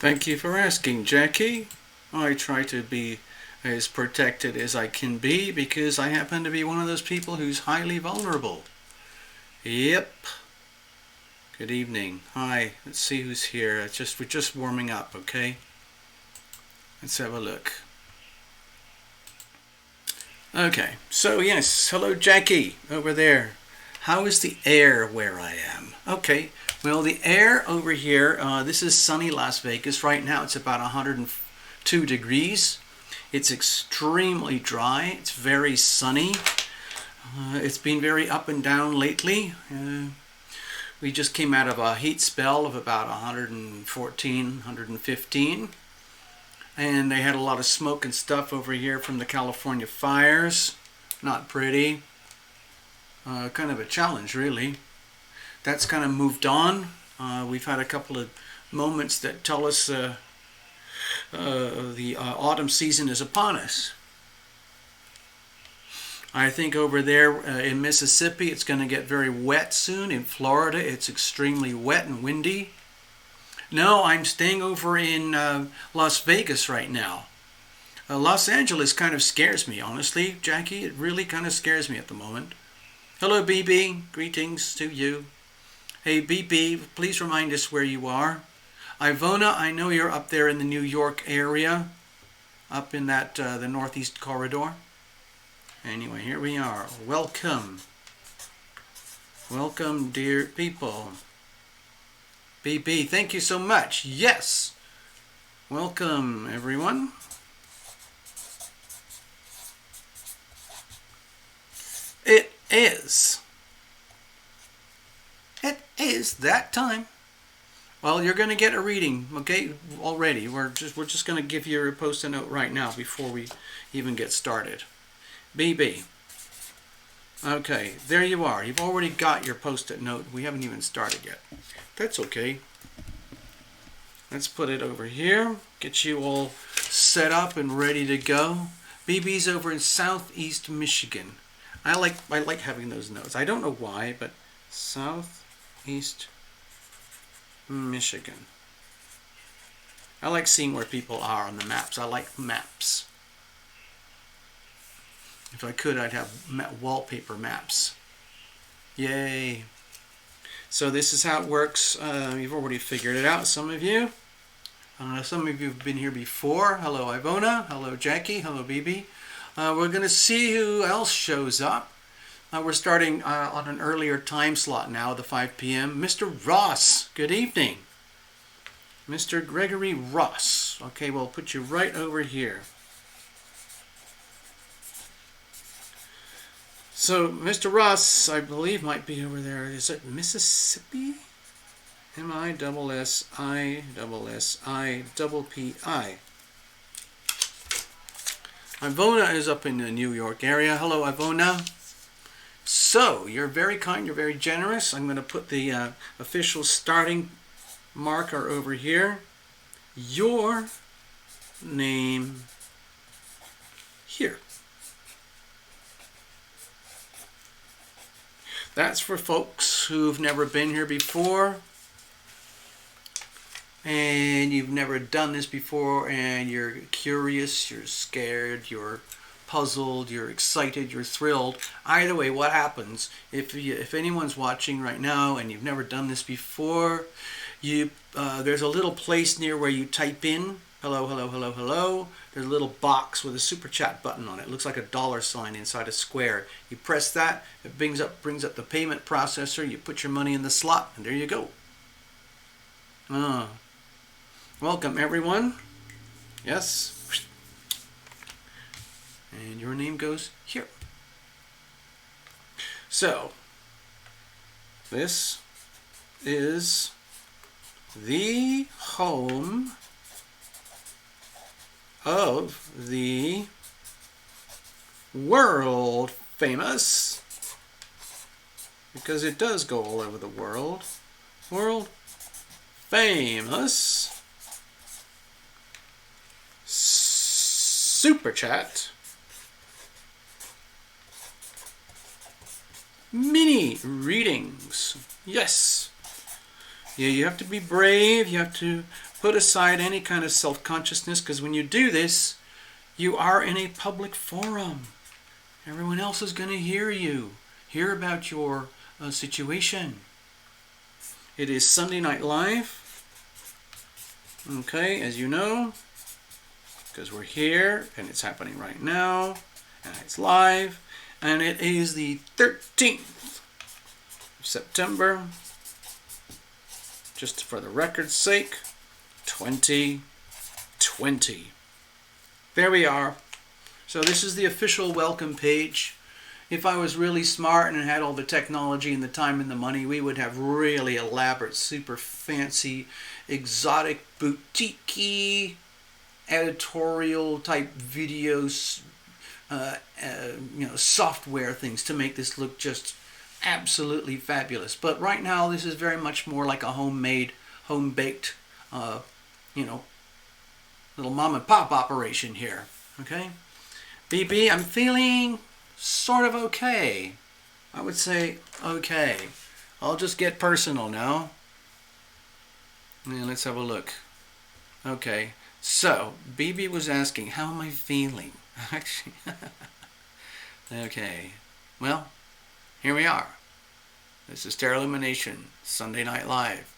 Thank you for asking, Jackie. I try to be as protected as I can be because I happen to be one of those people who's highly vulnerable. Yep. Good evening. Hi. Let's see who's here. We're just warming up, okay? Let's have a look. Okay. So yes, hello Jackie over there. How is the air where I am? Okay. Well, the air over here, this is sunny Las Vegas. Right now it's about 102 degrees. It's extremely dry. It's very sunny. It's been very up and down lately. We just came out of a heat spell of about 114, 115. And they had a lot of smoke and stuff over here from the California fires. Not pretty. Kind of a challenge, really. That's kind of moved on. We've had a couple of moments that tell us the autumn season is upon us. I think over there in Mississippi it's going to get very wet soon. In Florida it's extremely wet and windy. No, I'm staying over in Las Vegas right now. Los Angeles kind of scares me, honestly, Jackie. It really kind of scares me at the moment. Hello, BB. Greetings to you. Hey, BB, please remind us where you are. Ivona, I know you're up there in the New York area, up in that the Northeast Corridor. Anyway, here we are. Welcome. Welcome, dear people. BB, thank you so much. Yes. Welcome, everyone. It is. It is that time. Well, you're going to get a reading, okay? Already, we're just going to give you a post-it note right now before we even get started. BB. Okay, there you are. You've already got your post-it note. We haven't even started yet. That's okay. Let's put it over here. Get you all set up and ready to go. BB's over in Southeast Michigan. I like having those notes. I don't know why, but Southeast Michigan. I like seeing where people are on the maps. I like maps. If I could, I'd have wallpaper maps. Yay. So this is how it works. You've already figured it out, some of you. Some of you have been here before. Hello, Ivona. Hello, Jackie. Hello, BB. We're going to see who else shows up. We're starting on an earlier time slot now, the 5 p.m. Mr. Ross, good evening. Mr. Gregory Ross. Okay, we'll put you right over here. So, Mr. Ross, I believe, might be over there. Is it Mississippi? M-I-S-S-I-S-S-I-P-P-I. Ivona is up in the New York area. Hello, Ivona. So, you're very kind, you're very generous. I'm going to put the official starting marker over here. Your name here. That's for folks who've never been here before, and you've never done this before, and you're curious, you're scared, you're puzzled, you're excited, you're thrilled. Either way, what happens if anyone's watching right now and you've never done this before, there's a little place near where you type in hello, hello, hello, hello. There's a little box with a super chat button on it. It looks like a $sign inside a square. You press that, it brings up the payment processor. You put your money in the slot, and there you go. Welcome, everyone. Yes. And your name goes here. So, this is the home of the world famous, because it does go all over the world, famous super chat mini readings. Yes. Yeah, you have to be brave. You have to Put aside any kind of self-consciousness, because when you do this, you are in a public forum. Everyone else is going to hear about your situation. It is Sunday Night Live. Okay, as you know, because we're here and it's happening right now, and it's live, and it is the 13th of September, just for the record's sake, 2020. There we are. So this is the official welcome page. If I was really smart and had all the technology and the time and the money, we would have really elaborate, super fancy, exotic, boutique-y, editorial type videos, software things to make this look just absolutely fabulous. But right now, this is very much more like a homemade, home-baked, little mom and pop operation here. Okay, BB, I'm feeling sort of okay. I would say okay. I'll just get personal now. And let's have a look. Okay, so BB was asking, how am I feeling? Actually, okay. Well, here we are. This is Lumination Sunday Night Live,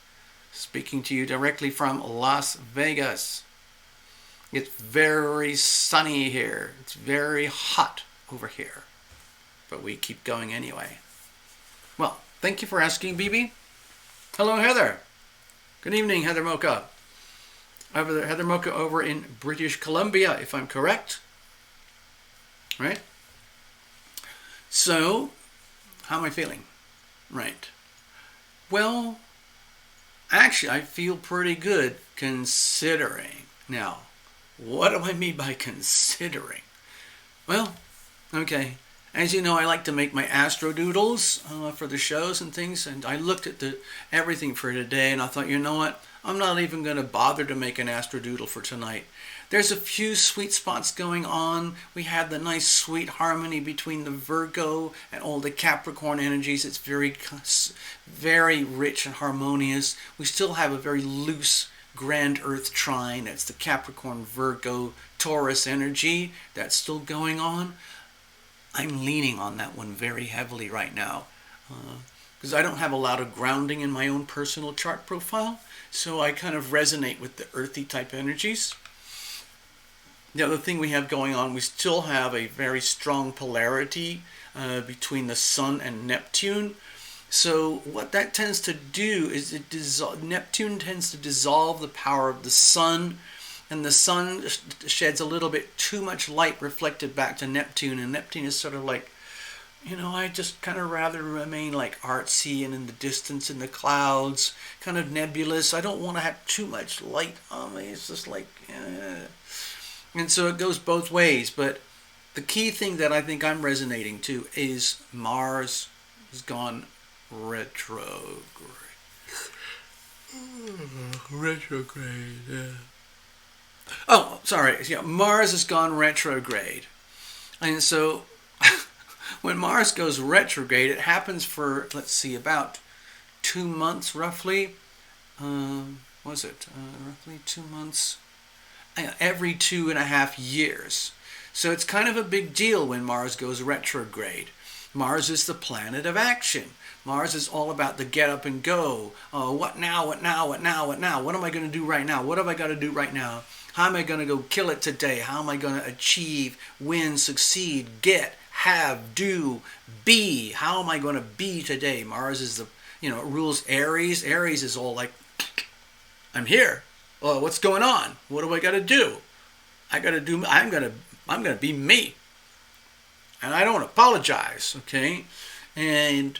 speaking to you directly from Las Vegas. It's very sunny here. It's very hot over here. But we keep going anyway. Well, thank you for asking, BB. Hello, Heather. Good evening, Heather Mocha. Heather Mocha over in British Columbia, if I'm correct. Right? So, how am I feeling? Right. Well, actually, I feel pretty good considering. Now, what do I mean by considering? Well, okay. As you know, I like to make my astro doodles for the shows and things, and I looked at everything for today, and I thought, you know what? I'm not even going to bother to make an astro doodle for tonight. There's a few sweet spots going on. We had the nice sweet harmony between the Virgo and all the Capricorn energies. It's very, very rich and harmonious. We still have a very loose grand Earth trine. That's the Capricorn, Virgo, Taurus energy. That's still going on. I'm leaning on that one very heavily right now because I don't have a lot of grounding in my own personal chart profile, so I kind of resonate with the earthy type energies. The other thing we have going on, we still have a very strong polarity between the Sun and Neptune. So what that tends to do is Neptune tends to dissolve the power of the Sun, and the Sun sheds a little bit too much light reflected back to Neptune, and Neptune is sort of like, I just kind of rather remain like artsy and in the distance in the clouds, kind of nebulous. I don't want to have too much light on me. It's just like, and so it goes both ways. But the key thing that I think I'm resonating to is Mars has gone retrograde. Retrograde, yeah. Oh, sorry. Yeah, Mars has gone retrograde. And so when Mars goes retrograde, it happens for, let's see, about 2 months roughly. Roughly 2 months? Every 2.5 years. So it's kind of a big deal when Mars goes retrograde. Mars is the planet of action. Mars is all about the get up and go. What now, what now, what now, what now? What am I going to do right now? What have I got to do right now? How am I going to go kill it today? How am I going to achieve, win, succeed, get, have, do, be? How am I going to be today? Mars is the, it rules Aries. Aries is all like, I'm here. Well, what's going on? What do I got to do? I'm going to be me. And I don't apologize, okay? And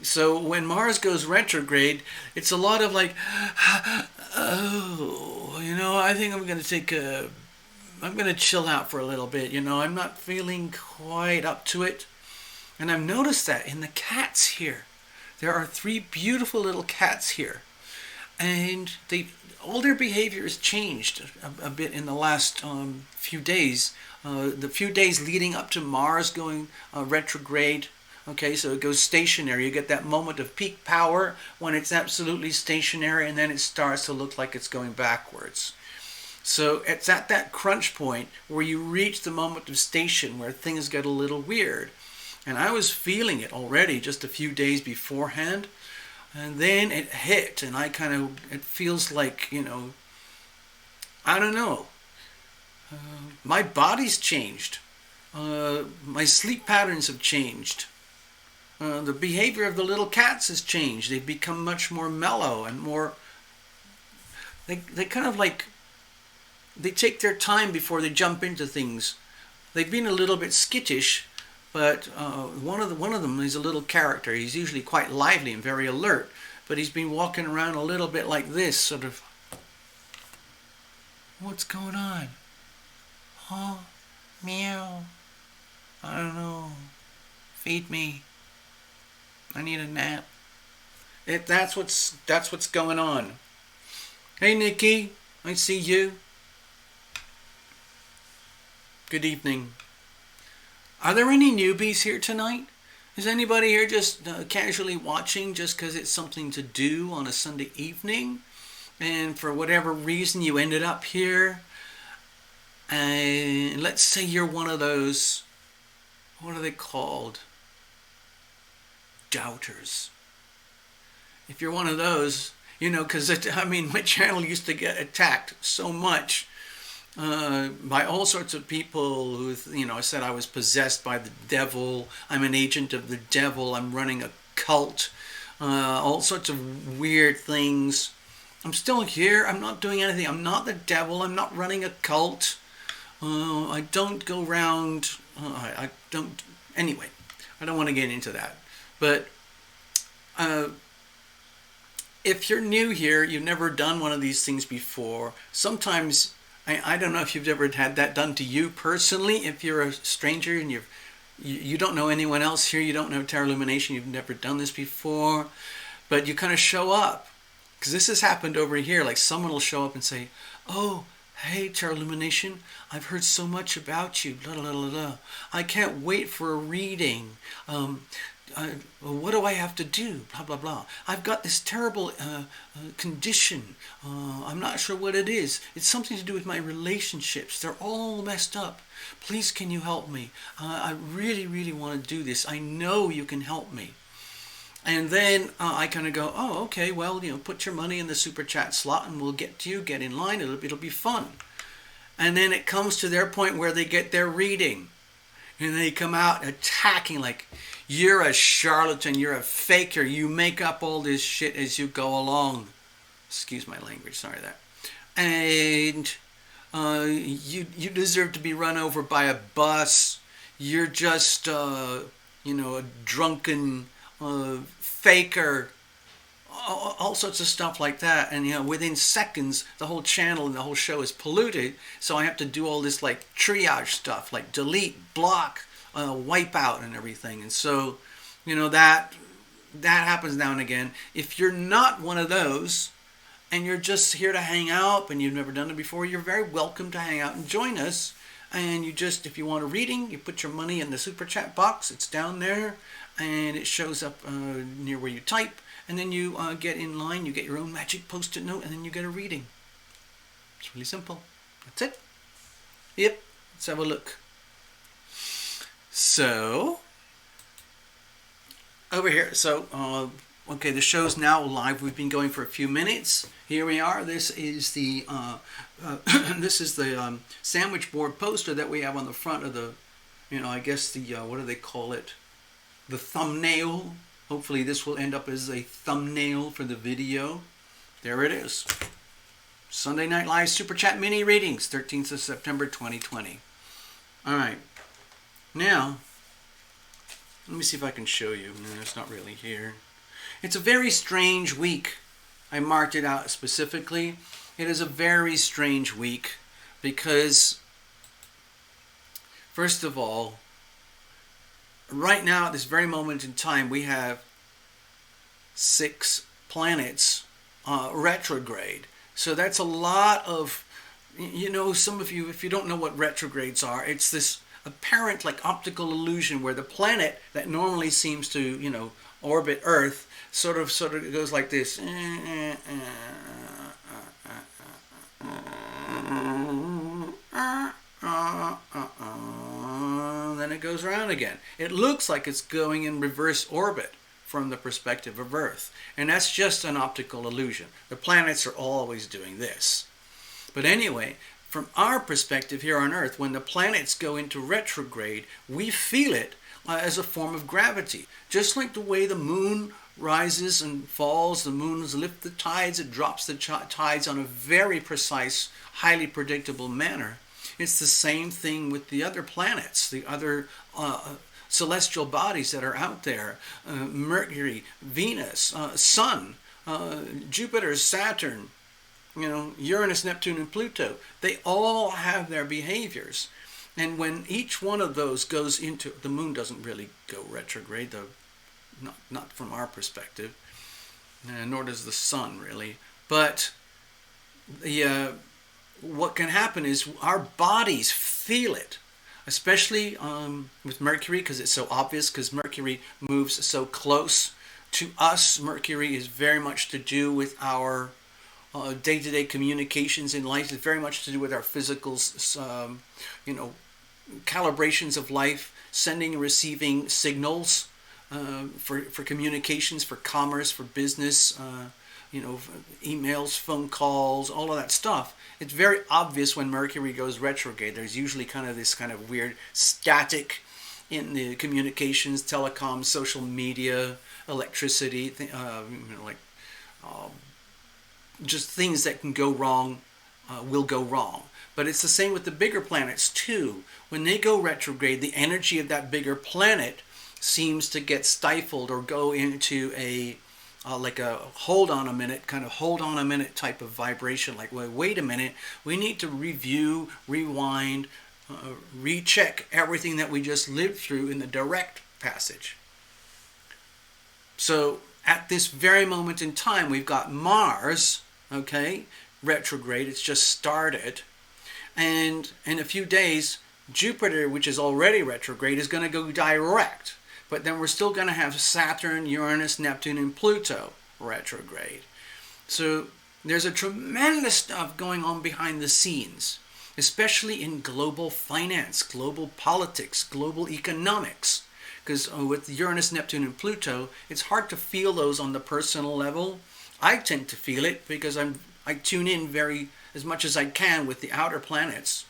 so when Mars goes retrograde, it's a lot of like, I think I'm going to chill out for a little bit. I'm not feeling quite up to it. And I've noticed that in the cats here. There are 3 beautiful little cats here. And all their behavior has changed a bit in the last few days. The few days leading up to Mars going retrograde, Okay, so it goes stationary. You get that moment of peak power when it's absolutely stationary, and then it starts to look like it's going backwards. So it's at that crunch point where you reach the moment of station where things get a little weird. And I was feeling it already just a few days beforehand. And then it hit, and it feels like, I don't know. My body's changed. My sleep patterns have changed. The behavior of the little cats has changed. They've become much more mellow and more. They kind of like. They take their time before they jump into things. They've been a little bit skittish, but one of them is a little character. He's usually quite lively and very alert, but he's been walking around a little bit like this, sort of. What's going on? Huh? Meow. I don't know. Feed me. I need a nap. That's what's going on. Hey Nikki, I see you. Good evening. Are there any newbies here tonight? Is anybody here just casually watching just because it's something to do on a Sunday evening? And for whatever reason you ended up here? And let's say you're one of those, what are they called? Doubters. If you're one of those, because my channel used to get attacked so much by all sorts of people who, said I was possessed by the devil, I'm an agent of the devil, I'm running a cult, all sorts of weird things. I'm still here, I'm not doing anything, I'm not the devil, I'm not running a cult, I don't go around, I don't, anyway, I don't want to get into that. But if you're new here, you've never done one of these things before, sometimes, I don't know if you've ever had that done to you personally, if you're a stranger and you don't know anyone else here, you don't know Tarot Illumination, you've never done this before, but you kind of show up. Because this has happened over here, like someone will show up and say, oh, hey, Tarot Illumination, I've heard so much about you, blah, blah, blah, blah. I can't wait for a reading. What do I have to do? Blah, blah, blah. I've got this terrible condition. I'm not sure what it is. It's something to do with my relationships. They're all messed up. Please, can you help me? I really, really want to do this. I know you can help me. And then I kind of go, oh, okay, well, put your money in the super chat slot and we'll get to you, get in line, it'll be fun. And then it comes to their point where they get their reading. And they come out attacking like, you're a charlatan, you're a faker, you make up all this shit as you go along. Excuse my language, sorry that. And you deserve to be run over by a bus. You're just, a drunken faker, all sorts of stuff like that. And within seconds the whole channel and the whole show is polluted, so I have to do all this like triage stuff, like delete, block, wipe out and everything. And so that happens now and again. If you're not one of those and you're just here to hang out and you've never done it before, you're very welcome to hang out and join us. And if you want a reading, you put your money in the super chat box. It's down there, and it shows up near where you type. And then you get in line, you get your own magic post-it note, and then you get a reading. It's really simple. That's it. Yep. Let's have a look. So, over here. So, okay, the show's now live. We've been going for a few minutes. Here we are. This is the sandwich board poster that we have on the front of the, I guess the what do they call it? The thumbnail. Hopefully this will end up as a thumbnail for the video. There it is. Sunday Night Live Super Chat Mini Readings, 13th of September 2020. All right. Now, let me see if I can show you. No, it's not really here. It's a very strange week. I marked it out specifically. It is a very strange week because, first of all, right now at this very moment in time, we have 6 planets retrograde. So that's a lot of, some of you, if you don't know what retrogrades are, it's this apparent like optical illusion where the planet that normally seems to, orbit Earth sort of goes like this. Then it goes around again. It looks like it's going in reverse orbit from the perspective of Earth. And that's just an optical illusion. The planets are always doing this. But anyway, from our perspective here on Earth, when the planets go into retrograde, we feel it as a form of gravity. Just like the way the moon rises and falls, the moons lift the tides, it drops the tides on a very precise, highly predictable manner. It's the same thing with the other planets, the other celestial bodies that are out there. Mercury, Venus, Sun, Jupiter, Saturn, Uranus, Neptune, and Pluto. They all have their behaviors. And when each one of those goes into, the moon doesn't really go retrograde, not from our perspective, nor does the sun really. But what can happen is our bodies feel it, especially with Mercury, because it's so obvious, because Mercury moves so close to us. Mercury is very much to do with our day-to-day communications in life. It's very much to do with our physical, calibrations of life, sending and receiving signals for communications, for commerce, for business, emails, phone calls, all of that stuff. It's very obvious when Mercury goes retrograde. There's usually kind of this kind of weird static in the communications, telecom, social media, electricity, just things that can go wrong will go wrong. But it's the same with the bigger planets too. When they go retrograde, the energy of that bigger planet seems to get stifled or go into a like a hold on a minute type of vibration. Like, well, wait a minute, we need to review, rewind, recheck everything that we just lived through in the direct passage. So at this very moment in time, we've got Mars, retrograde. It's just started. And in a few days, Jupiter, which is already retrograde, is going to go direct. But then we're still going to have Saturn, Uranus, Neptune, and Pluto retrograde. So there's a tremendous stuff going on behind the scenes, especially in global finance, global politics, global economics. Because with Uranus, Neptune, and Pluto, it's hard to feel those on the personal level. I tend to feel it because I tune in as much as I can with the outer planets.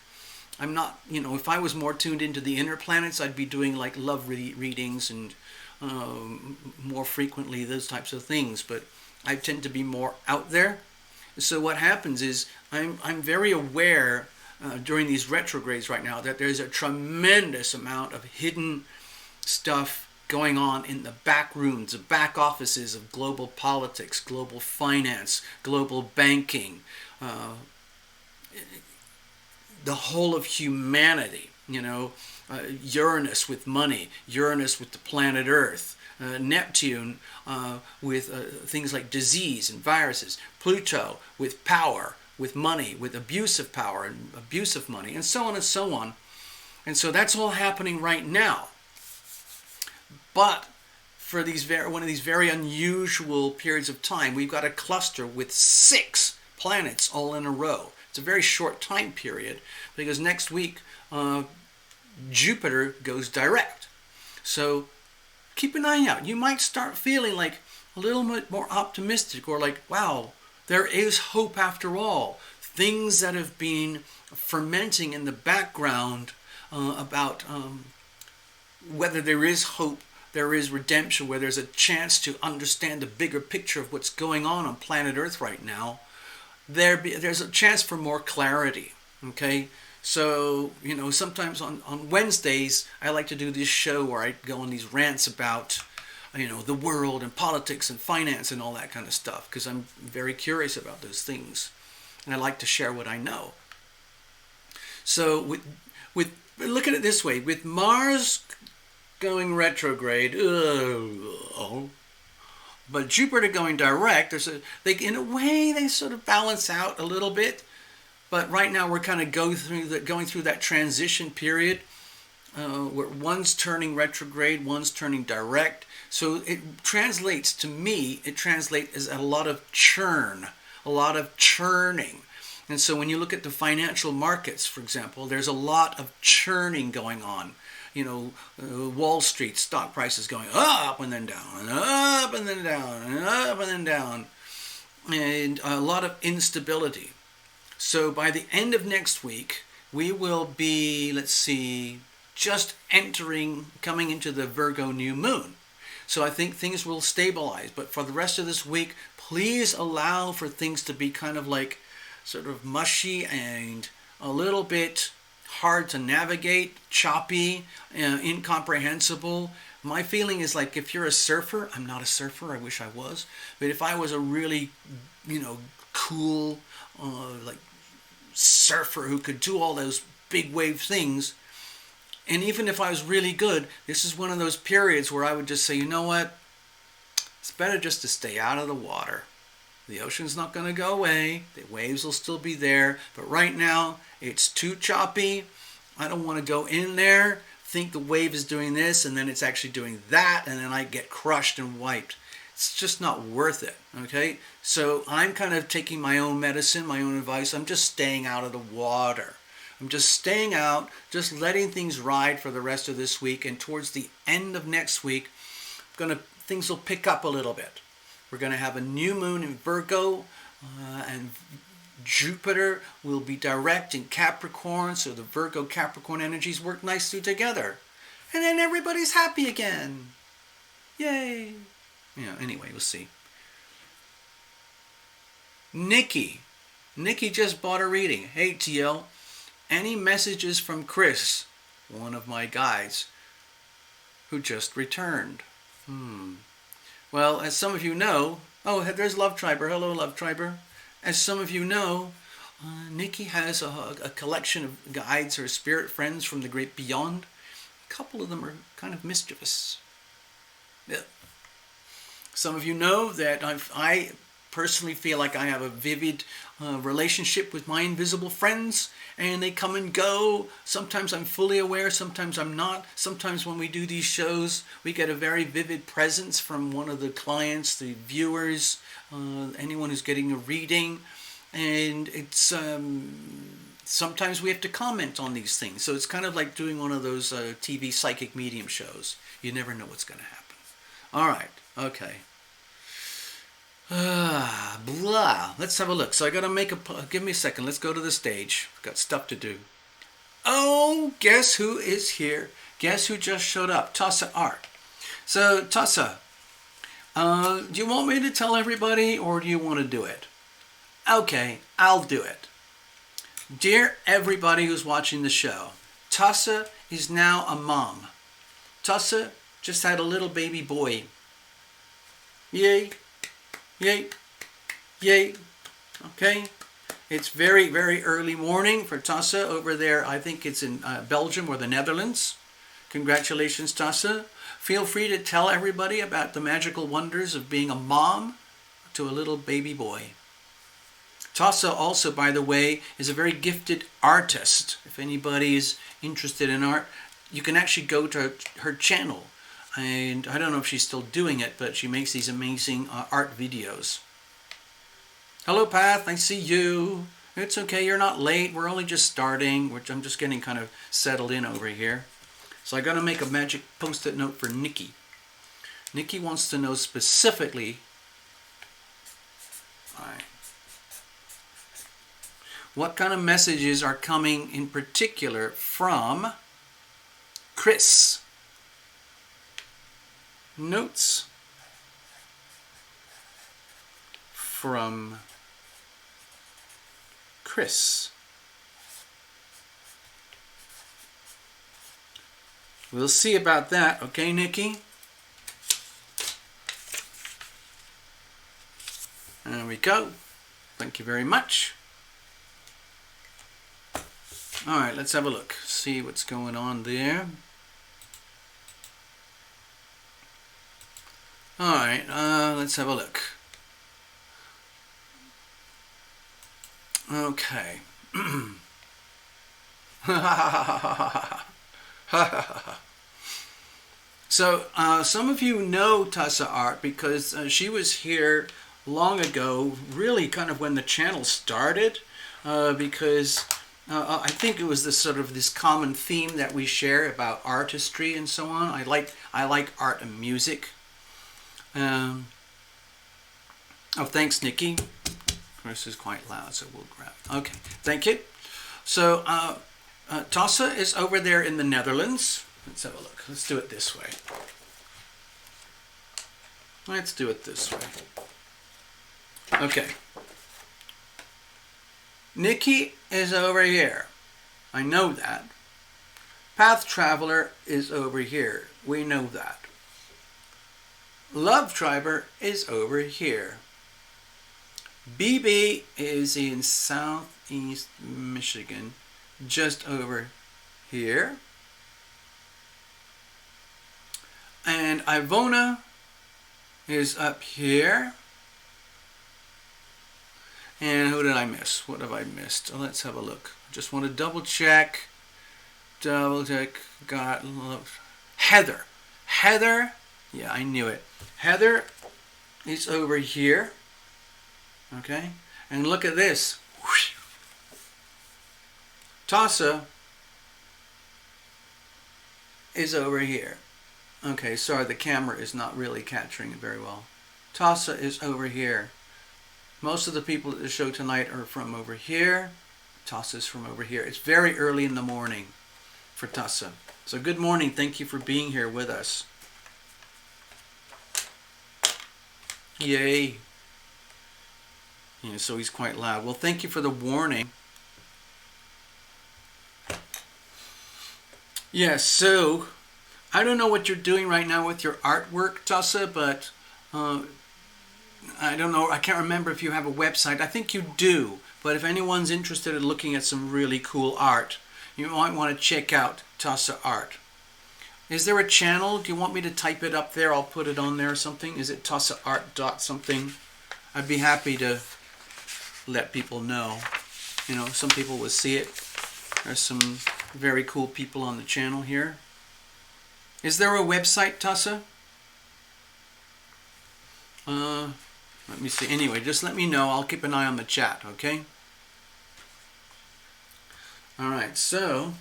I'm not, if I was more tuned into the inner planets, I'd be doing like love readings and more frequently those types of things. But I tend to be more out there. So what happens is I'm very aware during these retrogrades right now that there's a tremendous amount of hidden stuff going on in the back rooms, the back offices of global politics, global finance, global banking, the whole of humanity, Uranus with money, Uranus with the planet Earth, Neptune with things like disease and viruses, Pluto with power, with money, with abuse of power and abuse of money, and so on and so on. And so that's all happening right now. But for one of these very unusual periods of time, we've got a cluster with 6 planets all in a row. It's a very short time period because next week Jupiter goes direct. So keep an eye out. You might start feeling like a little bit more optimistic, or like, wow, there is hope after all. Things that have been fermenting in the background about whether there is hope, there is redemption, where there's a chance to understand the bigger picture of what's going on planet Earth right now. There's a chance for more clarity, okay? So, sometimes on Wednesdays, I like to do this show where I go on these rants about, the world and politics and finance and all that kind of stuff, because I'm very curious about those things. And I like to share what I know. So, look at it this way. With Mars going retrograde, but Jupiter going direct, in a way they sort of balance out a little bit. But right now we're kind of going through that transition period. where one's turning retrograde, one's turning direct. So it translates to me, it translates as a lot of churn, a lot of churning. And so when you look at the financial markets, for example, there's a lot of churning going on. You know, Wall Street stock prices going up and then down, and up and then down, and up and then down, and a lot of instability. So by the end of next week, we will be, let's see, just coming into the Virgo new moon. So I think things will stabilize. But for the rest of this week, please allow for things to be kind of like sort of mushy and a little bit hard to navigate, choppy, incomprehensible. My feeling is like if you're a surfer, I'm not a surfer, I wish I was, but if I was a really, cool, like surfer who could do all those big wave things, and even if I was really good, this is one of those periods where I would just say, you know what, it's better just to stay out of the water. The ocean's not going to go away. The waves will still be there. But right now, it's too choppy. I don't want to go in there, think the wave is doing this, and then it's actually doing that, and then I get crushed and wiped. It's just not worth it, okay? So I'm kind of taking my own medicine, my own advice. I'm just staying out of the water. I'm just staying out, just letting things ride for the rest of this week. And towards the end of next week, things will pick up a little bit. We're going to have a new moon in Virgo, and Jupiter will be direct in Capricorn, so the Virgo-Capricorn energies work nicely together. And then everybody's happy again. Yay! Anyway, we'll see. Nikki just bought a reading. Hey, TL, any messages from Chris, one of my guides, who just returned? Well, as some of you know, there's Love Triber. Hello, Love Triber. As some of you know, Nikki has a collection of guides, her spirit friends from the great beyond. A couple of them are kind of mischievous. Yeah. Some of you know that I personally feel like I have a vivid relationship with my invisible friends, and they come and go. Sometimes I'm fully aware, sometimes I'm not. Sometimes when we do these shows, we get a very vivid presence from one of the clients, the viewers, anyone who's getting a reading, and it's sometimes we have to comment on these things. So it's kind of like doing one of those TV psychic medium shows. You never know what's going to happen. All right, okay. Blah. Let's have a look. So I gotta give me a second. Let's go to the stage. Got stuff to do. Oh, guess who is here? Guess who just showed up? Tassa Art. So Tassa, do you want me to tell everybody, or do you want to do it? Okay, I'll do it. Dear everybody who's watching the show, Tassa is now a mom. Tassa just had a little baby boy. Yay. Yay. Yay. Okay. It's very, very early morning for Tassa over there. I think it's in Belgium or the Netherlands. Congratulations, Tassa. Feel free to tell everybody about the magical wonders of being a mom to a little baby boy. Tassa also, by the way, is a very gifted artist. If anybody is interested in art, you can actually go to her channel. And I don't know if she's still doing it, but she makes these amazing art videos. Hello, Path. I see you. It's okay. You're not late. We're only just starting. I'm just getting kind of settled in over here. So I got to make a magic post-it note for Nikki. Nikki wants to know specifically what kind of messages are coming in particular from Chris. Notes from Chris. We'll see about that, okay, Nikki? There we go. Thank you very much. All right, let's have a look. See what's going on there. All right, let's have a look. Okay. So some of you know Tassa Art because she was here long ago, really kind of when the channel started, because I think it was this sort of this common theme that we share about artistry and so on. I like art and music. Oh, thanks, Nikki. This is quite loud, so we'll grab it. Okay, thank you. So Tassa is over there in the Netherlands. Let's have a look. Let's do it this way. Let's do it this way. Okay. Nikki is over here. I know that. Path Traveler is over here. We know that. Love Triber is over here. BB is in Southeast Michigan, just over here. And Ivona is up here. And who did I miss? What have I missed? Oh, let's have a look. Just want to double check. Got Heather. Heather. Yeah, I knew it. Heather is over here. Okay. And look at this. Tassa is over here. Okay, sorry, the camera is not really capturing it very well. Tassa is over here. Most of the people at the show tonight are from over here. Tassa is from over here. It's very early in the morning for Tassa. So good morning. Thank you for being here with us. Yay. Yeah, so he's quite loud. Well, thank you for the warning. Yes, so I don't know what you're doing right now with your artwork, Tassa, but I don't know. I can't remember if you have a website. I think you do, but if anyone's interested in looking at some really cool art, you might want to check out Tassa Art. Is there a channel? Do you want me to type it up there? I'll put it on there or something. Is it tassaart.something? I'd be happy to let people know. You know, some people will see it. There's some very cool people on the channel here. Is there a website, Tassa? Let me see. Anyway, just let me know. I'll keep an eye on the chat, okay? All right, so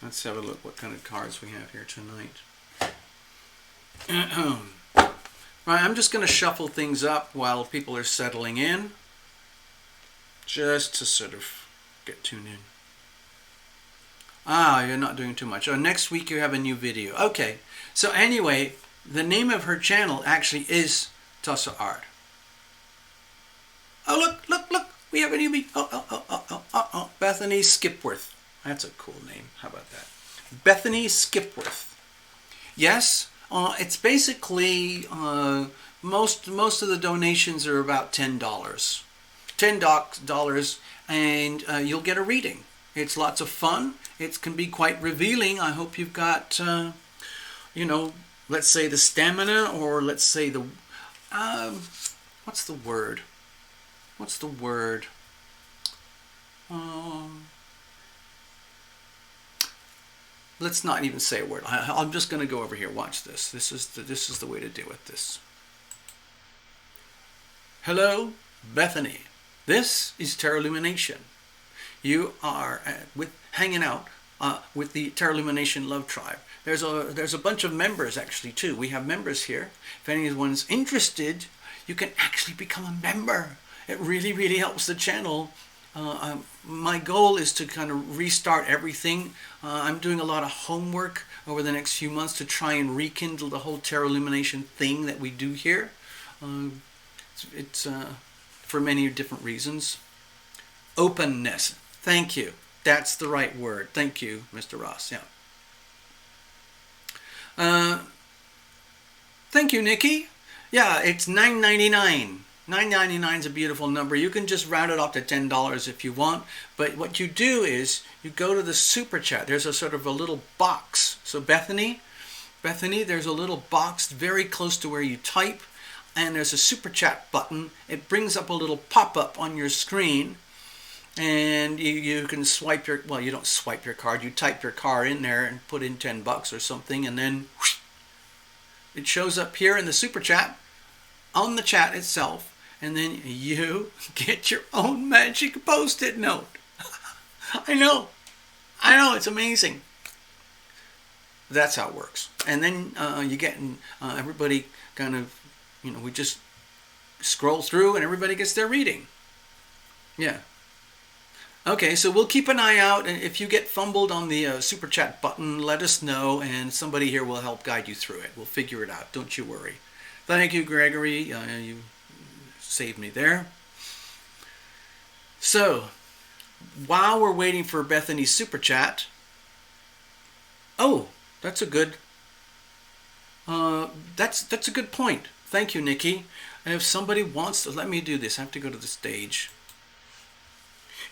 let's have a look what kind of cards we have here tonight. Right, I'm just going to shuffle things up while people are settling in, just to sort of get tuned in. Ah, you're not doing too much. Oh, next week you have a new video. Okay, so anyway, the name of her channel actually is Tassa Art. Oh, look, we have a newbie. Oh, Bethany Skipworth. That's a cool name. How about that? Bethany Skipworth. Yes, it's basically, most of the donations are about $10. $10, and you'll get a reading. It's lots of fun. It can be quite revealing. I hope you've got, you know, let's say the stamina, or let's say the, what's the word? What's the word? Let's not even say a word. I'm just going to go over here. Watch this. This is the way to deal with this. Hello, Bethany. This is Tarot Illumination. You are hanging out with the Tarot Illumination Love Tribe. There's a bunch of members actually too. We have members here. If anyone's interested, you can actually become a member. It really, really helps the channel. My goal is to kind of restart everything. I'm doing a lot of homework over the next few months to try and rekindle the whole Tarot Illumination thing that we do here. It's for many different reasons. Openness. Thank you. That's the right word. Thank you, Mr. Ross. Yeah. Thank you, Nikki. Yeah, it's $9.99. $9.99 is a beautiful number. You can just round it up to $10 if you want. But what you do is you go to the super chat. There's a sort of a little box. So Bethany, there's a little box very close to where you type. and there's a super chat button. It brings up a little pop-up on your screen, and you can swipe your, well, you don't swipe your card, you type your card in there and put in $10 or something, and then whoosh, it shows up here in the super chat on the chat itself, and then you get your own magic post-it note. I know, it's amazing. That's how it works. And then you get everybody kind of, we just scroll through and everybody gets their reading. Yeah. Okay, so we'll keep an eye out, and if you get fumbled on the super chat button, let us know, and somebody here will help guide you through it. We'll figure it out. Don't you worry. Thank you, Gregory. You saved me there. So, while we're waiting for Bethany's super chat, oh, that's a good. That's a good point. Thank you, Nikki. And if somebody wants to, let me do this. I have to go to the stage.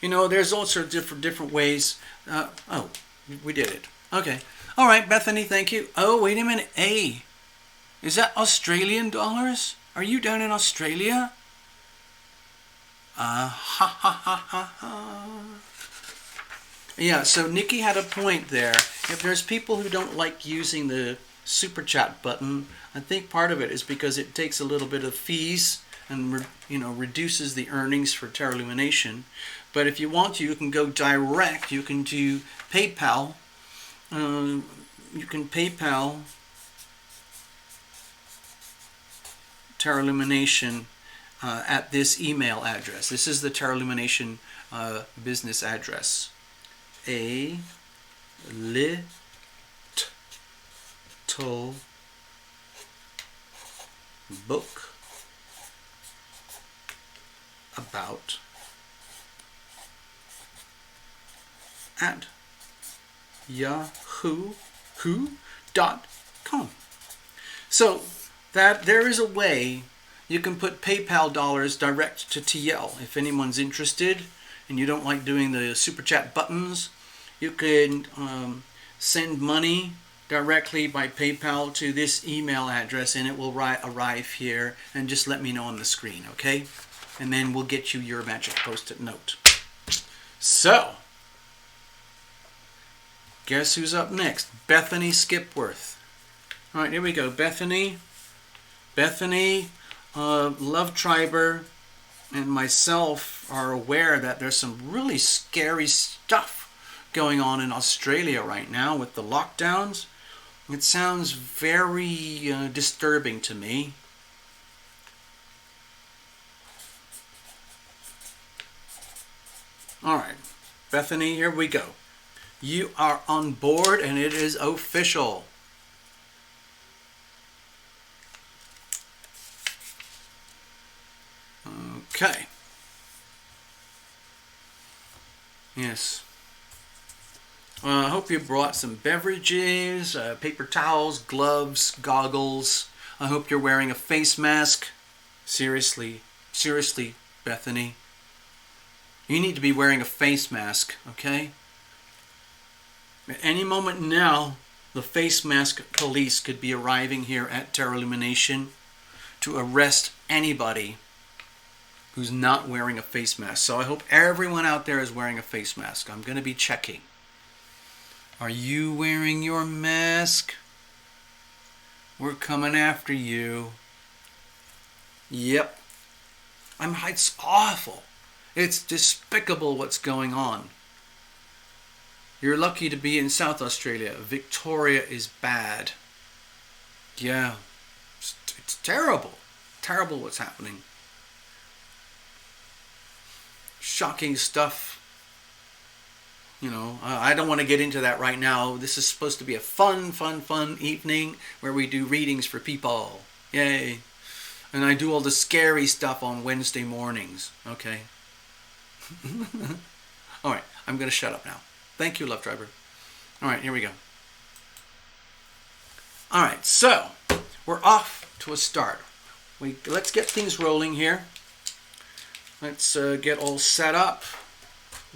There's all sorts of different ways. Oh, we did it. Okay. All right, Bethany, thank you. Oh, wait a minute. A. Is that Australian dollars? Are you down in Australia? Ha ha ha ha ha. Yeah, so Nikki had a point there. If there's people who don't like using the super chat button, I think part of it is because it takes a little bit of fees and reduces the earnings for Terra Illumination. But if you want to, you can go direct. You can do PayPal. You can PayPal Terra Illumination at this email address. This is the Terra Illumination business address. A little book about at yahoo.com. So that there is a way you can put PayPal dollars direct to TL. If anyone's interested and you don't like doing the super chat buttons, you can send money directly by PayPal to this email address, and it will arrive here, and just let me know on the screen, okay? And then we'll get you your magic post-it note. So, guess who's up next? Bethany Skipworth. All right, here we go. Bethany, Love Triber, and myself are aware that there's some really scary stuff going on in Australia right now with the lockdowns. It sounds very disturbing to me. All right, Bethany, here we go. You are on board, and it is official. Okay. Yes. I hope you brought some beverages, paper towels, gloves, goggles. I hope you're wearing a face mask. Seriously, Bethany. You need to be wearing a face mask, okay? At any moment now, the face mask police could be arriving here at Terra Illumination to arrest anybody who's not wearing a face mask. So I hope everyone out there is wearing a face mask. I'm going to be checking. Are you wearing your mask? We're coming after you. Yep. It's awful. It's despicable what's going on. You're lucky to be in South Australia. Victoria is bad. Yeah. It's terrible. Terrible what's happening. Shocking stuff. I don't want to get into that right now. This is supposed to be a fun evening where we do readings for people. Yay. And I do all the scary stuff on Wednesday mornings. Okay. All right. I'm going to shut up now. Thank you, Love Driver. All right. Here we go. All right. So we're off to a start. Let's get things rolling here. Let's get all set up.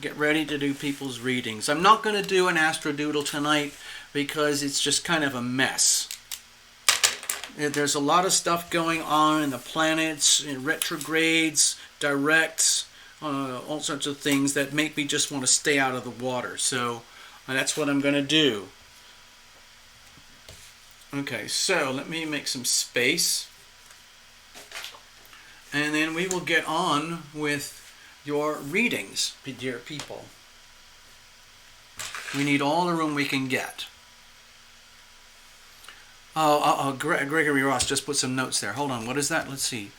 Get ready to do people's readings. I'm not going to do an astrodoodle tonight because it's just kind of a mess. There's a lot of stuff going on in the planets, in retrogrades, directs, all sorts of things that make me just want to stay out of the water. So that's what I'm going to do. Okay, so let me make some space. And then we will get on with your readings, dear people. We need all the room we can get. Gregory Ross just put some notes there. Hold on, what is that? Let's see.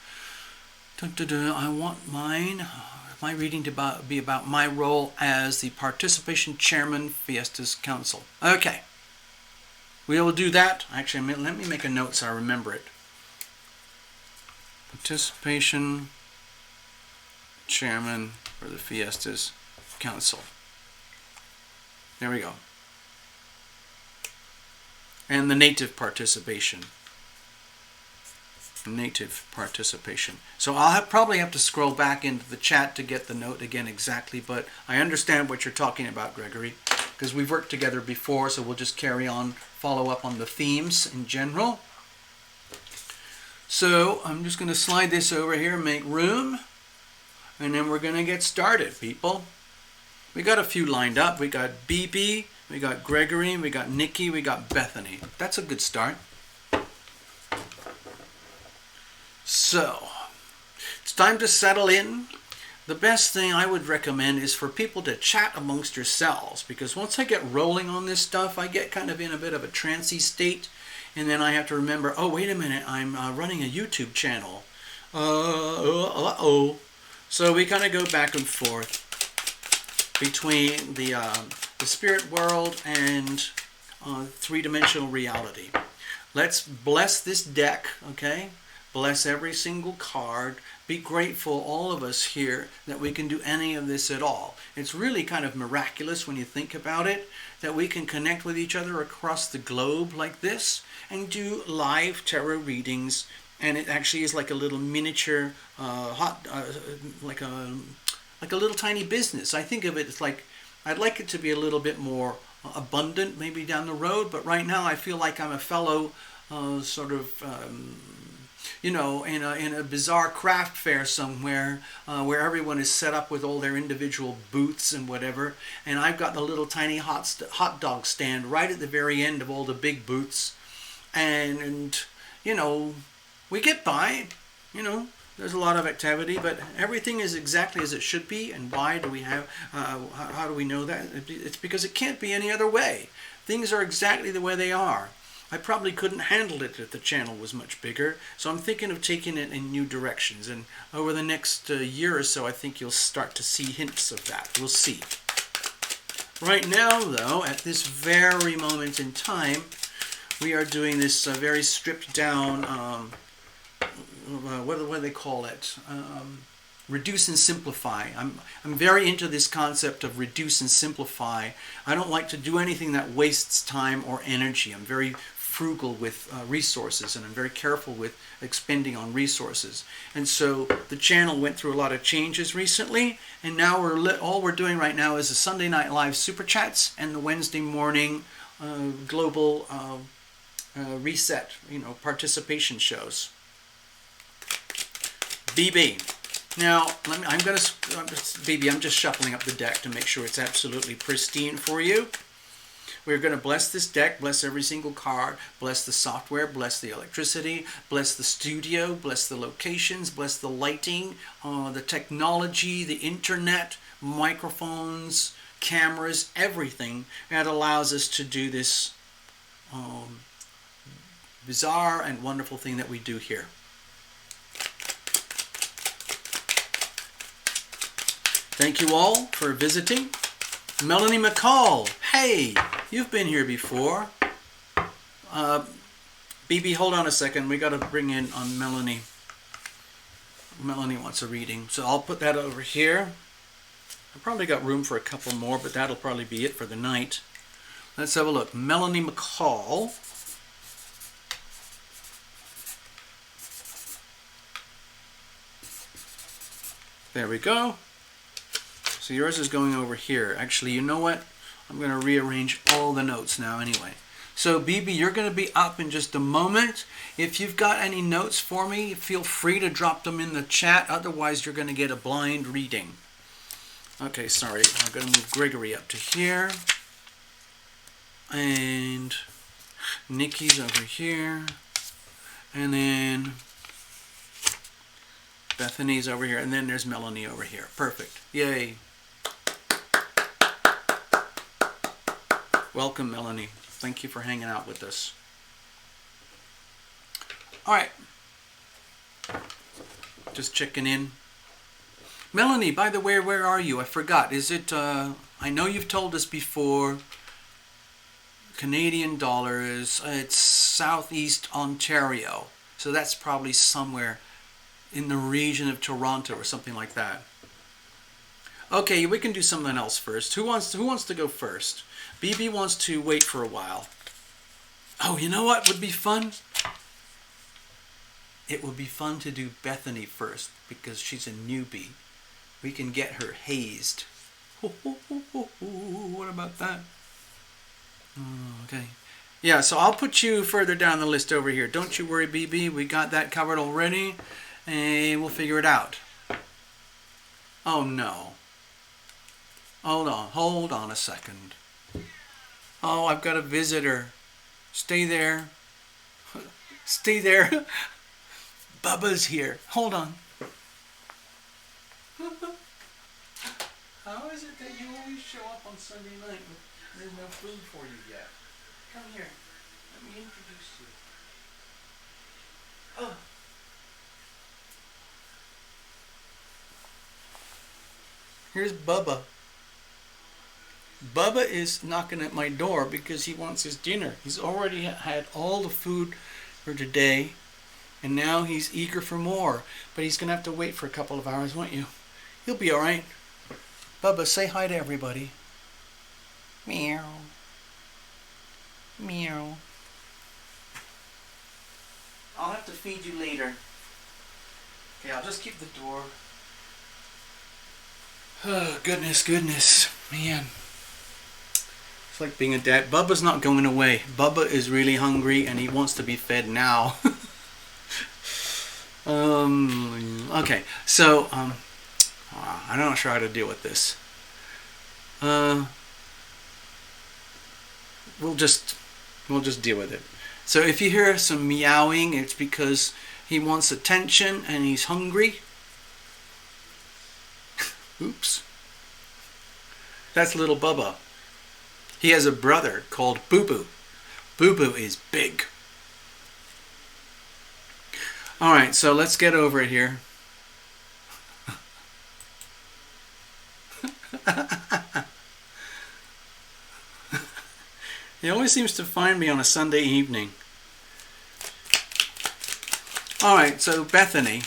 I want my reading to be about my role as the participation chairman, Fiesta's Council. Okay. We will do that. Actually, let me make a note so I remember it. Participation chairman for the Fiesta's Council. There we go. And the native participation. Native participation. So I'll probably have to scroll back into the chat to get the note again exactly, but I understand what you're talking about, Gregory, because we've worked together before, so we'll just carry on, follow up on the themes in general. So I'm just going to slide this over here, make room, and then we're going to get started, people. We got a few lined up. We got BB, we got Gregory, we got Nikki, we got Bethany. That's a good start. So, it's time to settle in. The best thing I would recommend is for people to chat amongst yourselves, because once I get rolling on this stuff, I get kind of in a bit of a trancey state, and then I have to remember, oh, wait a minute, I'm running a YouTube channel. So we kind of go back and forth between the spirit world and three-dimensional reality. Let's bless this deck, okay? Bless every single card. Be grateful, all of us here, that we can do any of this at all. It's really kind of miraculous when you think about it, that we can connect with each other across the globe like this and do live tarot readings. And it actually is like a little miniature, like a little tiny business. I think of it as like, I'd like it to be a little bit more abundant maybe down the road, but right now I feel like I'm a fellow in a bizarre craft fair somewhere where everyone is set up with all their individual booths and whatever, and I've got the little tiny hot dog stand right at the very end of all the big booths, and we get by, there's a lot of activity, but everything is exactly as it should be. And why do we have, how do we know that? It's because it can't be any other way. Things are exactly the way they are. I probably couldn't handle it if the channel was much bigger, so I'm thinking of taking it in new directions, and over the next year or so I think you'll start to see hints of that. We'll see. Right now, though, at this very moment in time, we are doing this very stripped down, what do they call it? Reduce and simplify. I'm very into this concept of reduce and simplify. I don't like to do anything that wastes time or energy. I'm very frugal with resources, and I'm very careful with expending on resources. And so the channel went through a lot of changes recently, and now all we're doing right now is the Sunday Night Live Super Chats and the Wednesday morning global reset, participation shows. BB. Now, BB, I'm just shuffling up the deck to make sure it's absolutely pristine for you. We're going to bless this deck, bless every single card, bless the software, bless the electricity, bless the studio, bless the locations, bless the lighting, the technology, the internet, microphones, cameras, everything that allows us to do this bizarre and wonderful thing that we do here. Thank you all for visiting. Melanie McCall, hey, you've been here before. BB, hold on a second. We got to bring in on Melanie. Melanie wants a reading, so I'll put that over here. I probably got room for a couple more, but that'll probably be it for the night. Let's have a look. Melanie McCall. There we go. So yours is going over here. Actually, you know what? I'm going to rearrange all the notes now anyway. So, BB, you're going to be up in just a moment. If you've got any notes for me, feel free to drop them in the chat. Otherwise, you're going to get a blind reading. Okay, sorry. I'm going to move Gregory up to here. And Nikki's over here. And then Bethany's over here. And then there's Melanie over here. Perfect. Yay. Welcome, Melanie. Thank you for hanging out with us. All right. Just checking in. Melanie, by the way, where are you? I forgot. Is it, I know you've told us before, Canadian dollars, it's Southeast Ontario. So that's probably somewhere in the region of Toronto or something like that. Okay, we can do something else first. Who wants to go first? BB wants to wait for a while. Oh, you know what would be fun? It would be fun to do Bethany first because she's a newbie. We can get her hazed. What about that? Okay. Yeah, so I'll put you further down the list over here. Don't you worry, BB. We got that covered already, and we'll figure it out. Oh, no. Hold on a second. Oh, I've got a visitor. Stay there. Stay there. Bubba's here. Hold on. How is it that you always show up on Sunday night but there's no food for you yet? Come here. Let me introduce you. Oh. Here's Bubba. Bubba is knocking at my door because he wants his dinner. He's already had all the food for today, and now he's eager for more. But he's going to have to wait for a couple of hours, won't you? He'll be all right. Bubba, say hi to everybody. Meow. Meow. I'll have to feed you later. Okay, I'll just keep the door. Oh, goodness, man. It's like being a dad. Bubba's not going away. Bubba is really hungry and he wants to be fed now. Okay, so I'm not sure how to deal with this. We'll just deal with it. So if you hear some meowing, it's because he wants attention and he's hungry. Oops. That's little Bubba. He has a brother called Boo Boo. Boo Boo is big. Alright, so let's get over it here. He always seems to find me on a Sunday evening. Alright, so Bethany.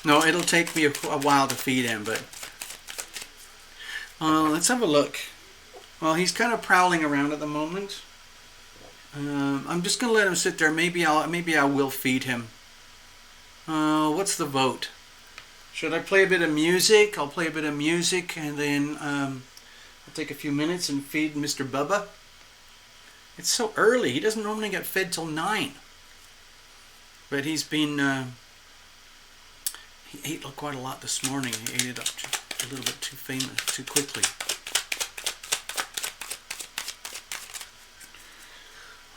No, it'll take me a while to feed him, but let's have a look. Well, he's kind of prowling around at the moment. I'm just going to let him sit there. Maybe I will feed him. What's the vote? Should I play a bit of music? I'll play a bit of music and then I'll take a few minutes and feed Mr. Bubba. It's so early. He doesn't normally get fed till 9. But he's been... he ate quite a lot this morning. He ate it up a little bit too quickly.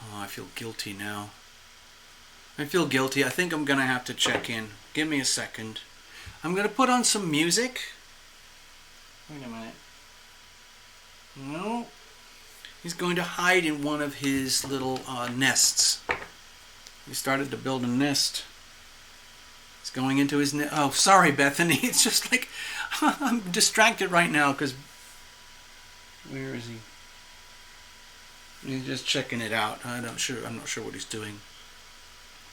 Oh, I feel guilty now. I feel guilty. I think I'm going to have to check in. Give me a second. I'm going to put on some music. Wait a minute. No. He's going to hide in one of his little nests. He started to build a nest. He's going into his nest. Oh, sorry, Bethany. It's just like I'm distracted right now because... Where is he? He's just checking it out. I'm not sure what he's doing.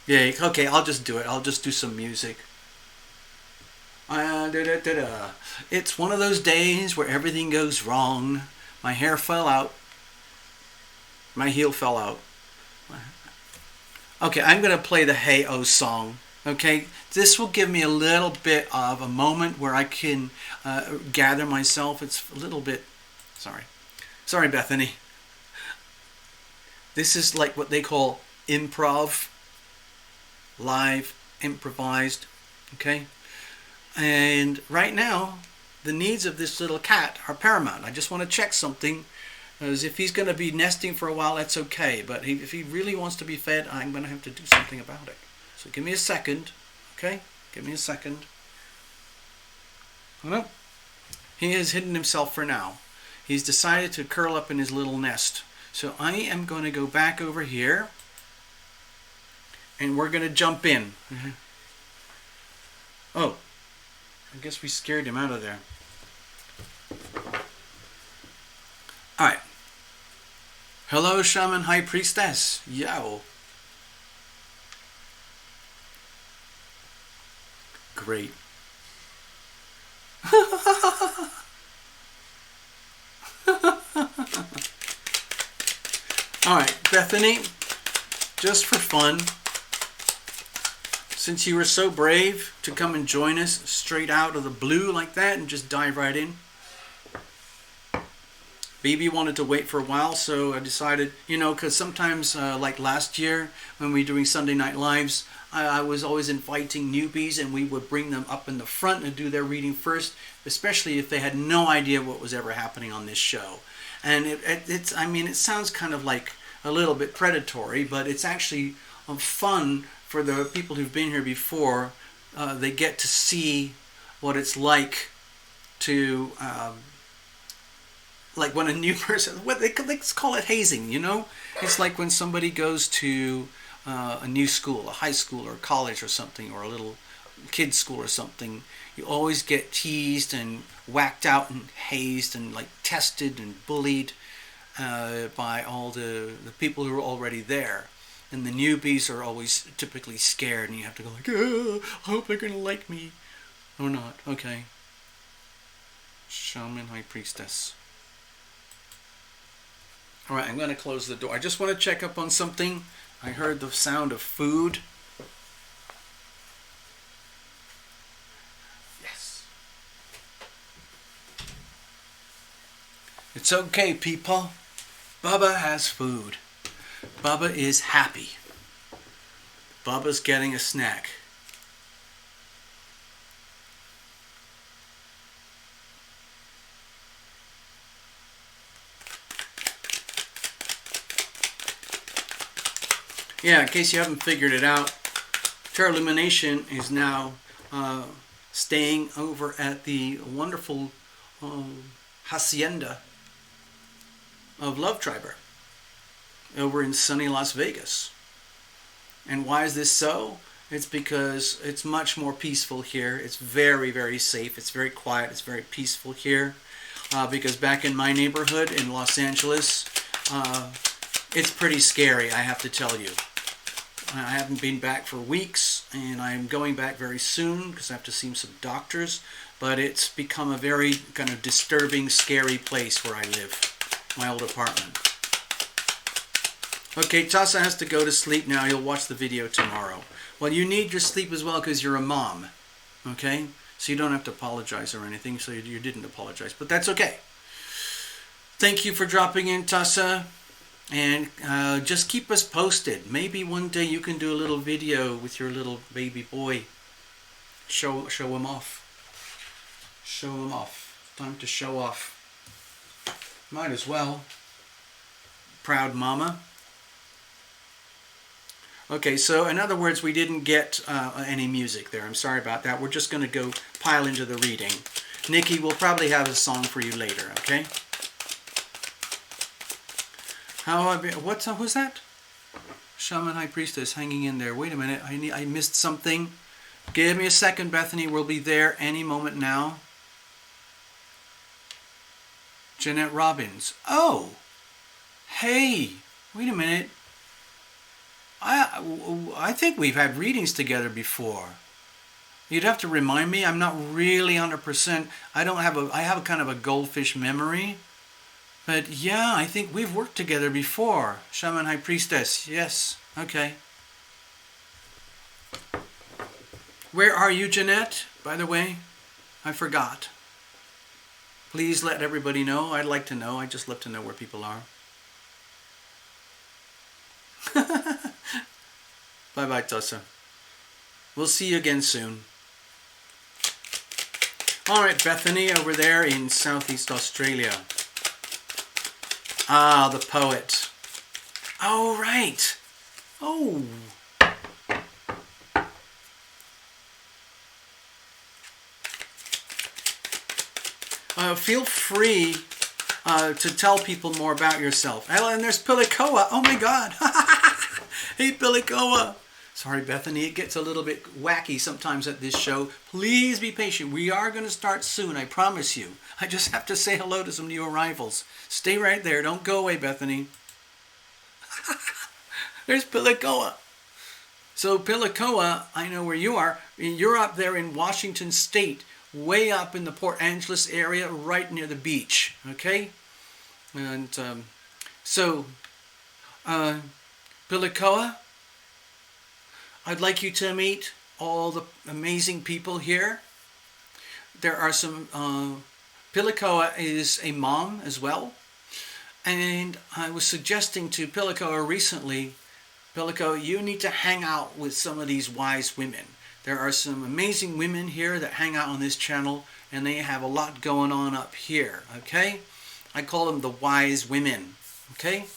Yeah, okay, I'll just do it. I'll just do some music. It's one of those days where everything goes wrong. My hair fell out. My heel fell out. Okay, I'm going to play the Hey Oh song. Okay, this will give me a little bit of a moment where I can gather myself. It's a little bit... Sorry, Bethany. This is like what they call improv, live, improvised, okay? And right now, the needs of this little cat are paramount. I just want to check something, as if he's going to be nesting for a while, that's okay. But if he really wants to be fed, I'm going to have to do something about it. So give me a second, okay? Give me a second. Oh, no. He has hidden himself for now. He's decided to curl up in his little nest. So I am going to go back over here, and we're going to jump in. Oh, I guess we scared him out of there. All right. Hello, Shaman High Priestess. Yo. Great. Alright, Bethany, just for fun, since you were so brave to come and join us straight out of the blue like that and just dive right in. Baby wanted to wait for a while, so I decided, because sometimes, like last year when we were doing Sunday Night Lives, I was always inviting newbies, and we would bring them up in the front and do their reading first, especially if they had no idea what was ever happening on this show. And it sounds kind of like a little bit predatory, but it's actually fun for the people who've been here before. They get to see what it's like to, like when a new person, let's call it hazing, It's like when somebody goes to a new school, a high school or a college or something, or a little kid's school or something. You always get teased and whacked out and hazed and like tested and bullied by all the people who are already there. And the newbies are always typically scared, and you have to go like, oh, I hope they're going to like me. Or not. Okay. Shaman High Priestess. Alright, I'm going to close the door. I just want to check up on something. I heard the sound of food. Yes. It's okay, people. Bubba has food. Bubba is happy. Bubba's getting a snack. Yeah, in case you haven't figured it out, Terra Illumination is now staying over at the wonderful hacienda of Love Triber over in sunny Las Vegas. And why is this so? It's because it's much more peaceful here. It's very, very safe. It's very quiet. It's very peaceful here. Because back in my neighborhood in Los Angeles, it's pretty scary, I have to tell you. I haven't been back for weeks, and I'm going back very soon because I have to see some doctors. But it's become a very kind of disturbing, scary place where I live, my old apartment. Okay, Tasa has to go to sleep now. You'll watch the video tomorrow. Well, you need your sleep as well because you're a mom. Okay? So you don't have to apologize or anything. So you didn't apologize, but that's okay. Thank you for dropping in, Tasa. And just keep us posted. Maybe one day you can do a little video with your little baby boy. Show him off. Show him off. Time to show off. Might as well. Proud mama. Okay, so in other words, we didn't get any music there. I'm sorry about that. We're just going to go pile into the reading. Nikki will probably have a song for you later, okay? Who's that? Shaman High Priestess hanging in there. Wait a minute, I missed something. Give me a second, Bethany. We'll be there any moment now. Jeanette Robbins. Oh! Hey! Wait a minute. I think we've had readings together before. You'd have to remind me. I'm not really 100%. I have a kind of a goldfish memory. But yeah, I think we've worked together before. Shaman High Priestess. Yes. Okay. Where are you, Jeanette? By the way, I forgot. Please let everybody know. I'd like to know. I'd just love to know where people are. Bye-bye, Tossa. We'll see you again soon. All right, Bethany over there in Southeast Australia. Ah, the poet. Oh, right. Oh. Feel free to tell people more about yourself. And there's Pilikoa. Oh, my God. Hey, Pilikoa. Sorry, Bethany, it gets a little bit wacky sometimes at this show. Please be patient. We are going to start soon, I promise you. I just have to say hello to some new arrivals. Stay right there. Don't go away, Bethany. There's Pilikoa. So, Pilikoa, I know where you are. You're up there in Washington State, way up in the Port Angeles area, right near the beach. Okay? And Pilikoa, I'd like you to meet all the amazing people here. There are some, Pilikoa is a mom as well. And I was suggesting to Pilikoa recently, Pilikoa, you need to hang out with some of these wise women. There are some amazing women here that hang out on this channel, and they have a lot going on up here, okay? I call them the wise women, okay?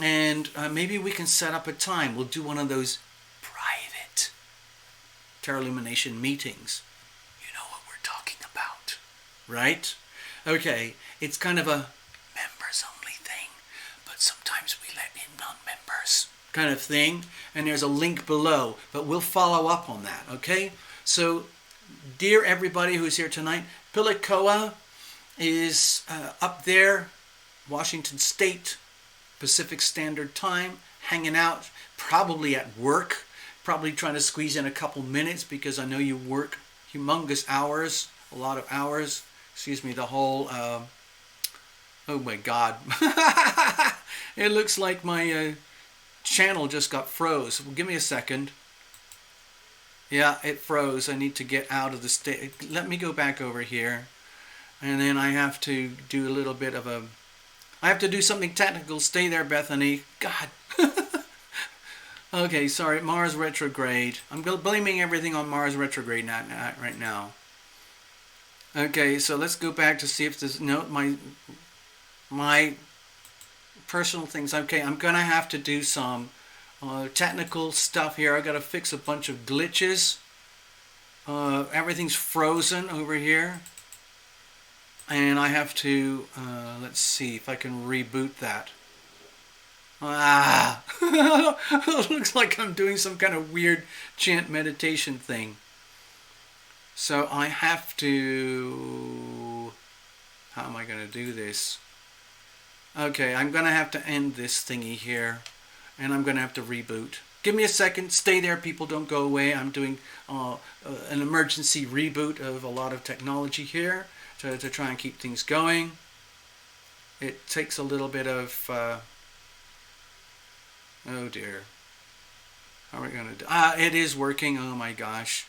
And maybe we can set up a time. We'll do one of those private Tarot Illumination meetings. You know what we're talking about, right? Okay, it's kind of a members-only thing, but sometimes we let in non-members kind of thing, and there's a link below, but we'll follow up on that, okay? So, dear everybody who's here tonight, Pilikoa is up there, Washington State, Pacific Standard Time, hanging out, probably at work, probably trying to squeeze in a couple minutes because I know you work humongous hours, a lot of hours, excuse me, the whole, oh my God, it looks like my channel just got froze. Well, give me a second. Yeah, it froze. I need to get out of the state. Let me go back over here. And then I have to do a little bit of a... I have to do something technical. Stay there, Bethany. God. Okay, sorry. Mars retrograde. I'm blaming everything on Mars retrograde right now. Okay, so let's go back to see if this... No, my personal things. Okay, I'm gonna have to do some technical stuff here. I gotta fix a bunch of glitches. Everything's frozen over here, and I have to let's see if I can reboot that. It looks like I'm doing some kind of weird chant meditation thing. So I have to... How am I gonna do this? Okay, I'm going to have to end this thingy here, and I'm going to have to reboot. Give me a second. Stay there, people. Don't go away. I'm doing an emergency reboot of a lot of technology here to try and keep things going. It takes a little bit of... oh, dear. How are we going to do... it is working. Oh, my gosh.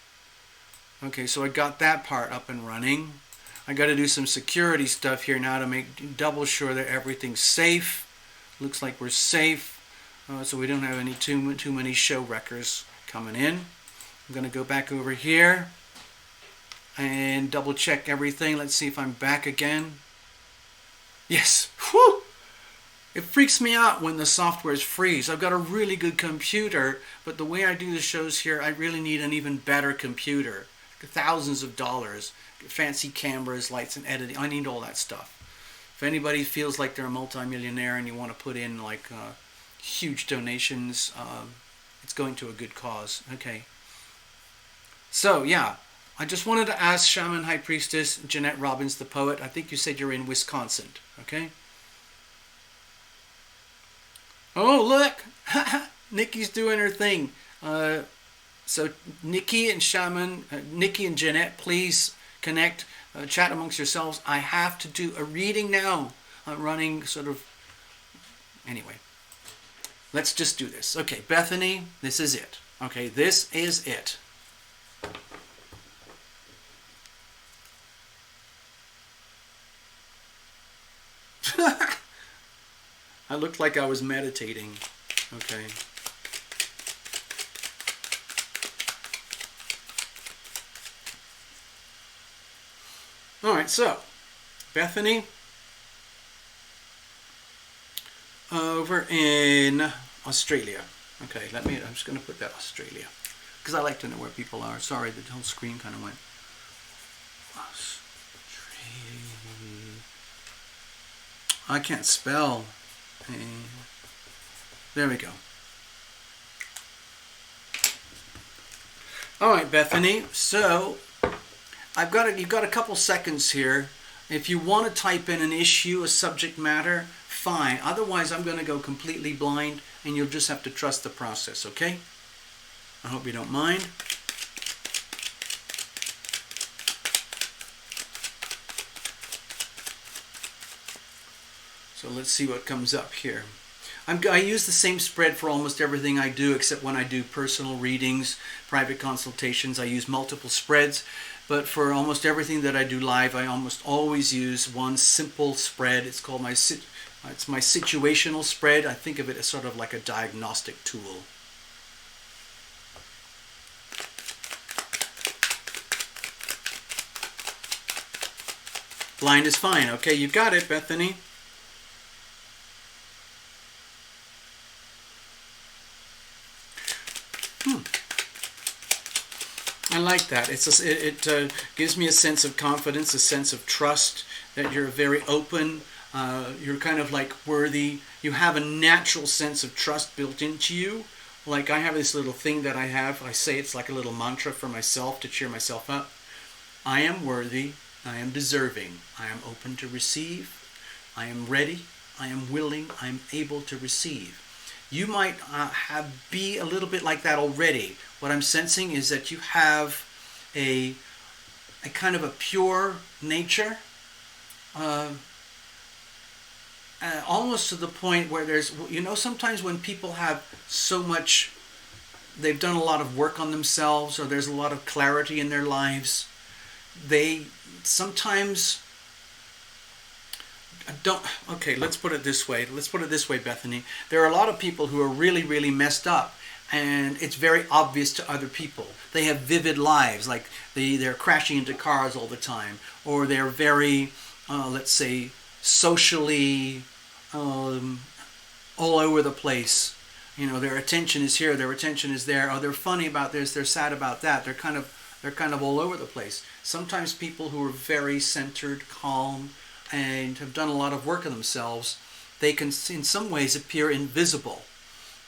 Okay, so I got that part up and running. I got to do some security stuff here now to make double sure that everything's safe. Looks like we're safe, so we don't have any too many show wreckers coming in. I'm going to go back over here and double check everything. Let's see if I'm back again. Yes. Whew! It freaks me out when the softwares freeze. I've got a really good computer, but the way I do the shows here, I really need an even better computer. Thousands of dollars. Fancy cameras, lights, and editing. I need all that stuff. If anybody feels like they're a multimillionaire and you want to put in like huge donations, it's going to a good cause. Okay. So yeah, I just wanted to ask Shaman High Priestess Jeanette Robbins, the poet. I think you said you're in Wisconsin. Okay. Oh look, Nikki's doing her thing. So Nikki and Shaman, Nikki and Jeanette, please connect, chat amongst yourselves. I have to do a reading now. I'm running sort of... Anyway, let's just do this. Okay, Bethany, this is it. Okay, this is it. I looked like I was meditating. Okay. All right, so Bethany over in Australia. Okay, I'm just going to put that Australia because I like to know where people are. Sorry, the whole screen kind of went. Australia. I can't spell. There we go. All right, Bethany. So you've got a couple seconds here. If you want to type in an issue, a subject matter, fine. Otherwise, I'm going to go completely blind, and you'll just have to trust the process. Okay? I hope you don't mind. So let's see what comes up here. I use the same spread for almost everything I do, except when I do personal readings, private consultations. I use multiple spreads, but for almost everything that I do live, I almost always use one simple spread. It's called my situational spread. I think of it as sort of like a diagnostic tool. Blind is fine. Okay, you got it, Bethany. I like that. It gives me a sense of confidence, a sense of trust, that you're very open. You're kind of like worthy. You have a natural sense of trust built into you. Like I have this little thing that I have. I say it's like a little mantra for myself to cheer myself up. I am worthy. I am deserving. I am open to receive. I am ready. I am willing. I am able to receive. You might be a little bit like that already. What I'm sensing is that you have a kind of a pure nature, almost to the point where there's, sometimes when people have so much, they've done a lot of work on themselves, or there's a lot of clarity in their lives, they sometimes okay, let's put it this way, Bethany. There are a lot of people who are really, really messed up, and it's very obvious to other people. They have vivid lives, like they're crashing into cars all the time, or they're very, let's say, socially all over the place. Their attention is here, their attention is there. Oh, they're funny about this, they're sad about that. They're kind of all over the place. Sometimes people who are very centered, calm, and have done a lot of work on themselves, they can in some ways appear invisible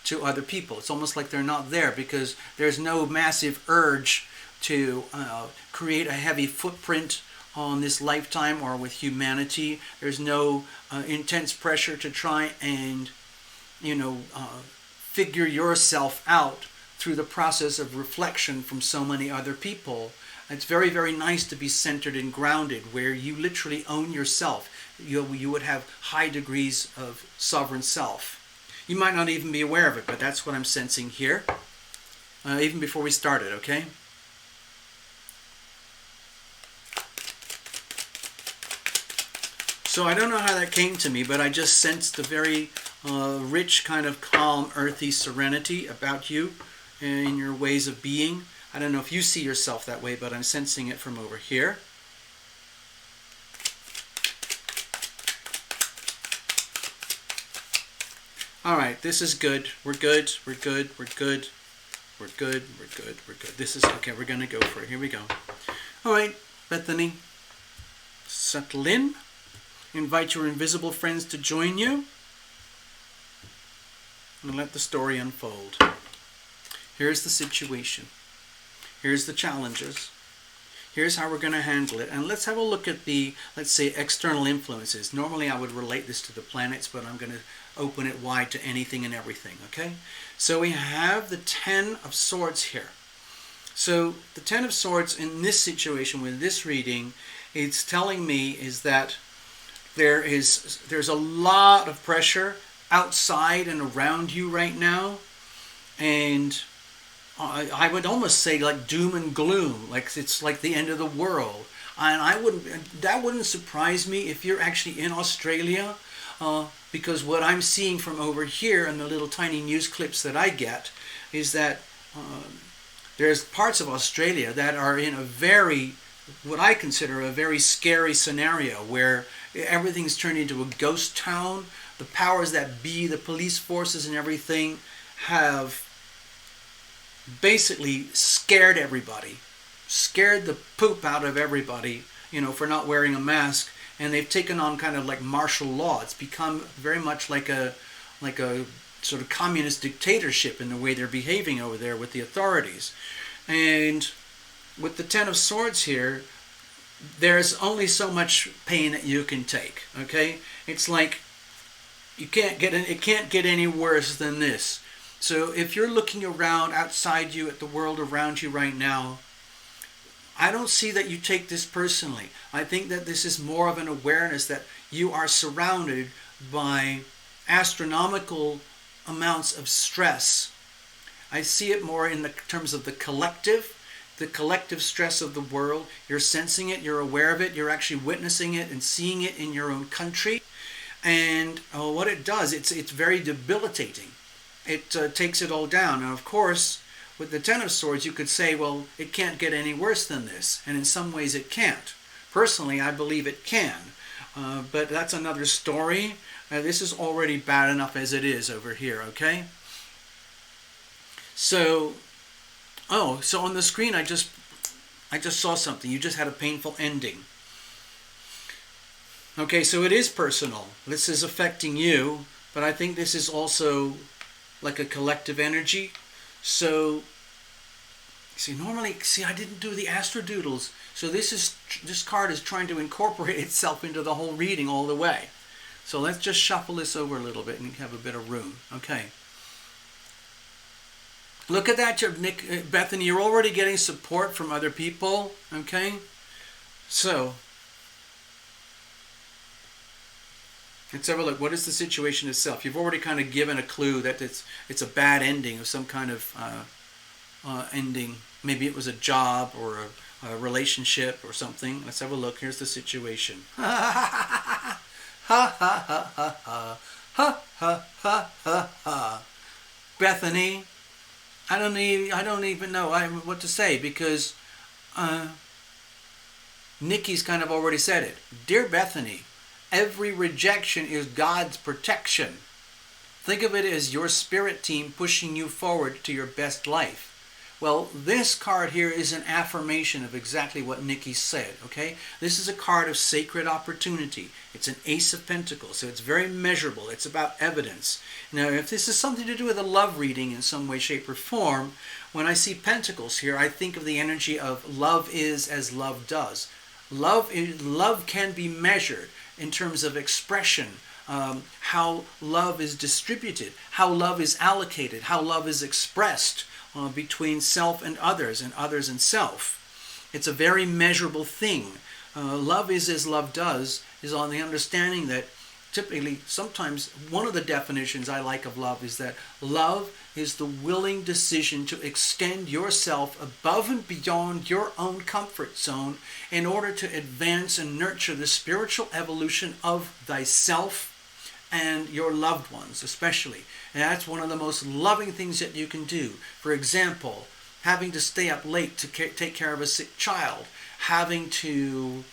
to other people. It's almost like they're not there because there's no massive urge to create a heavy footprint on this lifetime or with humanity. There's no intense pressure to try and figure yourself out through the process of reflection from so many other people. It's very, very nice to be centered and grounded, where you literally own yourself. You would have high degrees of sovereign self. You might not even be aware of it, but that's what I'm sensing here, even before we started, okay? So I don't know how that came to me, but I just sensed a very rich kind of calm, earthy serenity about you in your ways of being. I don't know if you see yourself that way, but I'm sensing it from over here. All right, this is good. We're good. We're good. We're good. We're good. We're good. We're good. This is okay. We're going to go for it. Here we go. All right, Bethany, settle in. Invite your invisible friends to join you, and let the story unfold. Here's the situation. Here's the challenges. Here's how we're going to handle it. And let's have a look at the, let's say, external influences. Normally I would relate this to the planets, but I'm going to open it wide to anything and everything, okay? So we have the Ten of Swords here. So the Ten of Swords in this situation with this reading, it's telling me is that there's a lot of pressure outside and around you right now, and I would almost say like doom and gloom, like it's like the end of the world. And that wouldn't surprise me if you're actually in Australia, because what I'm seeing from over here and the little tiny news clips that I get is that there's parts of Australia that are in a very what I consider a very scary scenario where everything's turned into a ghost town. The powers that be, the police forces and everything, have basically scared everybody, scared the poop out of everybody, for not wearing a mask, and they've taken on kind of like martial law. It's become very much like a sort of communist dictatorship in the way they're behaving over there with the authorities. And with the Ten of Swords here, there's only so much pain that you can take. Okay, it's like it can't get any worse than this. So if you're looking around outside you at the world around you right now, I don't see that you take this personally. I think that this is more of an awareness that you are surrounded by astronomical amounts of stress. I see it more in the terms of the collective stress of the world. You're sensing it, you're aware of it, you're actually witnessing it and seeing it in your own country. And what it does, it's very debilitating. It takes it all down. And of course, with the Ten of Swords, you could say, well, it can't get any worse than this. And in some ways it can't. Personally, I believe it can. But that's another story. This is already bad enough as it is over here, okay? So on the screen, I just saw something. You just had a painful ending. Okay, so it is personal. This is affecting you, but I think this is also like a collective energy. So, I didn't do the astrodoodles. So this card is trying to incorporate itself into the whole reading all the way. So let's just shuffle this over a little bit and have a bit of room. Okay. Look at that, Bethany. You're already getting support from other people. Okay. So let's have a look. What is the situation itself? You've already kind of given a clue that it's a bad ending of some kind of ending. Maybe it was a job or a relationship or something. Let's have a look. Here's the situation. Ha ha ha ha ha ha ha ha ha ha. Bethany, I don't even know what to say, because Nikki's kind of already said it. Dear Bethany, every rejection is God's protection. Think of it as your spirit team pushing you forward to your best life. Well, this card here is an affirmation of exactly what Nikki said, okay? This is a card of sacred opportunity. It's an Ace of Pentacles, so it's very measurable. It's about evidence. Now, if this is something to do with a love reading in some way, shape, or form, when I see Pentacles here, I think of the energy of love is as love does. Love can be measured in terms of expression, how love is distributed, how love is allocated, how love is expressed between self and others and self. It's a very measurable thing. Love is as love does is on the understanding that typically, sometimes, one of the definitions I like of love is that love is the willing decision to extend yourself above and beyond your own comfort zone in order to advance and nurture the spiritual evolution of thyself and your loved ones especially. And that's one of the most loving things that you can do. For example, having to stay up late to take care of a sick child, having to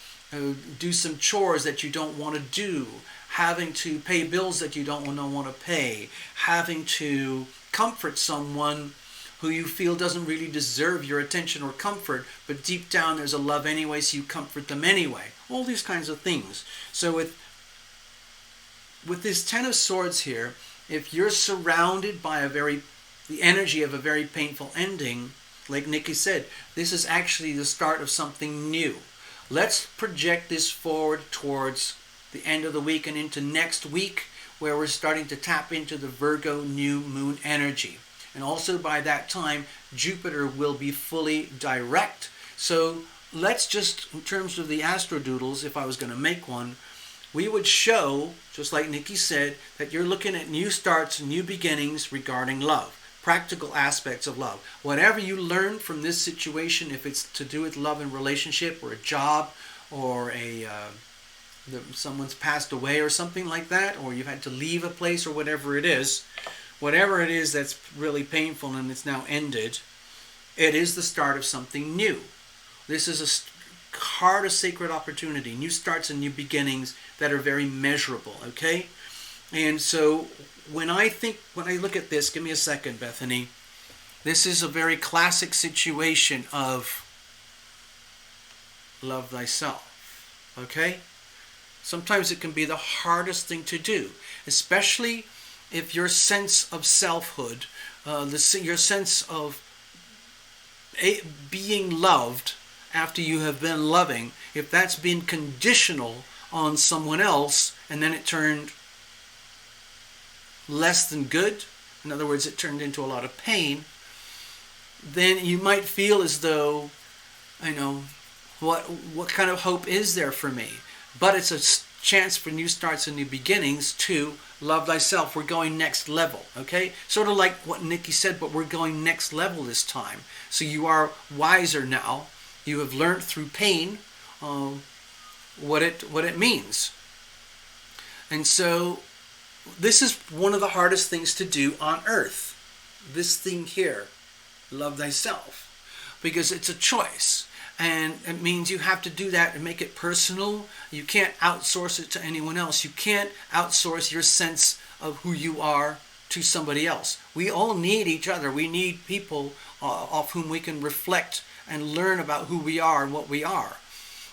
do some chores that you don't want to do, having to pay bills that you don't want to pay, having to comfort someone who you feel doesn't really deserve your attention or comfort, but deep down there's a love anyway, so you comfort them anyway. All these kinds of things. So with this Ten of Swords here, if you're surrounded by the energy of a very painful ending, like Nikki said, this is actually the start of something new. Let's project this forward towards the end of the week and into next week, where we're starting to tap into the Virgo new moon energy. And also by that time, Jupiter will be fully direct. So let's just, in terms of the astrodoodles, if I was going to make one, we would show, just like Nikki said, that you're looking at new starts, new beginnings regarding love, practical aspects of love. Whatever you learn from this situation, if it's to do with love and relationship or a job or someone's passed away or something like that, or you've had to leave a place or whatever it is that's really painful and it's now ended, it is the start of something new. This is a heart of sacred opportunity, new starts and new beginnings that are very measurable, okay? And so when I look at this, give me a second, Bethany. This is a very classic situation of love thyself, okay? Sometimes it can be the hardest thing to do, especially if your sense of selfhood, your sense of being loved after you have been loving, if that's been conditional on someone else and then it turned less than good, in other words, it turned into a lot of pain, then you might feel as though, what kind of hope is there for me? But it's a chance for new starts and new beginnings to love thyself. We're going next level, okay? Sort of like what Nikki said, but we're going next level this time. So you are wiser now. You have learned through pain what it means. And so this is one of the hardest things to do on earth. This thing here, love thyself, because it's a choice. And it means you have to do that and make it personal. You can't outsource it to anyone else. You can't outsource your sense of who you are to somebody else. We all need each other. We need people off whom we can reflect and learn about who we are and what we are.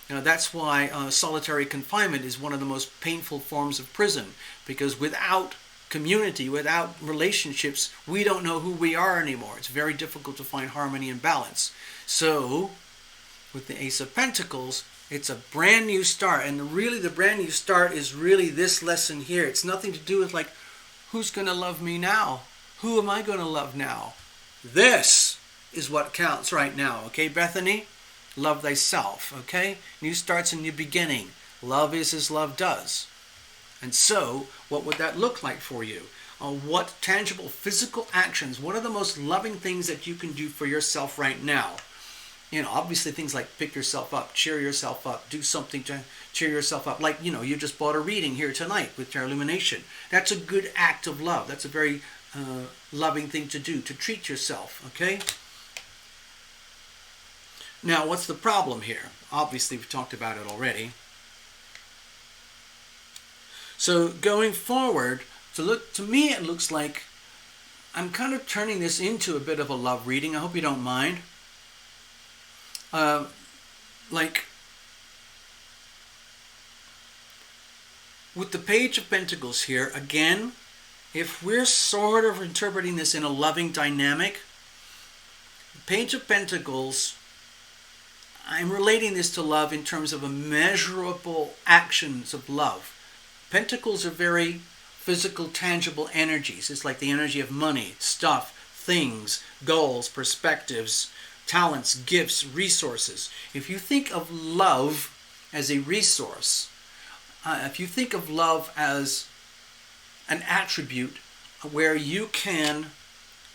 That's why solitary confinement is one of the most painful forms of prison, because without community, without relationships, we don't know who we are anymore. It's very difficult to find harmony and balance. So with the Ace of Pentacles, it's a brand new start. And really the brand new start is really this lesson here. It's nothing to do with like, who's going to love me now? Who am I going to love now? This is what counts right now. Okay, Bethany? Love thyself. Okay? New starts and new beginning. Love is as love does. And so, what would that look like for you? What tangible physical actions, what are the most loving things that you can do for yourself right now? Obviously things like pick yourself up, cheer yourself up, do something to cheer yourself up. Like, you just bought a reading here tonight with Tarot Illumination. That's a good act of love. That's a very loving thing to do, to treat yourself, okay? Now, what's the problem here? Obviously, we've talked about it already. So, going forward, to me it looks like I'm kind of turning this into a bit of a love reading. I hope you don't mind. Like with the Page of Pentacles here, again, if we're sort of interpreting this in a loving dynamic, Page of Pentacles, I'm relating this to love in terms of immeasurable actions of love. Pentacles are very physical, tangible energies. It's like the energy of money, stuff, things, goals, perspectives, talents, gifts, resources. If you think of love as a resource, if you think of love as an attribute where you can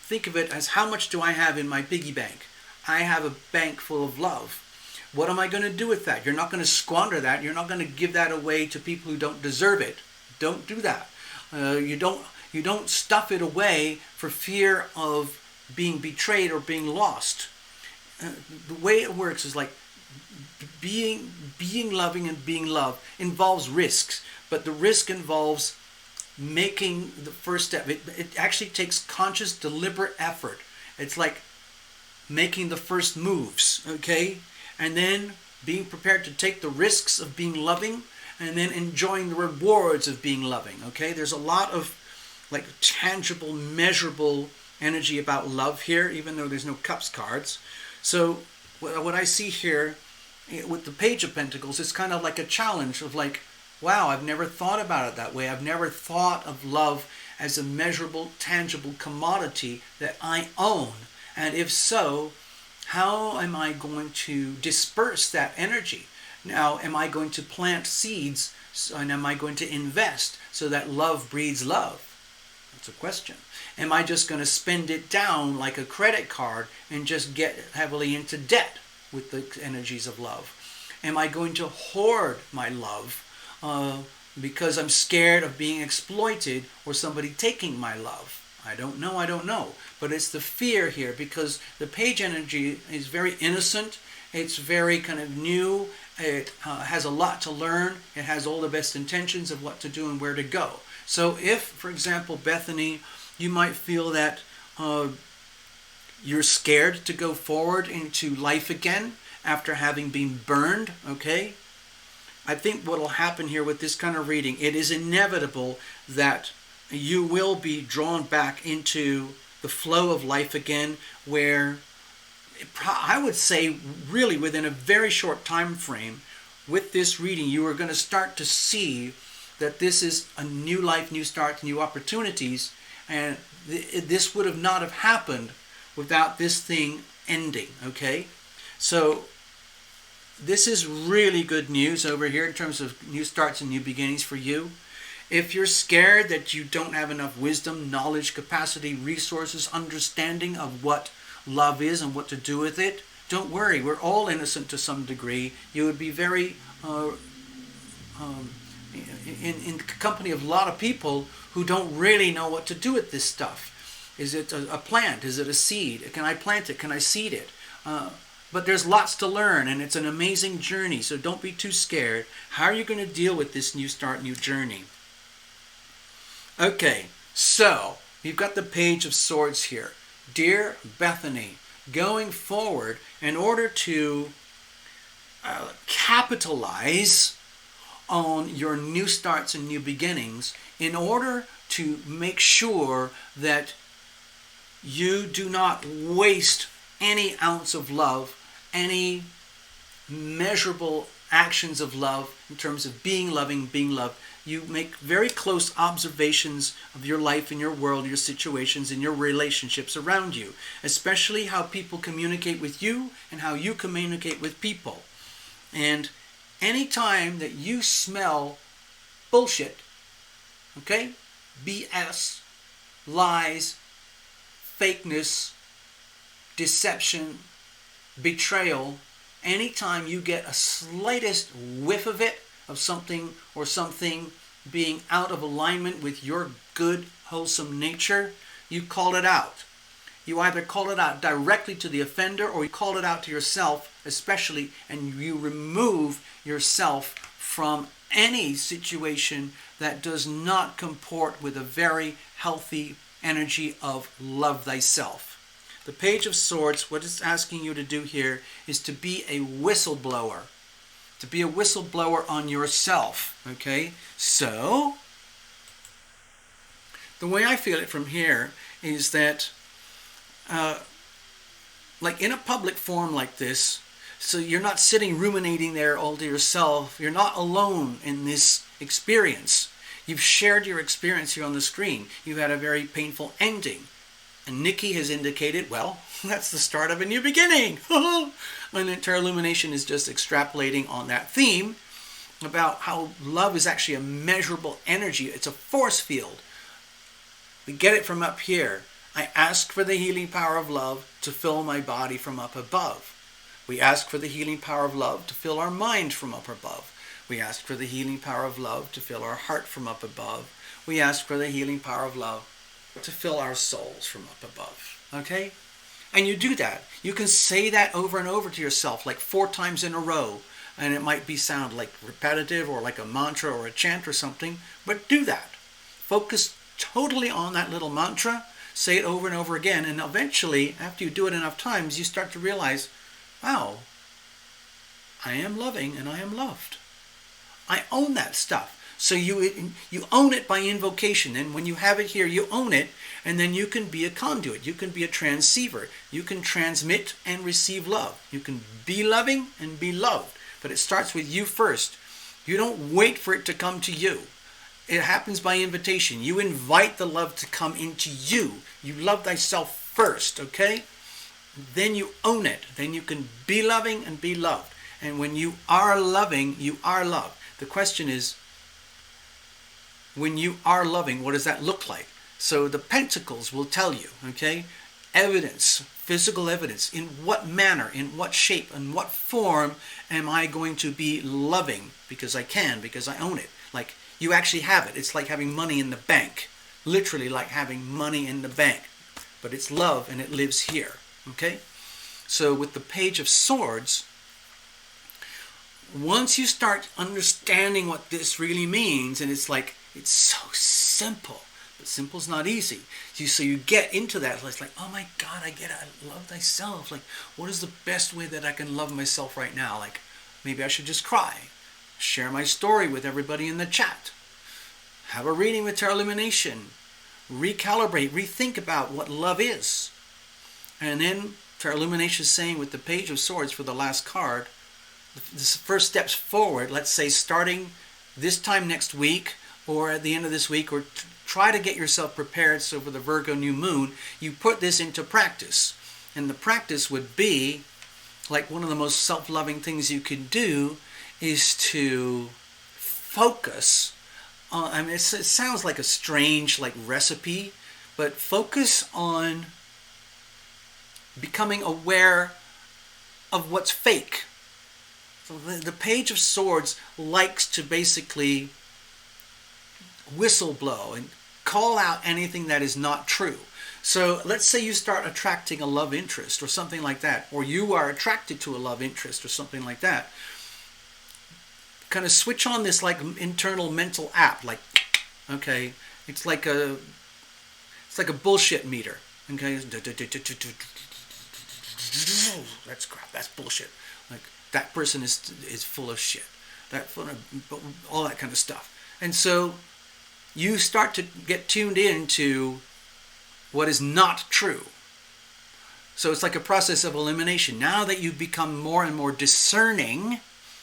think of it as, how much do I have in my piggy bank? I have a bank full of love. What am I going to do with that? You're not going to squander that. You're not going to give that away to people who don't deserve it. Don't do that. You don't stuff it away for fear of being betrayed or being lost. The way it works is like being loving and being loved involves risks, but the risk involves making the first step. It actually takes conscious, deliberate effort. It's like making the first moves, okay? And then being prepared to take the risks of being loving, and then enjoying the rewards of being loving, okay? There's a lot of like tangible, measurable energy about love here, even though there's no Cups cards. So what I see here with the Page of Pentacles is kind of like a challenge of like, wow, I've never thought about it that way. I've never thought of love as a measurable, tangible commodity that I own. And if so, how am I going to disperse that energy? Now, am I going to plant seeds and am I going to invest so that love breeds love? That's a question. Am I just going to spend it down like a credit card and just get heavily into debt with the energies of love? Am I going to hoard my love because I'm scared of being exploited or somebody taking my love? I don't know. But it's the fear here, because the Page energy is very innocent. It's very kind of new. It has a lot to learn. It has all the best intentions of what to do and where to go. So if, for example, Bethany, you might feel that you're scared to go forward into life again after having been burned, okay? I think what will happen here with this kind of reading, it is inevitable that you will be drawn back into the flow of life again, where I would say really within a very short time frame with this reading, you are going to start to see that this is a new life, new start, new opportunities, and this would have not have happened without this thing ending, okay? So this is really good news over here in terms of new starts and new beginnings for you. If you're scared that you don't have enough wisdom, knowledge, capacity, resources, understanding of what love is and what to do with it, don't worry. We're all innocent to some degree. You would be very in company of a lot of people who don't really know what to do with this stuff. Is it a plant? Is it a seed? Can I plant it? Can I seed it? But there's lots to learn, and it's an amazing journey, so don't be too scared. How are you going to deal with this new start, new journey? Okay, so you've got the Page of Swords here. Dear Bethany, going forward, in order to capitalize on your new starts and new beginnings, in order to make sure that you do not waste any ounce of love, any measurable actions of love in terms of being loving, being loved. You make very close observations of your life and your world, your situations and your relationships around you, especially how people communicate with you and how you communicate with people. And anytime that you smell bullshit, okay, BS, lies, fakeness, deception, betrayal, anytime you get a slightest whiff of it, of something or something being out of alignment with your good, wholesome nature, you call it out. You either call it out directly to the offender or you call it out to yourself, especially, and you remove yourself from any situation that does not comport with a very healthy energy of love thyself. The Page of Swords, what it's asking you to do here is to be a whistleblower. To be a whistleblower on yourself, okay? So, the way I feel it from here is that, like in a public forum like this, so you're not sitting ruminating there all to yourself. You're not alone in this experience. You've shared your experience here on the screen. You've had a very painful ending. And Nikki has indicated, well, that's the start of a new beginning. And entire Illumination is just extrapolating on that theme about how love is actually a measurable energy. It's a force field. We get it from up here. I ask for the healing power of love to fill my body from up above. We ask for the healing power of love to fill our mind from up above. We ask for the healing power of love to fill our heart from up above. We ask for the healing power of love to fill our souls from up above. Okay? And you do that. You can say that over and over to yourself, like 4 times in a row. And it might sound like repetitive or like a mantra or a chant or something. But do that. Focus totally on that little mantra. Say it over and over again. And eventually, after you do it enough times, you start to realize, wow, I am loving and I am loved. I own that stuff. So you own it by invocation, and when you have it here, you own it, and then you can be a conduit. You can be a transceiver. You can transmit and receive love. You can be loving and be loved, but it starts with you first. You don't wait for it to come to you. It happens by invitation. You invite the love to come into you. You love thyself first, okay? Then you own it. Then you can be loving and be loved. And when you are loving, you are loved. The question is, when you are loving, what does that look like? So the Pentacles will tell you, okay? Evidence, physical evidence. In what manner, in what shape, in what form am I going to be loving? Because I can, because I own it. Like, you actually have it. It's like having money in the bank. Literally like having money in the bank. But it's love and it lives here, okay? So with the Page of Swords, once you start understanding what this really means, and it's like, it's so simple, but simple's not easy. So you get into that. It's like, oh my God, I get it. I love thyself. Like, what is the best way that I can love myself right now? Like, maybe I should just cry, share my story with everybody in the chat, have a reading with Tarot Illumination, recalibrate, rethink about what love is. And then Tarot Illumination is saying with the Page of Swords for the last card, the first steps forward, let's say starting this time next week or at the end of this week, or try to get yourself prepared so for the Virgo new moon, you put this into practice. And the practice would be, like, one of the most self-loving things you can do is to focus on, I mean, it sounds like a strange like recipe, but focus on becoming aware of what's fake. So the Page of Swords likes to basically whistle blow and call out anything that is not true. So let's say you start attracting a love interest or something like that, or you are attracted to a love interest or something like that. Kind of switch on this like internal mental app, like, okay, it's like a bullshit meter. Okay, that's crap. That's bullshit. Like, that person is full of shit. All that kind of stuff. And so you start to get tuned into what is not true. So it's like a process of elimination. Now that you become more and more discerning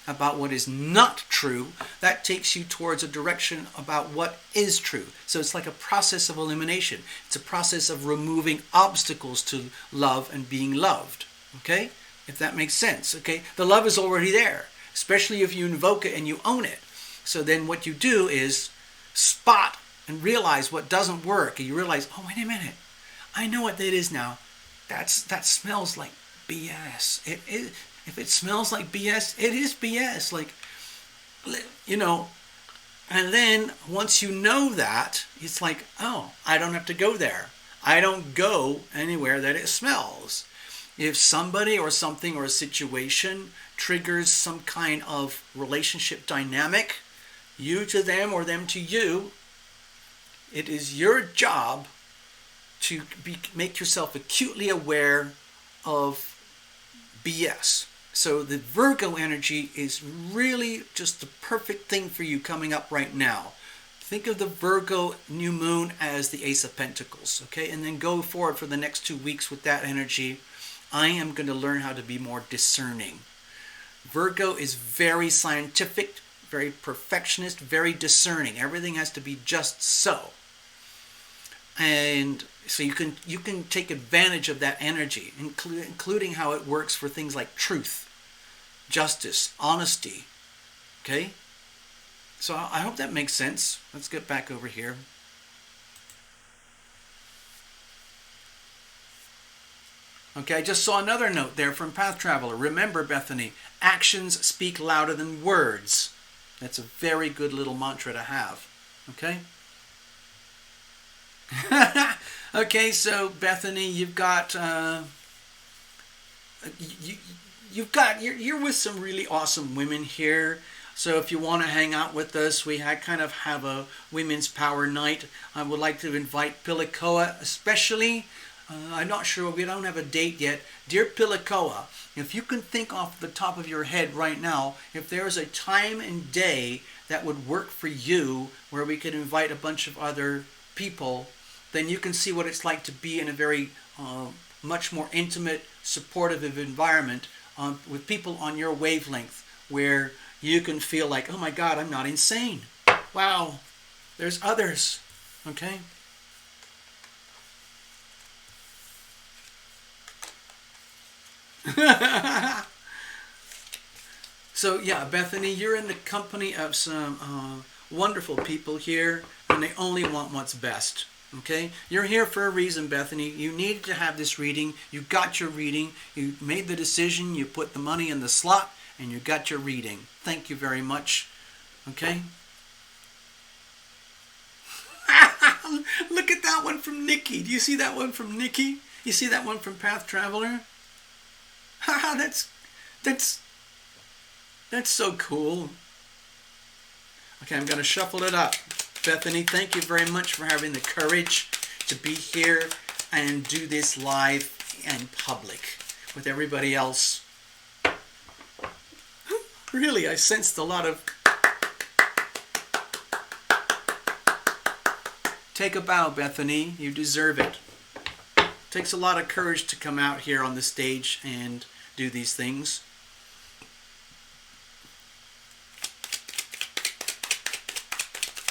about what is not true, that takes you towards a direction about what is true. So it's like a process of elimination. It's a process of removing obstacles to love and being loved. Okay? If that makes sense. Okay? The love is already there, especially if you invoke it and you own it. So then what you do is spot and realize what doesn't work. And you realize, oh, wait a minute. I know what that is now. That smells like BS. If it smells like BS, it is BS. Like, you know, and then once you know that, it's like, oh, I don't have to go there. I don't go anywhere that it smells. If somebody or something or a situation triggers some kind of relationship dynamic, you to them or them to you, it is your job to make yourself acutely aware of BS. So the Virgo energy is really just the perfect thing for you coming up right now. Think of the Virgo new moon as the Ace of Pentacles, okay? And then go forward for the next 2 weeks with that energy. I am going to learn how to be more discerning. Virgo is very scientific, very perfectionist, very discerning. Everything has to be just so. And so you can take advantage of that energy, including how it works for things like truth, justice, honesty. Okay? So I hope that makes sense. Let's get back over here. Okay, I just saw another note there from Path Traveler. Remember, Bethany, actions speak louder than words. That's a very good little mantra to have. Okay? Okay, so Bethany, you've got you're with some really awesome women here. So if you want to hang out with us, we kind of have a women's power night. I would like to invite Pilikoa especially. I'm not sure, we don't have a date yet. Dear Pilikoa, if you can think off the top of your head right now, if there's a time and day that would work for you where we could invite a bunch of other people, then you can see what it's like to be in a very much more intimate, supportive environment with people on your wavelength, where you can feel like, oh my God, I'm not insane. Wow, there's others. Okay? So yeah, Bethany, you're in the company of some wonderful people here, and they only want what's best. Okay? You're here for a reason, Bethany. You needed to have this reading. You got your reading. You made the decision. You put the money in the slot, and you got your reading. Thank you very much. Okay? Look at that one from Nikki. Do you see that one from Nikki? You see that one from Path Traveler? That's That's so cool. Okay, I'm going to shuffle it up. Bethany, thank you very much for having the courage to be here and do this live in public with everybody else. Really, I sensed a lot of... Take a bow, Bethany. You deserve it. It takes a lot of courage to come out here on the stage and do these things.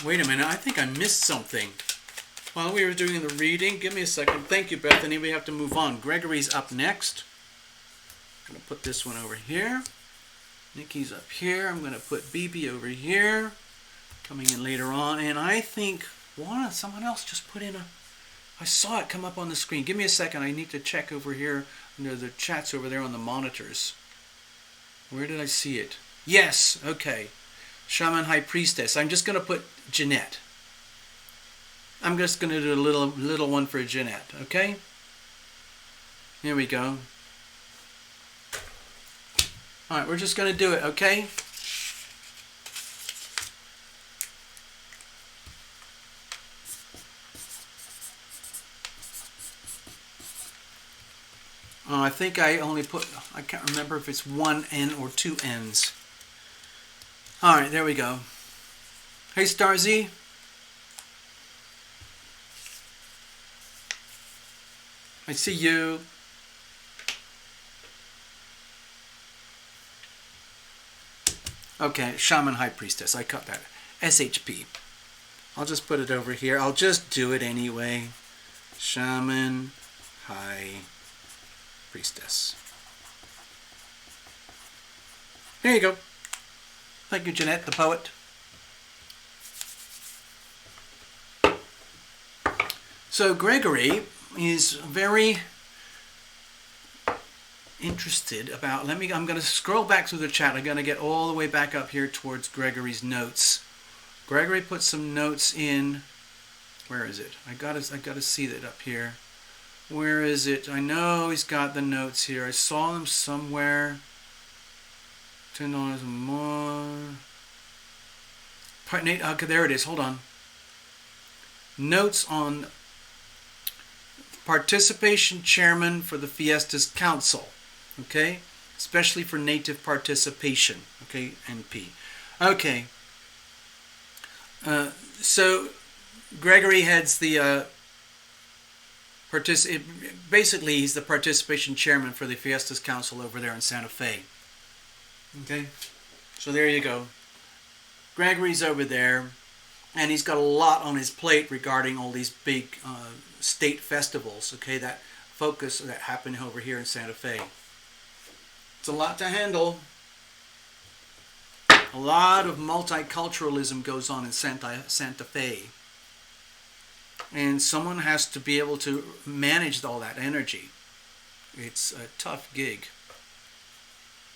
Wait a minute, I think I missed something. While we were doing the reading, give me a second. Thank you, Bethany. We have to move on. Gregory's up next. I'm going to put this one over here. Nikki's up here. I'm going to put BB over here. Coming in later on. And I think someone else just put in I saw it come up on the screen. Give me a second. I need to check over here. The chat's over there on the monitors. Where did I see it? Yes. Okay. Shaman High Priestess. I'm just going to put Jeanette. I'm just going to do a little one for Jeanette. Okay? Here we go. Alright, we're just going to do it, okay? I think I can't remember if it's one N or two N's. Alright, there we go. Hey, Starzy. I see you. Okay, Shaman High Priestess. I cut that. SHP. I'll just put it over here. I'll just do it anyway. Shaman High Priestess. There you go. Thank you, Jeanette, the poet. So Gregory is very interested about, I'm going to scroll back through the chat. I'm going to get all the way back up here towards Gregory's notes. Gregory put some notes in. Where is it? I got to see that up here. Where is it? I know he's got the notes here. I saw them somewhere. $10 more. Okay, there it is. Hold on. Notes on participation chairman for the Fiestas Council. Okay? Especially for native participation. Okay? NP. Okay. So Gregory heads the basically he's the participation chairman for the Fiestas Council over there in Santa Fe. Okay? So there you go. Gregory's over there, and he's got a lot on his plate regarding all these big state festivals, okay, that happen over here in Santa Fe. It's a lot to handle. A lot of multiculturalism goes on in Santa Fe. And someone has to be able to manage all that energy. It's a tough gig.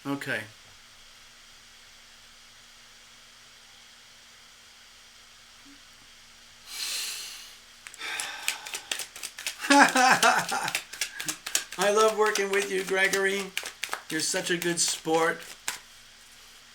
Okay. I love working with you, Gregory. You're such a good sport.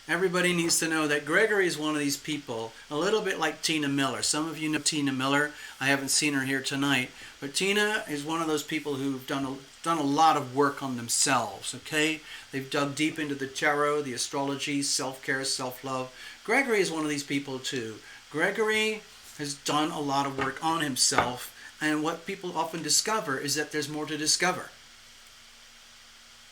Everybody needs to know that Gregory is one of these people, a little bit like Tina Miller. Some of you know Tina Miller. I haven't seen her here tonight. But Tina is one of those people who've done a lot of work on themselves, okay? They've dug deep into the tarot, the astrology, self-care, self-love. Gregory is one of these people too. Gregory has done a lot of work on himself. And what people often discover is that there's more to discover.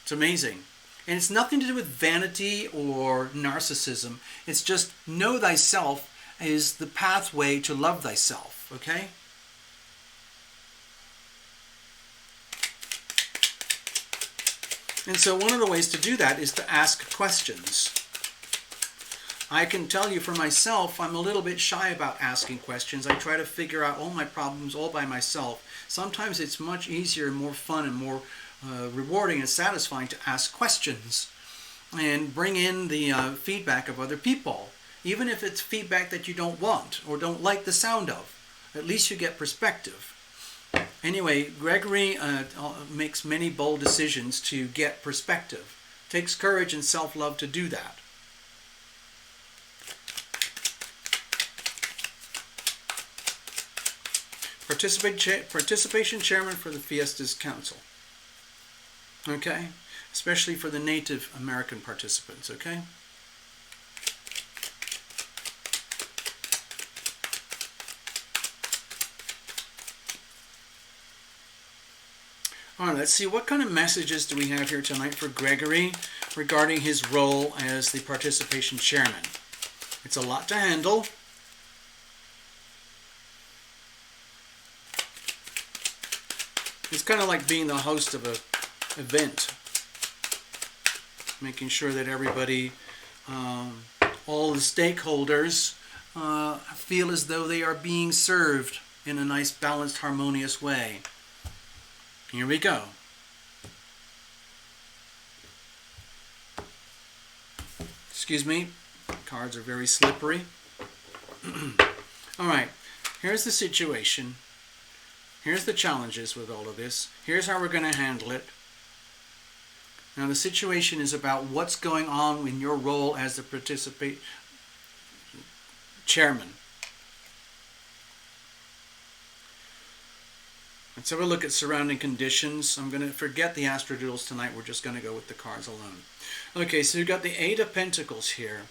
It's amazing. And it's nothing to do with vanity or narcissism. It's just know thyself is the pathway to love thyself. Okay? And so one of the ways to do that is to ask questions. I can tell you for myself, I'm a little bit shy about asking questions. I try to figure out all my problems all by myself. Sometimes it's much easier and more fun and more rewarding and satisfying to ask questions and bring in the feedback of other people. Even if it's feedback that you don't want or don't like the sound of, at least you get perspective. Anyway, Gregory makes many bold decisions to get perspective. Takes courage and self-love to do that. Participation chairman for the Fiestas Council. Okay? Especially for the Native American participants, okay? All right, let's see, what kind of messages do we have here tonight for Gregory regarding his role as the participation chairman? It's a lot to handle. It's kind of like being the host of an event, making sure that everybody, all the stakeholders, feel as though they are being served in a nice, balanced, harmonious way. Here we go. Excuse me, cards are very slippery. All right, here's the situation. Here's the challenges with all of this. Here's how we're going to handle it. Now the situation is about what's going on in your role as the chairman. Let's have a look at surrounding conditions. I'm going to forget the astrodoodles tonight. We're just going to go with the cards alone. Okay, so you've got the Eight of Pentacles here.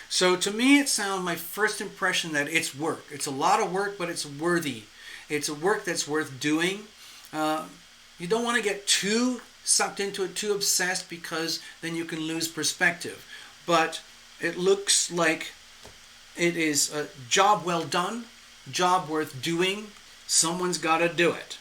So to me, it sounds, my first impression, that it's work. It's a lot of work, but it's worthy. It's a work that's worth doing. You don't want to get too sucked into it, too obsessed, because then you can lose perspective. But it looks like it is a job well done, job worth doing. Someone's got to do it.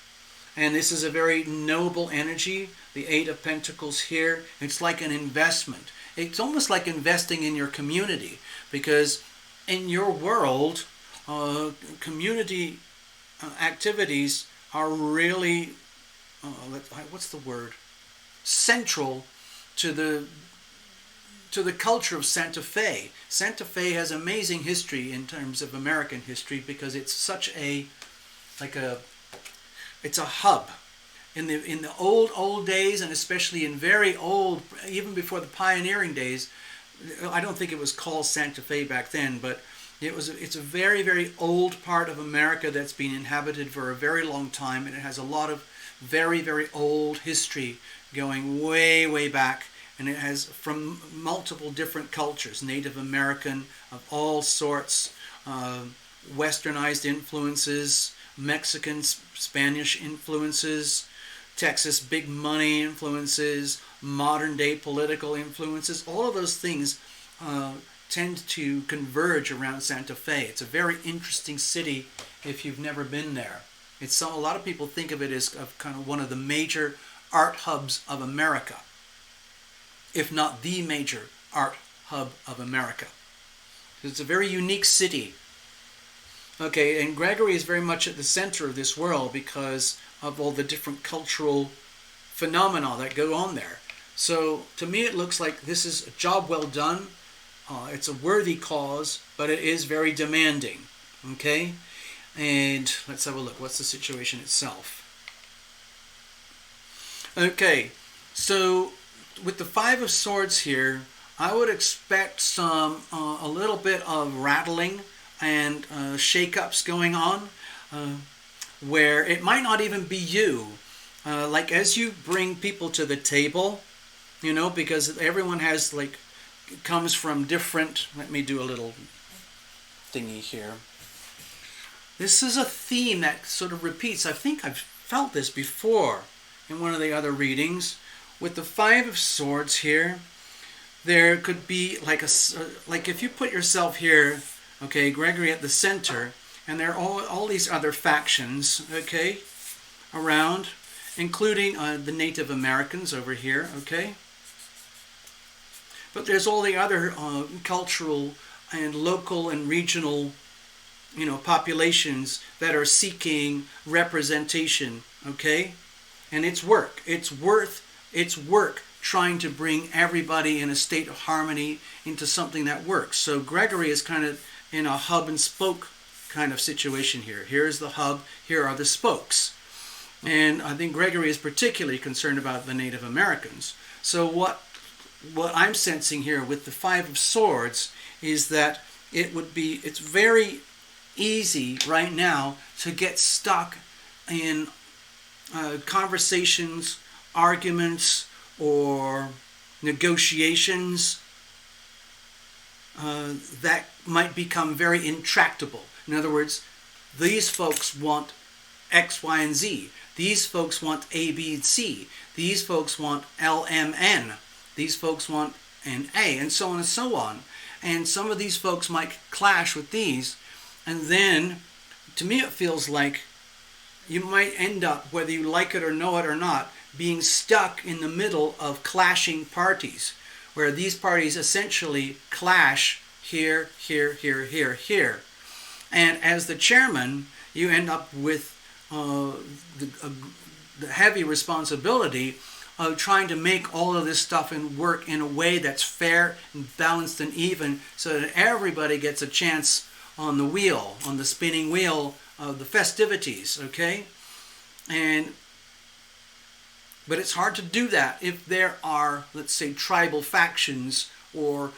And this is a very noble energy, the Eight of Pentacles here. It's like an investment. It's almost like investing in your community, because in your world, community activities are really, what's the word? Central to the culture of Santa Fe. Santa Fe has amazing history in terms of American history, because it's such a, it's a hub. In the old days, and especially in very old, even before the pioneering days, I don't think it was called Santa Fe back then, but it's a very, very old part of America that's been inhabited for a very long time, and it has a lot of very, very old history going way, way back, and it has from multiple different cultures, Native American of all sorts, westernized influences, Mexican, Spanish influences, Texas big money influences, modern day political influences. All of those things tend to converge around Santa Fe. It's a very interesting city if you've never been there. A lot of people think of it as kind of one of the major art hubs of America, if not the major art hub of America. It's a very unique city. Okay, and Gregory is very much at the center of this world because of all the different cultural phenomena that go on there. So to me it looks like this is a job well done. It's a worthy cause, but it is very demanding. Okay, and let's have a look. What's the situation itself? Okay, so with the Five of Swords here, I would expect a little bit of rattling and shake-ups going on, where it might not even be you. Like as you bring people to the table, because everyone has comes from different, let me do a little thingy here. This is a theme that sort of repeats. I think I've felt this before in one of the other readings. With the Five of Swords here, there could be like if you put yourself here, okay, Gregory at the center, and there are all these other factions, okay, around, including the Native Americans over here, okay. But there's all the other cultural and local and regional, populations that are seeking representation, okay. And it's work. It's work trying to bring everybody in a state of harmony into something that works. So Gregory is kind of in a hub and spoke kind of situation here. Here's the hub, here are the spokes. And I think Gregory is particularly concerned about the Native Americans. So what I'm sensing here with the Five of Swords is that it's very easy right now to get stuck in conversations, arguments, or negotiations that might become very intractable. In other words, these folks want X, Y, and Z. These folks want A, B, and C. These folks want L, M, N. These folks want an A, and so on and so on. And some of these folks might clash with these. And then, to me, it feels like you might end up, whether you like it or know it or not, being stuck in the middle of clashing parties, where these parties essentially clash here, here, here, here, here. And as the chairman, you end up with the heavy responsibility of trying to make all of this stuff work in a way that's fair and balanced and even, so that everybody gets a chance on the wheel, on the spinning wheel of the festivities, okay? But it's hard to do that if there are, let's say, tribal factions or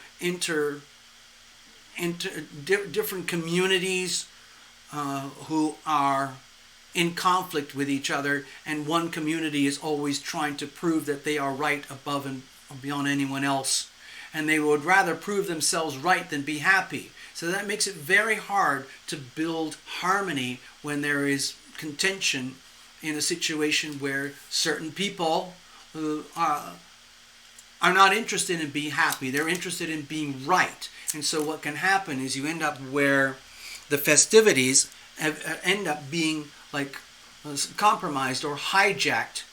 different communities who are in conflict with each other, and one community is always trying to prove that they are right above and beyond anyone else, and they would rather prove themselves right than be happy. So that makes it very hard to build harmony when there is contention in a situation where certain people are not interested in being happy. They're interested in being right. And so what can happen is you end up where the festivities end up being like compromised or hijacked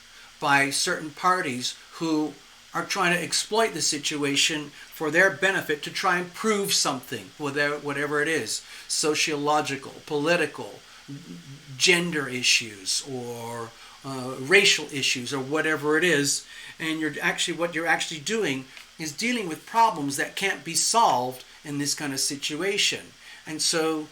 by certain parties who are trying to exploit the situation for their benefit to try and prove something, whatever it is, sociological, political, gender issues, or racial issues, or whatever it is. And what you're actually doing is dealing with problems that can't be solved in this kind of situation. And so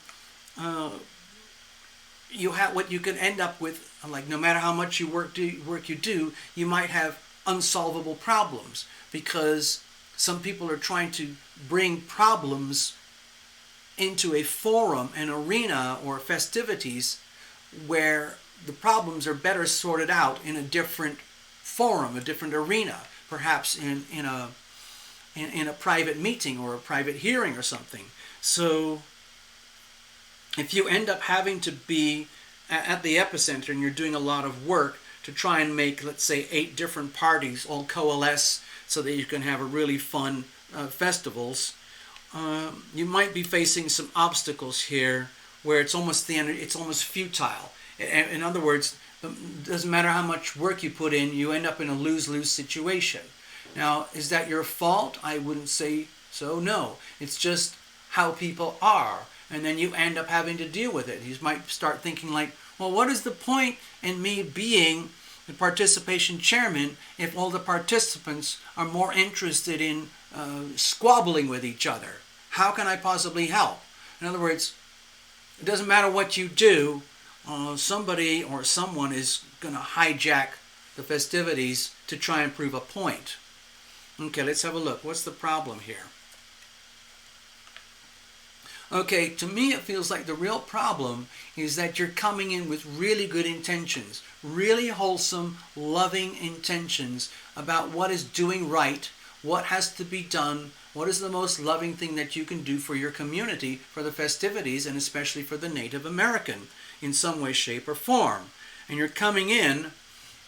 what you can end up with, like, no matter how much work you do, you might have unsolvable problems, because some people are trying to bring problems into a forum, an arena, or festivities where the problems are better sorted out in a different forum, a different arena, perhaps in a private meeting or a private hearing or something. So if you end up having to be at the epicenter and you're doing a lot of work to try and make, let's say, 8 different parties all coalesce so that you can have a really fun festivals, you might be facing some obstacles here where it's almost futile. In other words, it doesn't matter how much work you put in, you end up in a lose-lose situation. Now, is that your fault? I wouldn't say so, no. It's just how people are. And then you end up having to deal with it. You might start thinking like, well, what is the point in me being the participation chairman if all the participants are more interested in squabbling with each other? How can I possibly help? In other words, it doesn't matter what you do, somebody or someone is going to hijack the festivities to try and prove a point. Okay, let's have a look. What's the problem here? Okay, to me it feels like the real problem is that you're coming in with really good intentions, really wholesome, loving intentions about what is doing right, what has to be done, what is the most loving thing that you can do for your community, for the festivities, and especially for the Native American in some way, shape, or form. And you're coming in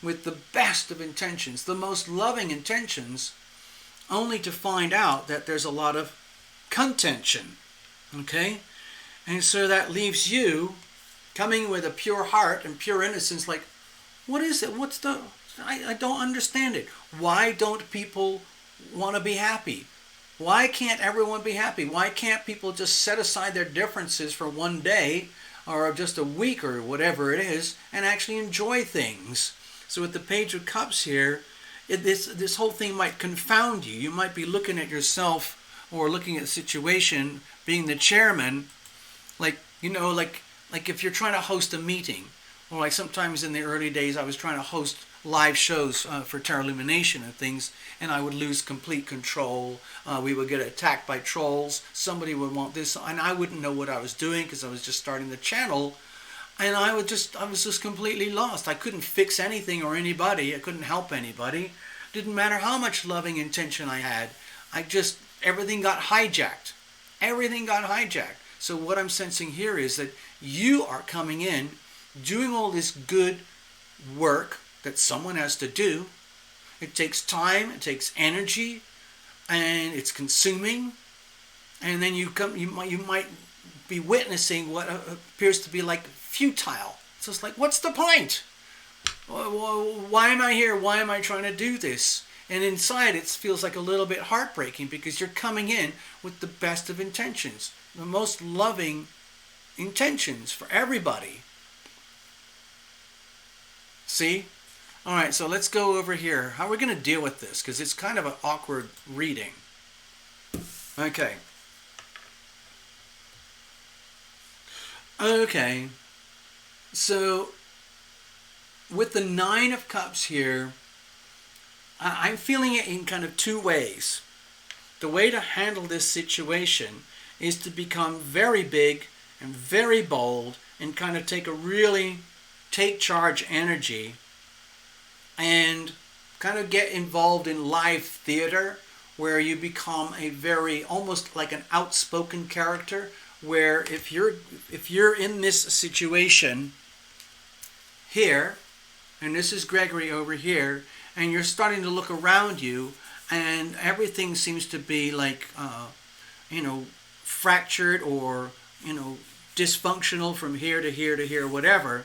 with the best of intentions, the most loving intentions, only to find out that there's a lot of contention. Okay? And so that leaves you coming with a pure heart and pure innocence, like, what is it? I don't understand it. Why don't people want to be happy? Why can't everyone be happy? Why can't people just set aside their differences for one day or just a week or whatever it is and actually enjoy things? So with the Page of Cups here, this whole thing might confound you. You might be looking at yourself or looking at the situation, being the chairman, like if you're trying to host a meeting, or like sometimes in the early days I was trying to host live shows for Terra Lumination and things, and I would lose complete control. We would get attacked by trolls. Somebody would want this, and I wouldn't know what I was doing because I was just starting the channel. And I was just completely lost. I couldn't fix anything or anybody. I couldn't help anybody. Didn't matter how much loving intention I had. Everything got hijacked. Everything got hijacked. So what I'm sensing here is that you are coming in, doing all this good work that someone has to do. It takes time, it takes energy, and it's consuming. And then you might be witnessing what appears to be like futile. So it's like, what's the point? Why am I here? Why am I trying to do this? And inside it feels like a little bit heartbreaking because you're coming in with the best of intentions, the most loving intentions for everybody. See? All right, so let's go over here. How are we going to deal with this? Because it's kind of an awkward reading. Okay. Okay. So, with the Nine of Cups here, I'm feeling it in kind of two ways. The way to handle this situation is to become very big and very bold and kind of take charge energy and kind of get involved in live theater where you become almost like an outspoken character, where if you're in this situation here, and this is Gregory over here, and you're starting to look around you and everything seems to be like fractured or dysfunctional from here to here to here, whatever,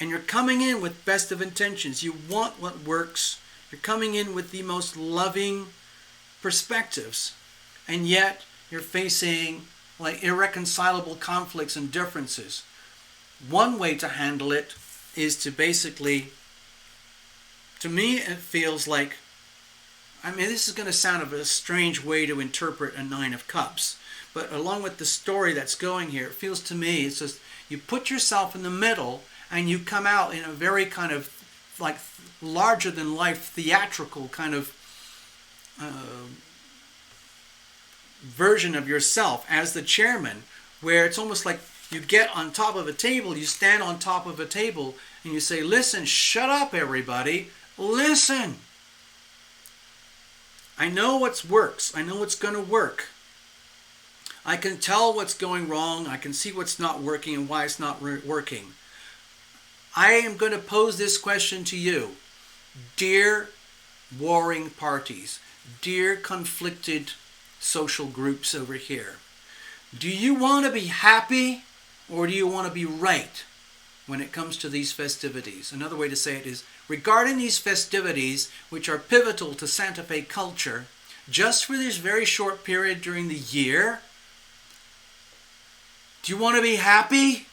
and you're coming in with best of intentions, you want what works, you're coming in with the most loving perspectives, and yet you're facing like irreconcilable conflicts and differences. One way to handle it is to basically, to me it feels like, this is going to sound of a strange way to interpret a Nine of Cups, but along with the story that's going here, it feels to me it's just you put yourself in the middle and you come out in a very kind of like larger than life theatrical kind of version of yourself as the chairman, where it's almost like you get on top of a table, you stand on top of a table and you say, listen, shut up everybody, listen. I know what works, I know what's going to work. I can tell what's going wrong, I can see what's not working and why it's not working. I am going to pose this question to you. Dear warring parties, dear conflicted social groups over here, do you want to be happy or do you want to be right when it comes to these festivities? Another way to say it is, regarding these festivities, which are pivotal to Santa Fe culture, just for this very short period during the year, do you want to be happy?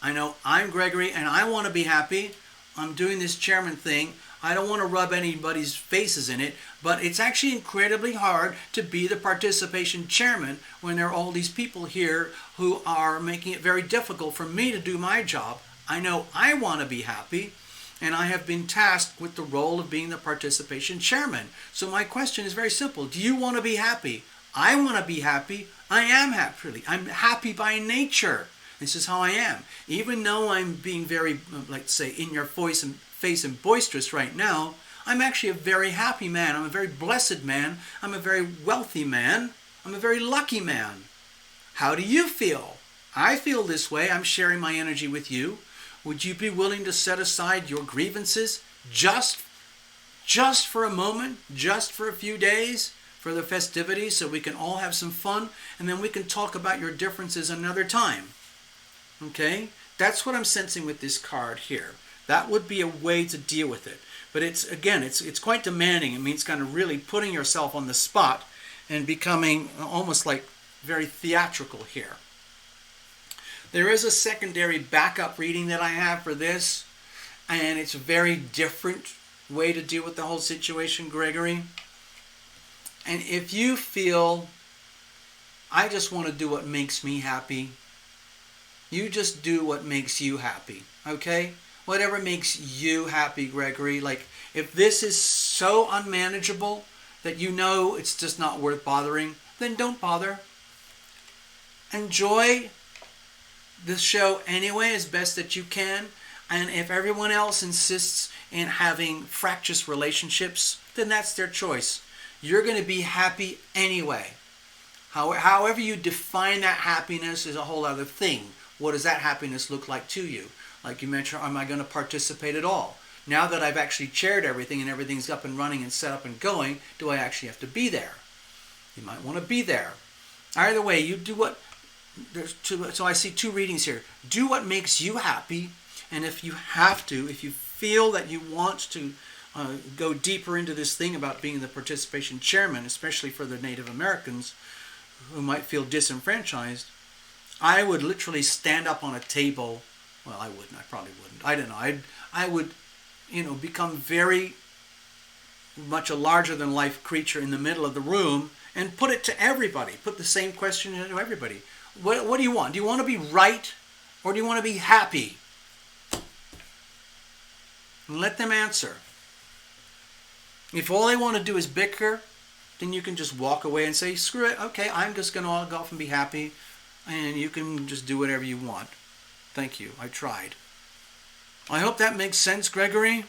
I know I'm Gregory and I want to be happy. I'm doing this chairman thing. I don't want to rub anybody's faces in it, but it's actually incredibly hard to be the participation chairman when there are all these people here who are making it very difficult for me to do my job. I know I want to be happy, and I have been tasked with the role of being the participation chairman. So my question is very simple. Do you want to be happy? I want to be happy. I am happy. I'm happy by nature. This is how I am. Even though I'm being very, like say, in your face and boisterous right now, I'm actually a very happy man. I'm a very blessed man. I'm a very wealthy man. I'm a very lucky man. How do you feel? I feel this way. I'm sharing my energy with you. Would you be willing to set aside your grievances just for a moment, just for a few days, for the festivities, so we can all have some fun, and then we can talk about your differences another time? Okay? That's what I'm sensing with this card here. That would be a way to deal with it. But it's quite demanding. It means kind of really putting yourself on the spot and becoming almost like very theatrical here. There is a secondary backup reading that I have for this, and it's a very different way to deal with the whole situation, Gregory. And if you feel, I just want to do what makes me happy, you just do what makes you happy, okay? Whatever makes you happy, Gregory. Like, if this is so unmanageable that you know it's just not worth bothering, then don't bother. Enjoy the show anyway as best that you can. And if everyone else insists in having fractious relationships, then that's their choice. You're going to be happy anyway. However you define that happiness is a whole other thing. What does that happiness look like to you? Like you mentioned, am I going to participate at all? Now that I've actually chaired everything and everything's up and running and set up and going, do I actually have to be there? You might want to be there. Either way, you do what... So I see two readings here. Do what makes you happy, and if you have to, if you feel that you want to go deeper into this thing about being the participation chairman, especially for the Native Americans who might feel disenfranchised, I would literally stand up on a table. Well, I wouldn't. I probably wouldn't. I don't know. I would, become very much a larger-than-life creature in the middle of the room and put it to everybody. Put the same question to everybody. What do you want? Do you want to be right or do you want to be happy? And let them answer. If all they want to do is bicker, then you can just walk away and say, screw it, okay, I'm just going to go off and be happy, and you can just do whatever you want. Thank you, I tried. I hope that makes sense, Gregory.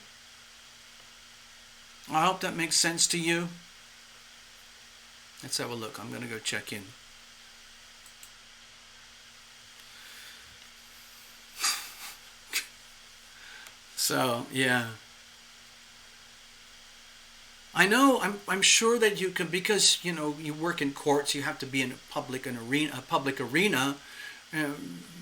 I hope that makes sense to you. Let's have a look. I'm going to go check in. So, yeah. I know, I'm sure that you can, because, you work in courts, you have to be in a public arena.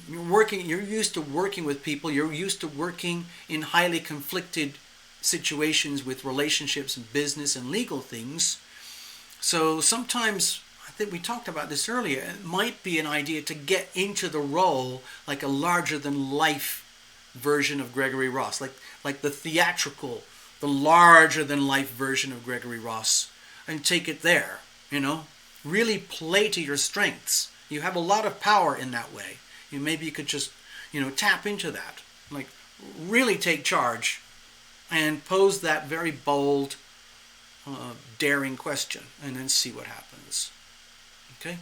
You're used to working with people, you're used to working in highly conflicted situations with relationships and business and legal things. So sometimes, I think we talked about this earlier, it might be an idea to get into the role like a larger-than-life version of Gregory Ross, like the theatrical, the larger-than-life version of Gregory Ross, and take it there, Really play to your strengths. You have a lot of power in that way. Maybe you could just, tap into that. Like, really take charge and pose that very bold, daring question, and then see what happens. Okay?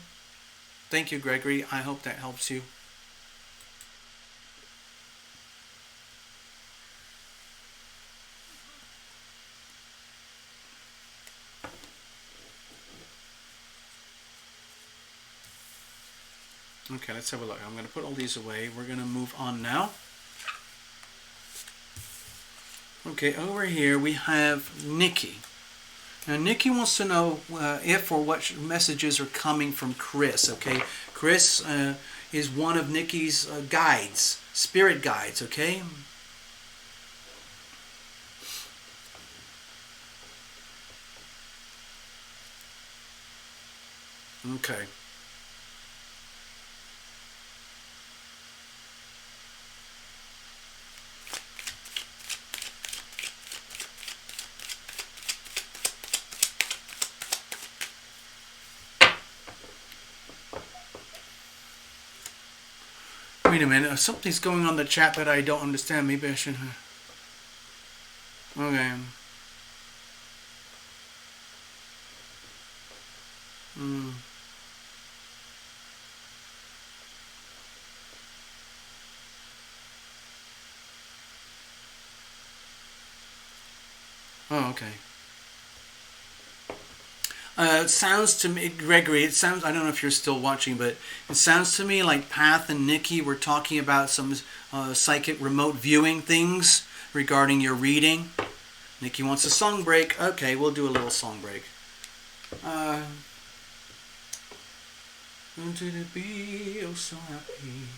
Thank you, Gregory. I hope that helps you. Okay, let's have a look. I'm going to put all these away. We're going to move on now. Okay, over here we have Nikki. Now, Nikki wants to know if or what messages are coming from Chris. Okay, Chris is one of Nikki's guides, spirit guides. Okay. Okay. Wait a minute, something's going on in the chat that I don't understand. Maybe I should... Okay. Oh, okay. It sounds to me, Gregory, I don't know if you're still watching, but it sounds to me like Path and Nikki were talking about some psychic remote viewing things regarding your reading. Nikki wants a song break. Okay, we'll do a little song break. Wanted to be oh so happy.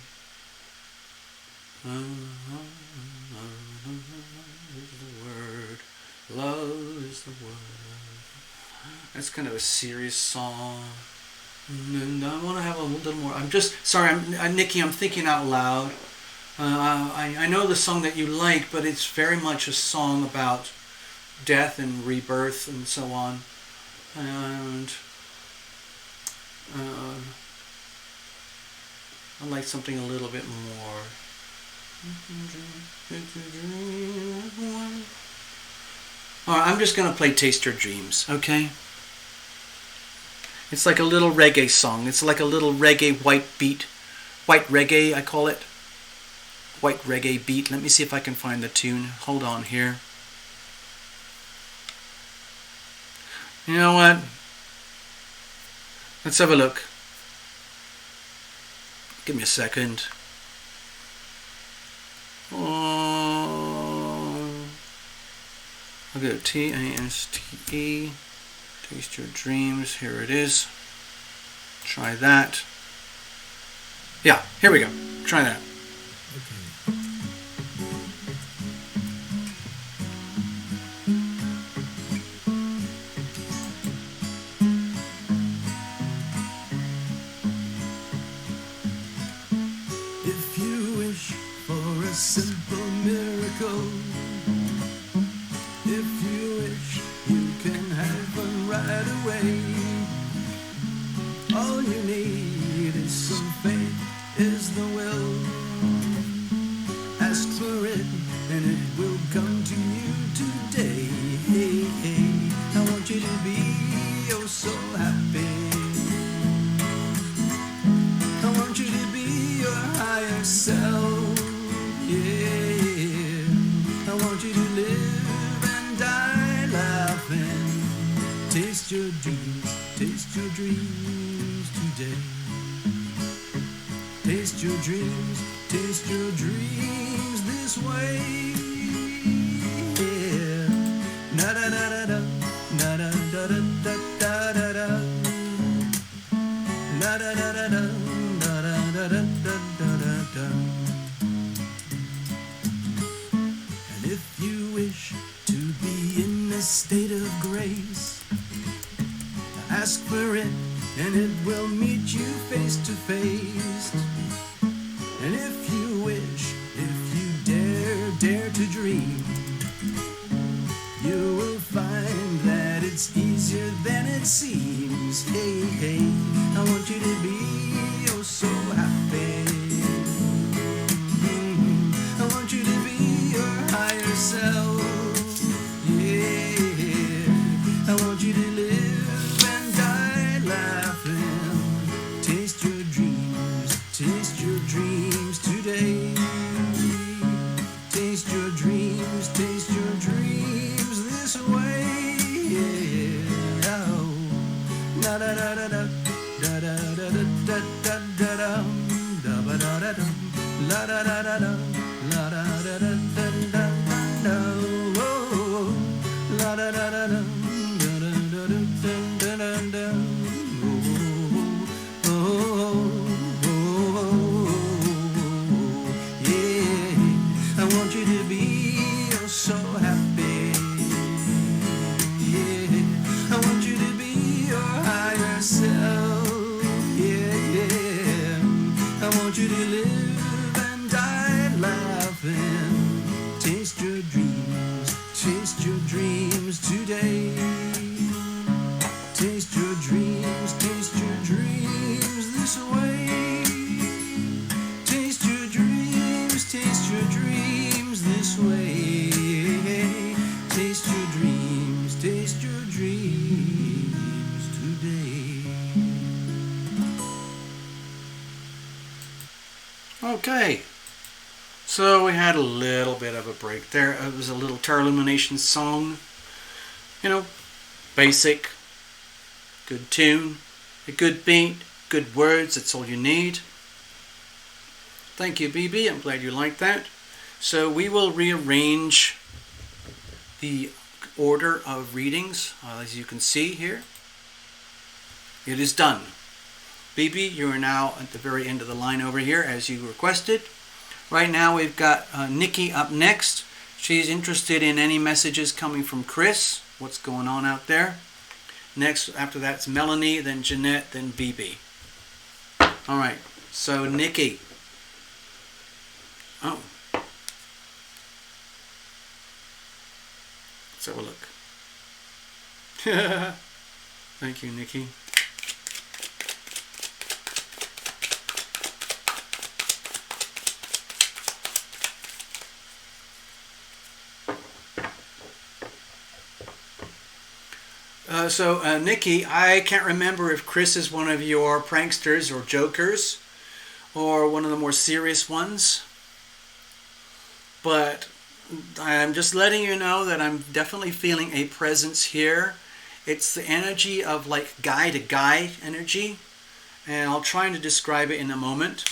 Is the word. Love is the word. That's kind of a serious song. And I want to have a little more. I'm just sorry, Nikki. I'm thinking out loud. I know the song that you like, but it's very much a song about death and rebirth and so on. And I like something a little bit more. Alright, I'm just going to play Taste Your Dreams, okay? It's like a little reggae song. It's like a little reggae white beat white reggae, I call it. White reggae beat. Let me see if I can find the tune. Hold on here. You know what? Let's have a look. Give me a second. I'll go T-A-S-T-E. Taste Your Dreams. Here it is. Try that. Yeah, here we go. Try that. If you wish for a simple miracle, if you wish you can have one right away, all you need is some faith, is the will. Ask for it and it will come to you today. Hey, hey, I want you to be oh so happy. I want you to be your higher self. Yeah, I want you to live and die laughing. Taste your dreams today. Taste your dreams this way. Yeah, na da da da da, na da da da da da da da, na da da da da, na da da da da da da. And if you wish to be in a state of grace, ask for it and it will meet you face to face. And if you wish, if you dare to dream, you will find that it's easier than it seems. Hey, hey, I want you to be oh so happy. I want you to be your higher self. Yeah, I want you to live and die laughing. Taste your dreams today. Taste your dreams this way. Yeah, oh, na da da da da da da da da da da da da da ba da da da la da da da da la da da da da da da oh la da da da da da da da da da da oh yeah, I want you to be oh so happy. Yeah, I want you to be your higher self. Yeah, yeah, I want you to live and die laughing. Taste your dreams today. Taste your dreams this way. Taste your dreams this way. Taste your dreams today. Okay. So we had a little bit of a break there. It was a little Lumination song. You know, basic, good tune, a good beat, good words. That's all you need. Thank you, BB. I'm glad you liked that. So we will rearrange the order of readings, as you can see here. It is done. BB, you are now at the very end of the line over here, as you requested. Right now we've got Nikki up next. She's interested in any messages coming from Chris. What's going on out there? Next, after that's Melanie, then Jeanette, then BB. All right, so Nikki. Oh. Let's have a look. Thank you, Nikki. Nikki, I can't remember if Chris is one of your pranksters or jokers, or one of the more serious ones. But I'm just letting you know that I'm definitely feeling a presence here. It's the energy of like guy to guy energy, and I'll try to describe it in a moment.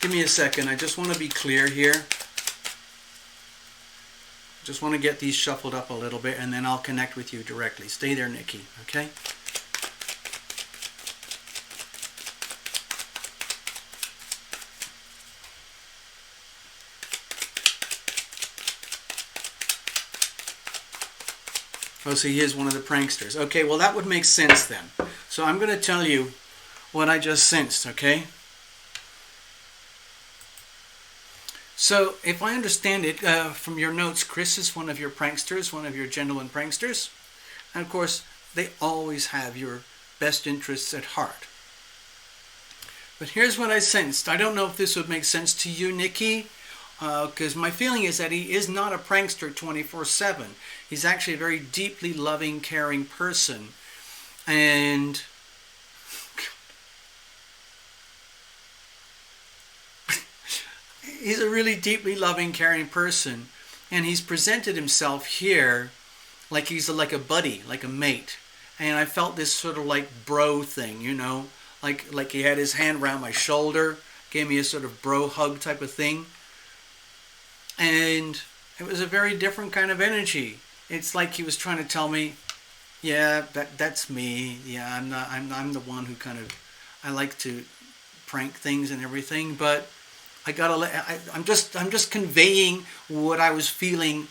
Give me a second, I just want to be clear here. Just want to get these shuffled up a little bit, and then I'll connect with you directly. Stay there, Nikki, okay? Oh, so he is one of the pranksters. Okay, well that would make sense then. So I'm going to tell you what I just sensed, okay? So if I understand it from your notes, Chris is one of your pranksters, one of your gentleman pranksters. And of course, they always have your best interests at heart. But here's what I sensed. I don't know if this would make sense to you, Nikki, because my feeling is that he is not a prankster 24/7. He's actually a very deeply loving, caring person. And he's a really deeply loving, caring person. And he's presented himself here like he's like a buddy, like a mate. And I felt this sort of like bro thing, you know, like he had his hand around my shoulder, gave me a sort of bro hug type of thing. And it was a very different kind of energy. It's like he was trying to tell me, yeah, that's me. Yeah, I'm the one who kind of, I like to prank things and everything, but I gotta I'm just conveying what I was feeling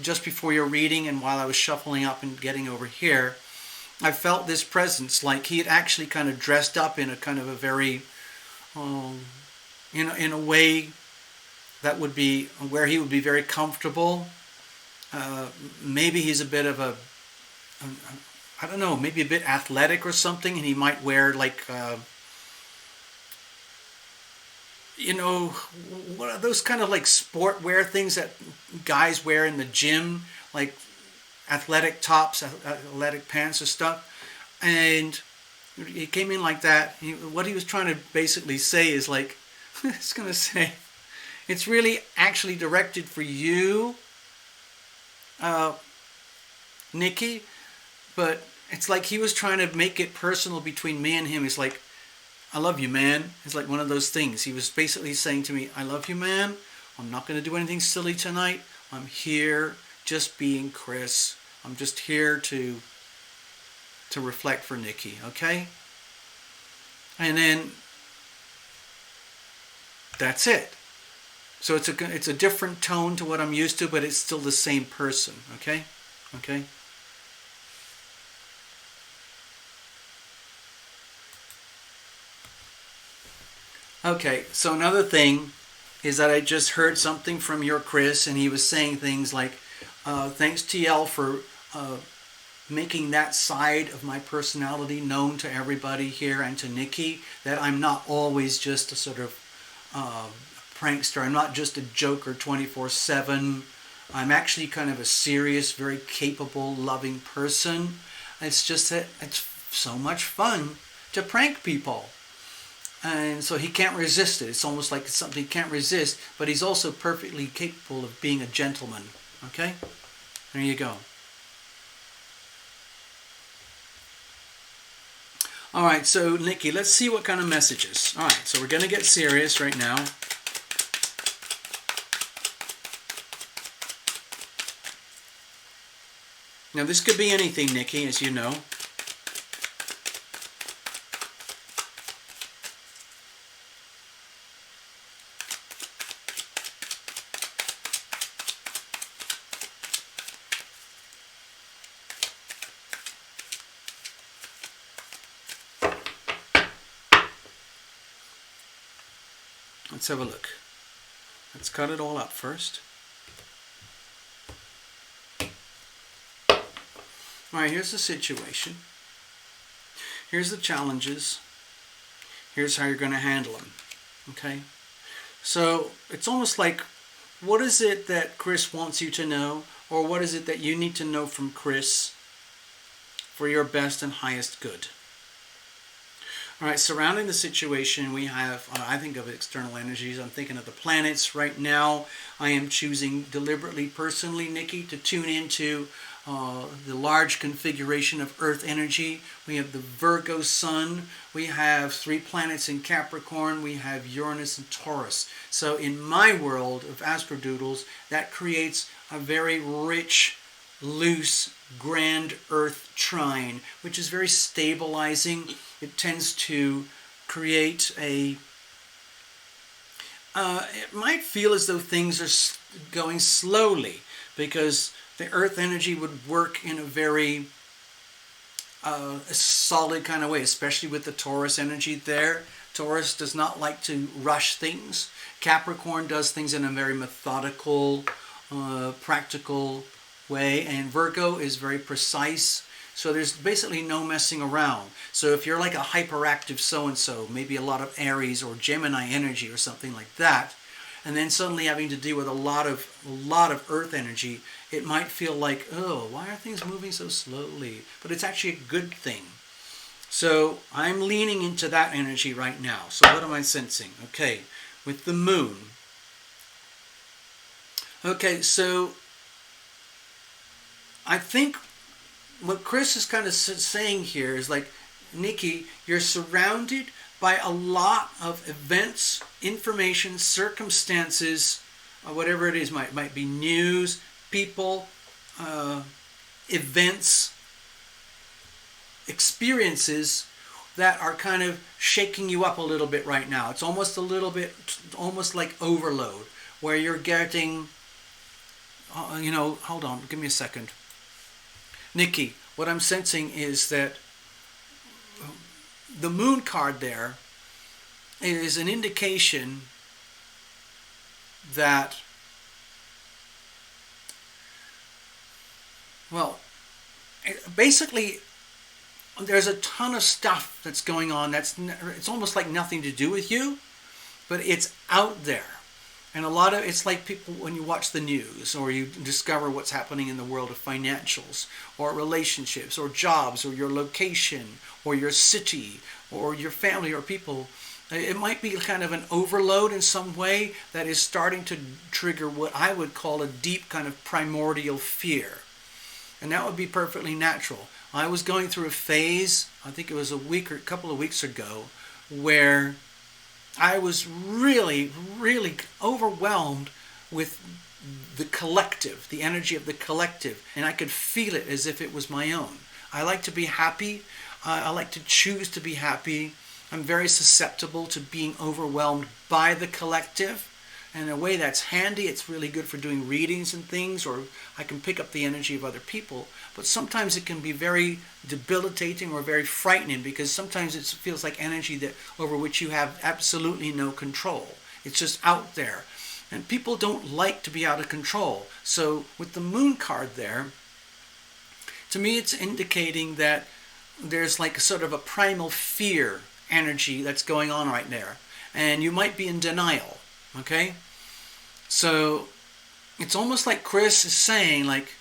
just before your reading, and while I was shuffling up and getting over here. I felt this presence, like he had actually kind of dressed up in a kind of a very, in a way that would be where he would be very comfortable. Maybe he's a bit of a, I don't know, maybe a bit athletic or something, and he might wear like, you know, what are those kind of like sport wear things that guys wear in the gym, like athletic tops, athletic pants or stuff. And he came in like that. What he was trying to basically say is like, it's going to say, it's really actually directed for you, Nikki, but it's like he was trying to make it personal between me and him. He's like, I love you, man. It's like one of those things. He was basically saying to me, I love you, man. I'm not going to do anything silly tonight. I'm here just being Chris. I'm just here to reflect for Nikki, okay? And then that's it. So it's a different tone to what I'm used to, but it's still the same person, okay? Okay? Okay, so another thing is that I just heard something from your Chris, and he was saying things like, thanks TL for making that side of my personality known to everybody here and to Nikki, that I'm not always just a sort of prankster. I'm not just a joker 24/7. I'm actually kind of a serious, very capable, loving person. It's just that it's so much fun to prank people. And so he can't resist it. It's almost like it's something he can't resist, but he's also perfectly capable of being a gentleman. Okay? There you go. Alright, so Nikki, let's see what kind of messages. Alright, so we're going to get serious right now. Now this could be anything, Nikki, as you know. Let's have a look. Let's cut it all up first. Alright, here's the situation. Here's the challenges. Here's how you're going to handle them. Okay? So, it's almost like, what is it that Chris wants you to know? Or what is it that you need to know from Chris for your best and highest good? All right, surrounding the situation, we have, I think of external energies. I'm thinking of the planets. Right now, I am choosing deliberately, personally, Nikki, to tune into the large configuration of Earth energy. We have the Virgo Sun. We have 3 planets in Capricorn. We have Uranus and Taurus. So in my world of astrodoodles, that creates a very rich, loose, grand Earth trine, which is very stabilizing. It tends to create a... it might feel as though things are going slowly, because the Earth energy would work in a very solid kind of way, especially with the Taurus energy there. Taurus does not like to rush things. Capricorn does things in a very methodical, practical way, and Virgo is very precise. So there's basically no messing around. So if you're like a hyperactive so-and-so, maybe a lot of Aries or Gemini energy or something like that, and then suddenly having to deal with a lot of Earth energy, it might feel like, oh, why are things moving so slowly? But it's actually a good thing. So I'm leaning into that energy right now. So what am I sensing? Okay, with the moon. Okay, so I think what Chris is kind of saying here is like, Nikki, you're surrounded by a lot of events, information, circumstances, whatever it is, might be news, people, events, experiences that are kind of shaking you up a little bit right now. It's almost a little bit, almost like overload, where you're getting, hold on, give me a second. Nikki, what I'm sensing is that the moon card there is an indication that, well, basically there's a ton of stuff that's going on it's almost like nothing to do with you, but it's out there. And a lot of it's like people, when you watch the news or you discover what's happening in the world of financials or relationships or jobs or your location or your city or your family or people, it might be kind of an overload in some way that is starting to trigger what I would call a deep kind of primordial fear. And that would be perfectly natural. I was going through a phase, I think it was a week or a couple of weeks ago, where I was really, really overwhelmed with the collective, the energy of the collective, and I could feel it as if it was my own. I like to be happy. I like to choose to be happy. I'm very susceptible to being overwhelmed by the collective. And in a way that's handy. It's really good for doing readings and things, or I can pick up the energy of other people. But sometimes it can be very debilitating or very frightening, because sometimes it feels like energy that over which you have absolutely no control. It's just out there. And people don't like to be out of control. So with the moon card there, to me it's indicating that there's like a sort of a primal fear energy that's going on right there. And you might be in denial. Okay? So it's almost like Chris is saying, like,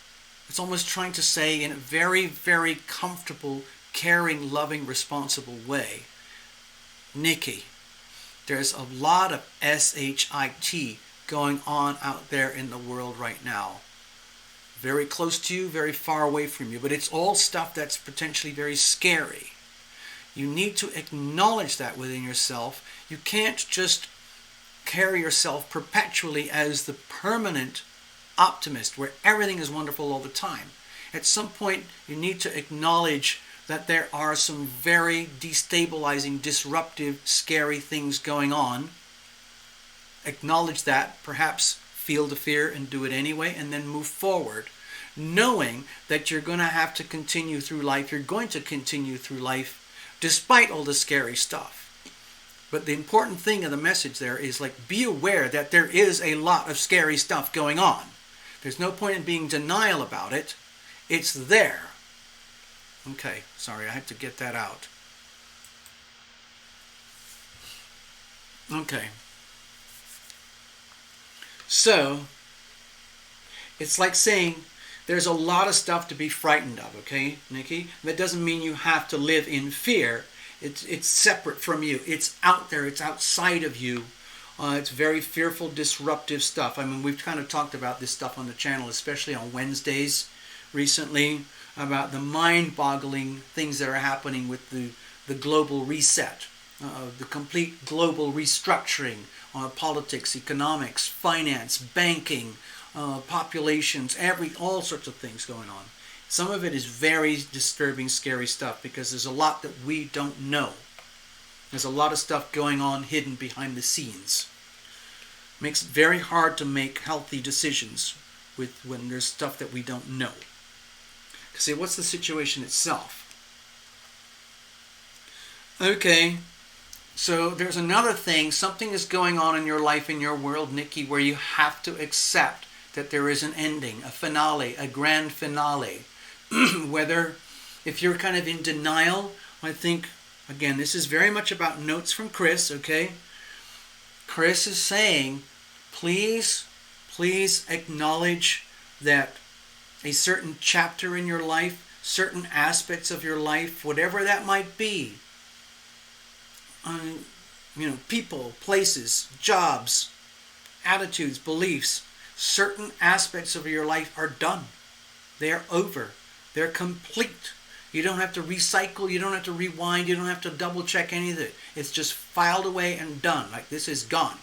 it's almost trying to say in a very, very comfortable, caring, loving, responsible way, Nikki, there's a lot of SHIT going on out there in the world right now. Very close to you, very far away from you, but it's all stuff that's potentially very scary. You need to acknowledge that within yourself. You can't just carry yourself perpetually as the permanent optimist where everything is wonderful all the time. At some point, you need to acknowledge that there are some very destabilizing, disruptive, scary things going on. Acknowledge that, perhaps feel the fear and do it anyway, and then move forward, knowing that you're going to have to continue through life. You're going to continue through life despite all the scary stuff. But the important thing of the message there is, like, be aware that there is a lot of scary stuff going on. There's no point in being denial about it. It's there. Okay, sorry, I had to get that out. Okay. So, it's like saying there's a lot of stuff to be frightened of, okay, Nikki? That doesn't mean you have to live in fear. It's separate from you. It's out there. It's outside of you. It's very fearful, disruptive stuff. I mean, we've kind of talked about this stuff on the channel, especially on Wednesdays recently, about the mind-boggling things that are happening with the global reset, the complete global restructuring, politics, economics, finance, banking, populations, all sorts of things going on. Some of it is very disturbing, scary stuff because there's a lot that we don't know. There's a lot of stuff going on hidden behind the scenes. Makes it very hard to make healthy decisions when there's stuff that we don't know. See, what's the situation itself? Okay, so there's another thing. Something is going on in your life, in your world, Nikki, where you have to accept that there is an ending, a finale, a grand finale. Whether, if you're kind of in denial, I think, again, this is very much about notes from Chris, okay? Chris is saying, please acknowledge that a certain chapter in your life, certain aspects of your life, whatever that might be, people, places, jobs, attitudes, beliefs, certain aspects of your life are done. They are over. They're complete. You don't have to recycle, you don't have to rewind, you don't have to double check any of it. It's just filed away and done. Like, this is gone.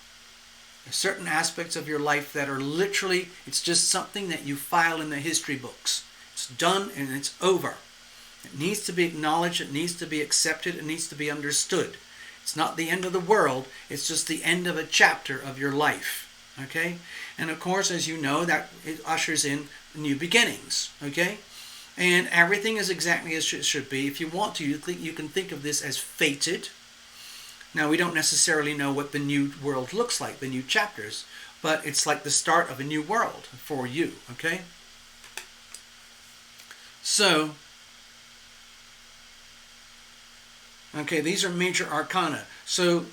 There's certain aspects of your life that are literally, it's just something that you file in the history books. It's done and it's over. It needs to be acknowledged, it needs to be accepted, it needs to be understood. It's not the end of the world, it's just the end of a chapter of your life. Okay? And of course, as you know, that it ushers in new beginnings. Okay? And everything is exactly as it should be. If you want to, you can think of this as fated. Now, we don't necessarily know what the new world looks like, the new chapters, but it's like the start of a new world for you, okay? So, okay, these are major arcana. So,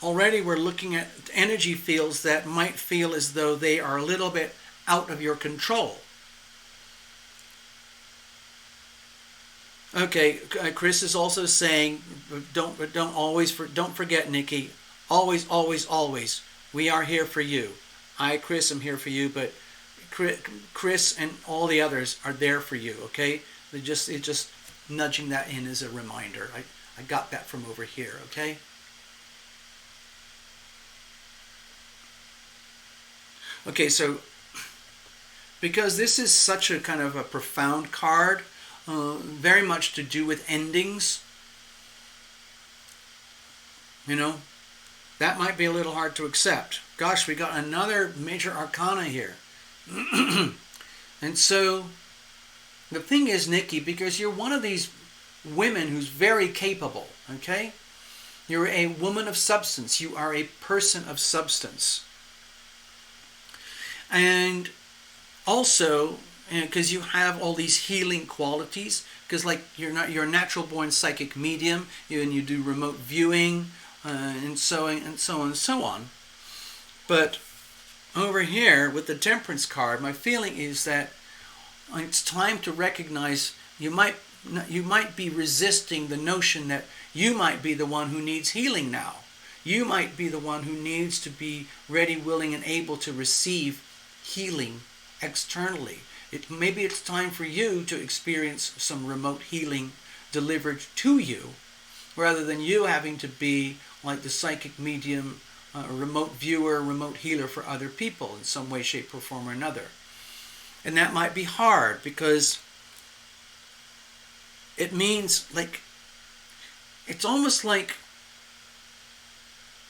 already we're looking at energy fields that might feel as though they are a little bit out of your control. Okay, Chris is also saying, don't forget, Nikki, always, we are here for you. I, Chris, am here for you, but Chris and all the others are there for you, okay? It's just nudging that in as a reminder. I got that from over here, okay? Okay, so because this is such a kind of a profound card, very much to do with endings, that might be a little hard to accept. Gosh, we got another major arcana here. And so the thing is, Nikki, because you're one of these women who's very capable, okay? You're a woman of substance. You are a person of substance. And also, because you have all these healing qualities, because like you're a natural born psychic medium, and you do remote viewing, and so on. But over here with the Temperance card, my feeling is that it's time to recognize you might be resisting the notion that you might be the one who needs healing now. You might be the one who needs to be ready, willing, and able to receive healing externally. Maybe it's time for you to experience some remote healing delivered to you, rather than you having to be like the psychic medium, a remote viewer, remote healer for other people in some way, shape, or form or another. And that might be hard because it means it's almost like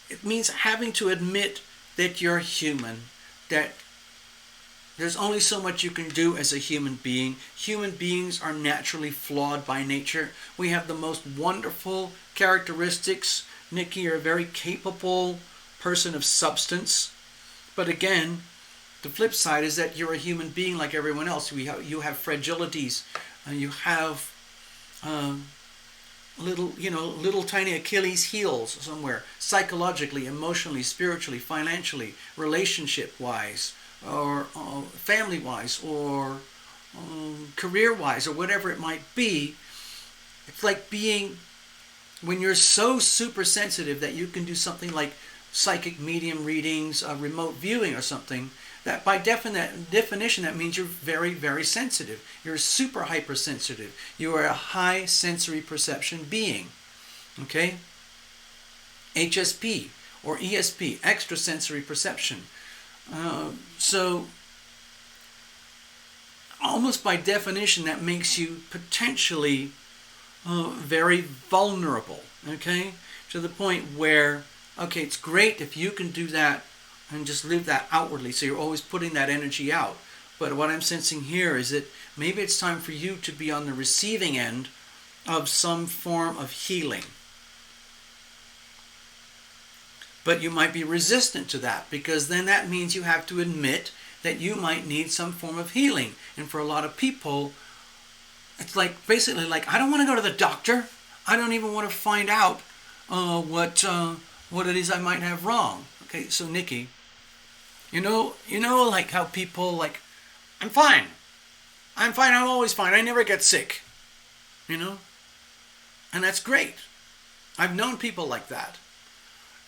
it means having to admit that you're human, that there's only so much you can do as a human being. Human beings are naturally flawed by nature. We have the most wonderful characteristics. Nikki, you're a very capable person of substance. But again, the flip side is that you're a human being like everyone else. You have fragilities. You have little tiny Achilles heels somewhere, psychologically, emotionally, spiritually, financially, relationship-wise, or family-wise, or career-wise, or whatever it might be. It's like being when you're so super sensitive that you can do something like psychic medium readings, remote viewing or something, that by definition that means you're very, very sensitive. You're super hypersensitive. You are a high sensory perception being. Okay? HSP or ESP, extrasensory perception. So almost by definition that makes you potentially very vulnerable, okay? To the point where, okay, it's great if you can do that and just live that outwardly, so you're always putting that energy out. But what I'm sensing here is that maybe it's time for you to be on the receiving end of some form of healing. But you might be resistant to that, because then that means you have to admit that you might need some form of healing. And for a lot of people, it's like basically like, I don't want to go to the doctor. I don't even want to find out what it is I might have wrong. Okay, so Nikki, you know, like how people like, I'm fine. I'm always fine. I never get sick. You know? And that's great. I've known people like that.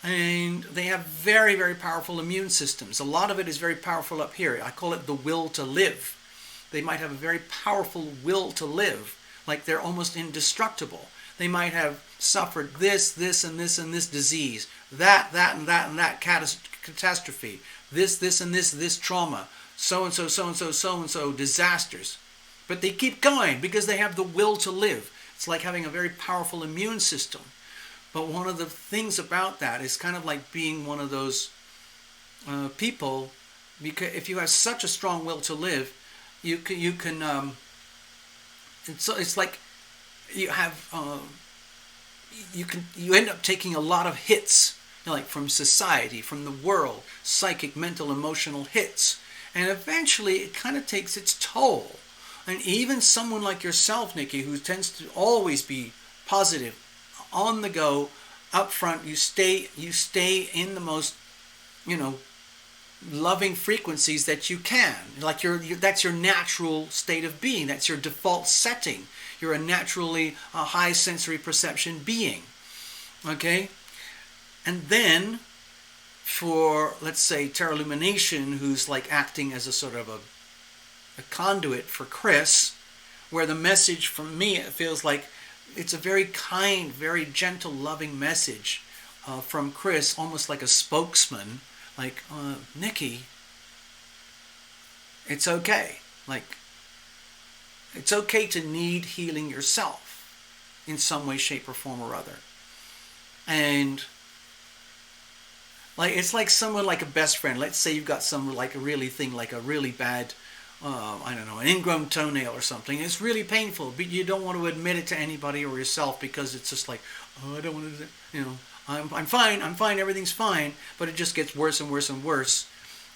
And they have very, very powerful immune systems. A lot of it is very powerful up here. I call it the will to live. They might have a very powerful will to live, like they're almost indestructible. They might have suffered this, and this disease, that, and that catastrophe, this, and this trauma, so-and-so disasters. But they keep going because they have the will to live. It's like having a very powerful immune system. But one of the things about that is kind of like being one of those people, because if you have such a strong will to live, you can it's like you have you end up taking a lot of hits, like from society, from the world, psychic, mental, emotional hits, and eventually it kind of takes its toll. And even someone like yourself, Nikki, who tends to always be positive, on the go, up front, you stay in the most, loving frequencies that you can. Like that's your natural state of being. That's your default setting. You're a naturally high sensory perception being. Okay? And then for, let's say, Terra Lumination, who's like acting as a sort of a conduit for Chris, where the message from me, it feels like it's a very kind, very gentle, loving message from Chris, almost like a spokesman, like, Nikki, it's okay. Like, it's okay to need healing yourself in some way, shape, or form or other. And like, it's like someone like a best friend. Let's say you've got some like a really thing, like a really bad, I don't know, an ingrown toenail or something. It's really painful, but you don't want to admit it to anybody or yourself, because it's just like, oh, I don't want to, I'm fine, everything's fine, but it just gets worse and worse and worse.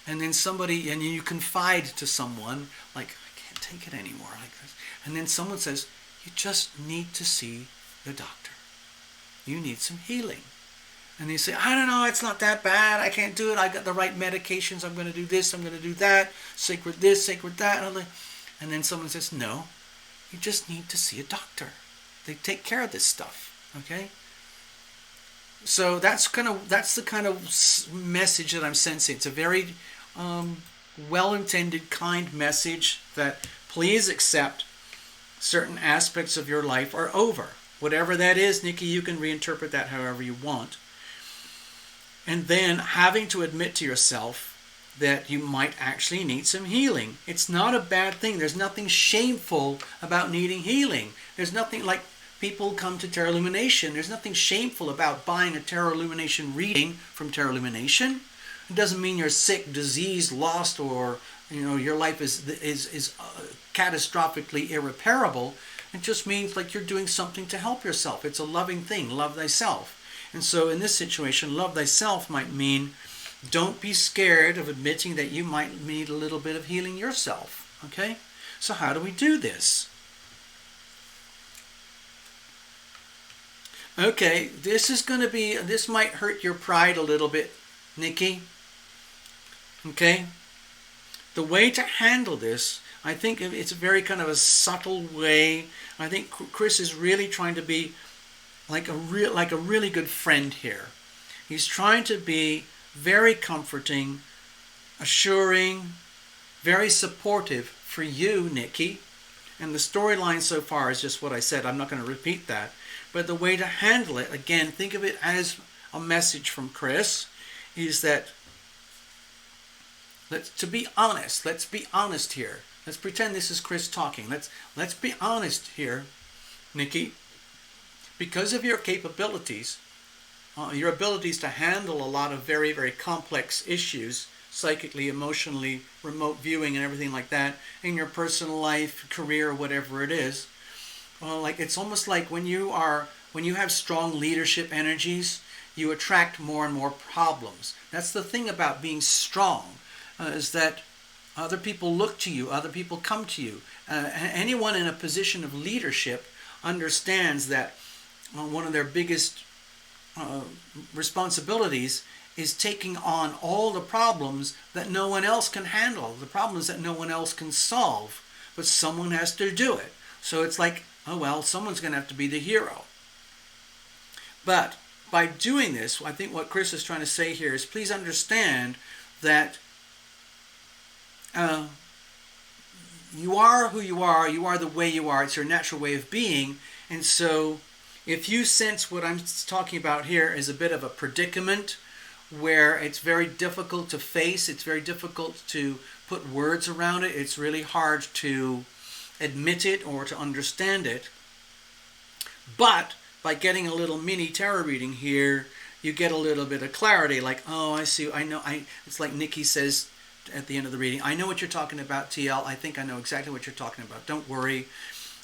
And then and you confide to someone, like, I can't take it anymore, like this. And then someone says, you just need to see the doctor. You need some healing. And they say, I don't know, it's not that bad, I can't do it, I got the right medications, I'm going to do this, I'm going to do that, sacred this, sacred that. And then someone says, no, you just need to see a doctor. They take care of this stuff, okay? So that's the kind of message that I'm sensing. It's a very well-intended, kind message that please accept certain aspects of your life are over. Whatever that is, Nikki, you can reinterpret that however you want. And then having to admit to yourself that you might actually need some healing. It's not a bad thing. There's nothing shameful about needing healing. There's nothing like people come to Terra Lumination. There's nothing shameful about buying a Terra Lumination reading from Terra Lumination. It doesn't mean you're sick, diseased, lost, or your life is catastrophically irreparable. It just means like you're doing something to help yourself. It's a loving thing. Love thyself. And so in this situation, love thyself might mean don't be scared of admitting that you might need a little bit of healing yourself. Okay? So how do we do this? Okay, this might hurt your pride a little bit, Nikki. Okay? The way to handle this, I think it's a very kind of a subtle way. I think Chris is really trying to be like a really good friend here. He's trying to be very comforting, assuring, very supportive for you, Nikki. And the storyline so far is just what I said. I'm not going to repeat that. But the way to handle it, again, think of it as a message from Chris, is that let's be honest here. Let's pretend this is Chris talking. Let's be honest here, Nikki. Because of your capabilities, your abilities to handle a lot of very, very complex issues, psychically, emotionally, remote viewing and everything like that, in your personal life, career, whatever it is, like it's almost like when you have strong leadership energies, you attract more and more problems. That's the thing about being strong, is that other people look to you, other people come to you. Anyone in a position of leadership understands that one of their biggest responsibilities is taking on all the problems that no one else can handle, the problems that no one else can solve, but someone has to do it. So it's like, oh well, someone's going to have to be the hero. But by doing this, I think what Chris is trying to say here is please understand that you are who you are the way you are, it's your natural way of being, and so if you sense what I'm talking about here is a bit of a predicament where it's very difficult to face, it's very difficult to put words around it, it's really hard to admit it or to understand it, but by getting a little mini tarot reading here, you get a little bit of clarity, like, oh, I see, I know, it's like Nikki says at the end of the reading, I know what you're talking about, TL, I think I know exactly what you're talking about, don't worry.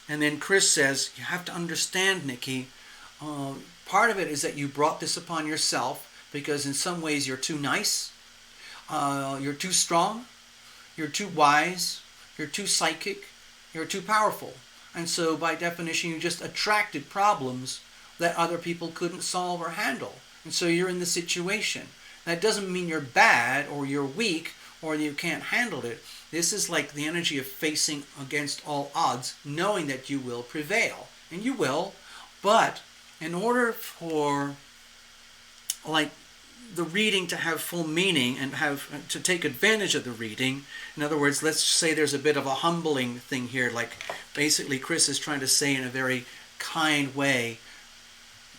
And then Chris says, you have to understand, Nikki, part of it is that you brought this upon yourself because in some ways you're too nice, you're too strong, you're too wise, you're too psychic, you're too powerful. And so by definition you just attracted problems that other people couldn't solve or handle. And so you're in the situation. That doesn't mean you're bad or you're weak or you can't handle it. This is like the energy of facing against all odds, knowing that you will prevail. And you will, but in order for like the reading to have full meaning and have to take advantage of the reading, in other words, let's say there's a bit of a humbling thing here, like basically Chris is trying to say in a very kind way,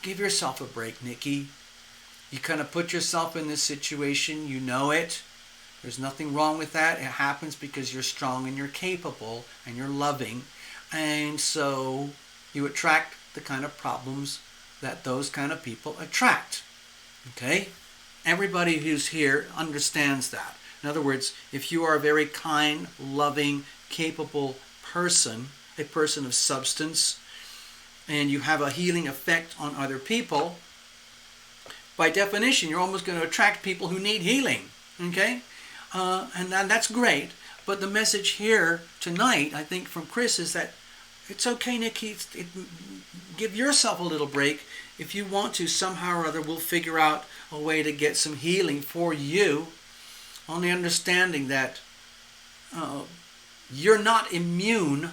give yourself a break, Nikki. You kind of put yourself in this situation, you know it. There's nothing wrong with that. It happens because you're strong and you're capable and you're loving. And so you attract the kind of problems that those kind of people attract. Okay? Everybody who's here understands that. In other words, if you are a very kind, loving, capable person, a person of substance, and you have a healing effect on other people, by definition, you're almost going to attract people who need healing. Okay? And that's great. But the message here tonight, I think, from Chris is that it's okay, Nikki. Give yourself a little break. If you want to, somehow or other, we'll figure out a way to get some healing for you. Only understanding that you're not immune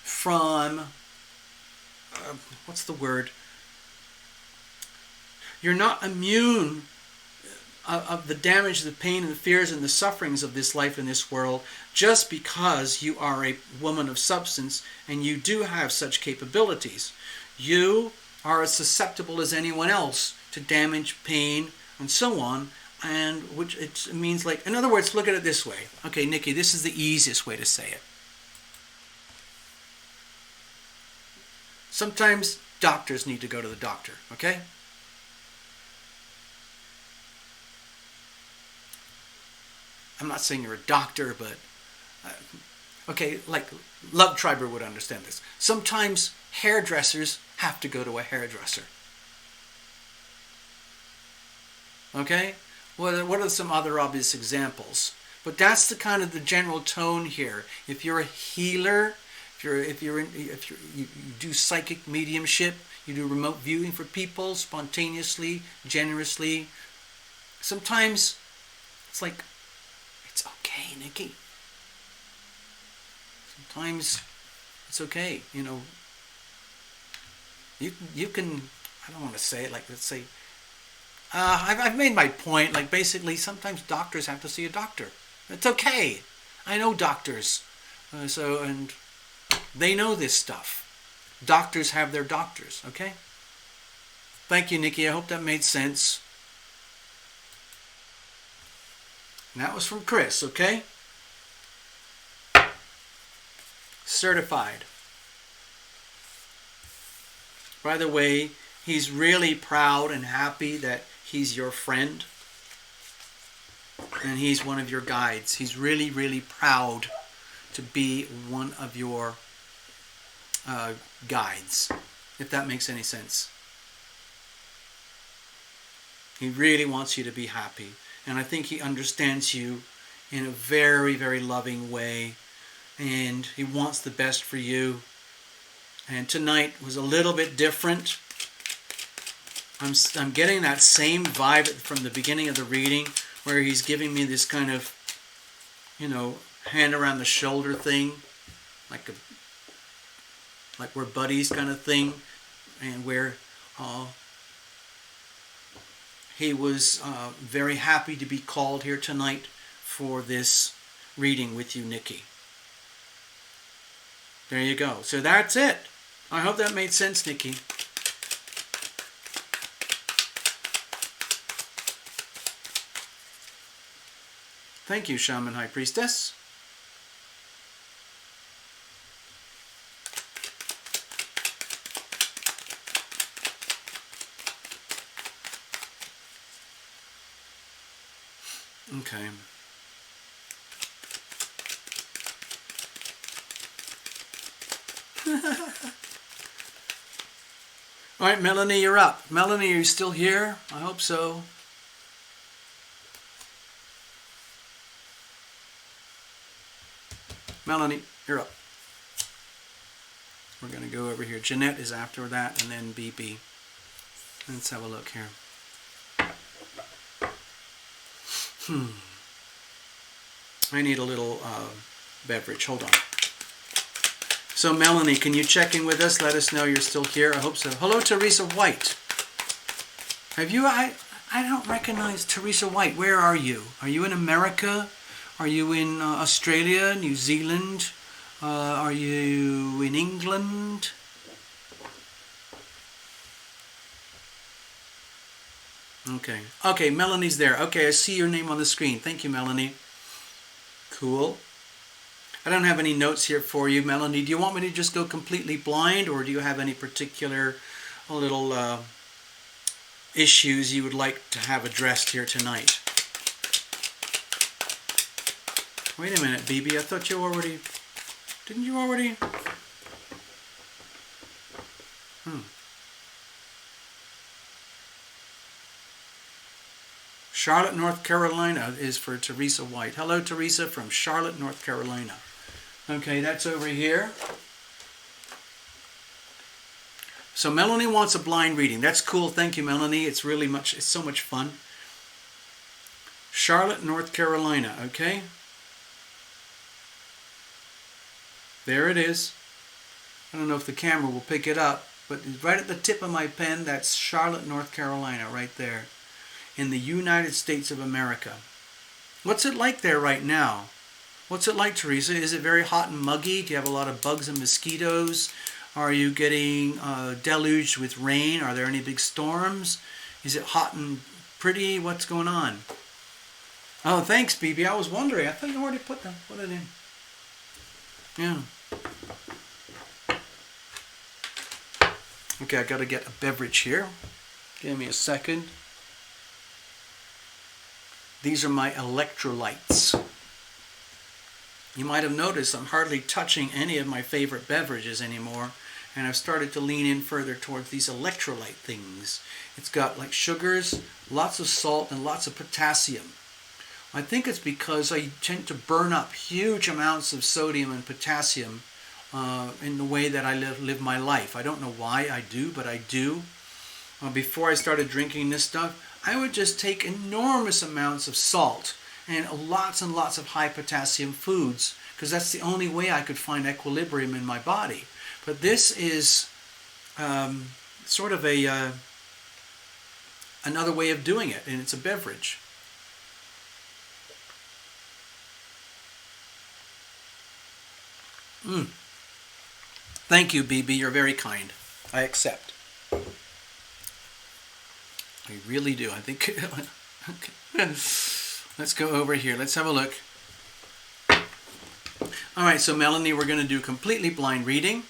from, what's the word? You're not immune of the damage, the pain, and the fears and the sufferings of this life in this world just because you are a woman of substance and you do have such capabilities. You are as susceptible as anyone else to damage, pain, and so on, and which it means, like, in other words, look at it this way. Okay, Nikki, this is the easiest way to say it. Sometimes doctors need to go to the doctor, okay? I'm not saying you're a doctor, but okay, like Love Triber would understand this. Sometimes hairdressers have to go to a hairdresser. Okay? What are some other obvious examples? But that's the kind of the general tone here. If you're a healer, if you do psychic mediumship, you do remote viewing for people spontaneously, generously. Sometimes it's like, it's okay, Nikki. Sometimes it's okay, you know. You can I don't want to say it, like, let's say, I've made my point. Like, basically, sometimes doctors have to see a doctor. It's okay. I know doctors. And they know this stuff. Doctors have their doctors, okay? Thank you, Nikki. I hope that made sense. And that was from Chris, okay? Certified. By the way, he's really proud and happy that he's your friend. And he's one of your guides. He's really, really proud to be one of your guides, if that makes any sense. He really wants you to be happy. And I think he understands you in a very, very loving way. And he wants the best for you. And tonight was a little bit different. I'm getting that same vibe from the beginning of the reading, where he's giving me this kind of, hand around the shoulder thing, like we're buddies kind of thing, and where he was very happy to be called here tonight for this reading with you, Nikki. There you go. So that's it. I hope that made sense, Nikki. Thank you, Shaman High Priestess. Okay. All right, Melanie, you're up. Melanie, are you still here? I hope so. Melanie, you're up. We're going to go over here. Jeanette is after that, and then BB. Let's have a look here. I need a little beverage. Hold on. So, Melanie, can you check in with us? Let us know you're still here. I hope so. Hello, Teresa White. Have you... I don't recognize Teresa White. Where are you? Are you in America? Are you in Australia, New Zealand? Are you in England? Okay. Okay, Melanie's there. Okay, I see your name on the screen. Thank you, Melanie. Cool. I don't have any notes here for you, Melanie. Do you want me to just go completely blind, or do you have any particular little issues you would like to have addressed here tonight? Wait a minute, BB. I thought you already... Didn't you already... Charlotte, North Carolina is for Teresa White. Hello, Teresa from Charlotte, North Carolina. Okay, that's over here. So Melanie wants a blind reading. That's cool. Thank you, Melanie. It's so much fun. Charlotte, North Carolina. Okay. There it is. I don't know if the camera will pick it up, but right at the tip of my pen, that's Charlotte, North Carolina, right there, in the United States of America. What's it like there right now? What's it like, Teresa? Is it very hot and muggy? Do you have a lot of bugs and mosquitoes? Are you getting deluged with rain? Are there any big storms? Is it hot and pretty? What's going on? Oh, thanks, BB. I was wondering. I thought you already put it in. Yeah. Okay, I got to get a beverage here. Give me a second. These are my electrolytes. You might have noticed I'm hardly touching any of my favorite beverages anymore, and I've started to lean in further towards these electrolyte things. It's got like sugars, lots of salt, and lots of potassium. I think it's because I tend to burn up huge amounts of sodium and potassium in the way that I live my life. I don't know why I do, but I do. Before I started drinking this stuff, I would just take enormous amounts of salt and lots of high potassium foods, because that's the only way I could find equilibrium in my body. But this is sort of a another way of doing it, and it's a beverage. Thank you, BB. You're very kind. I accept. I really do. I think. Okay. Let's go over here. Let's have a look. All right, so Melanie, we're going to do completely blind reading.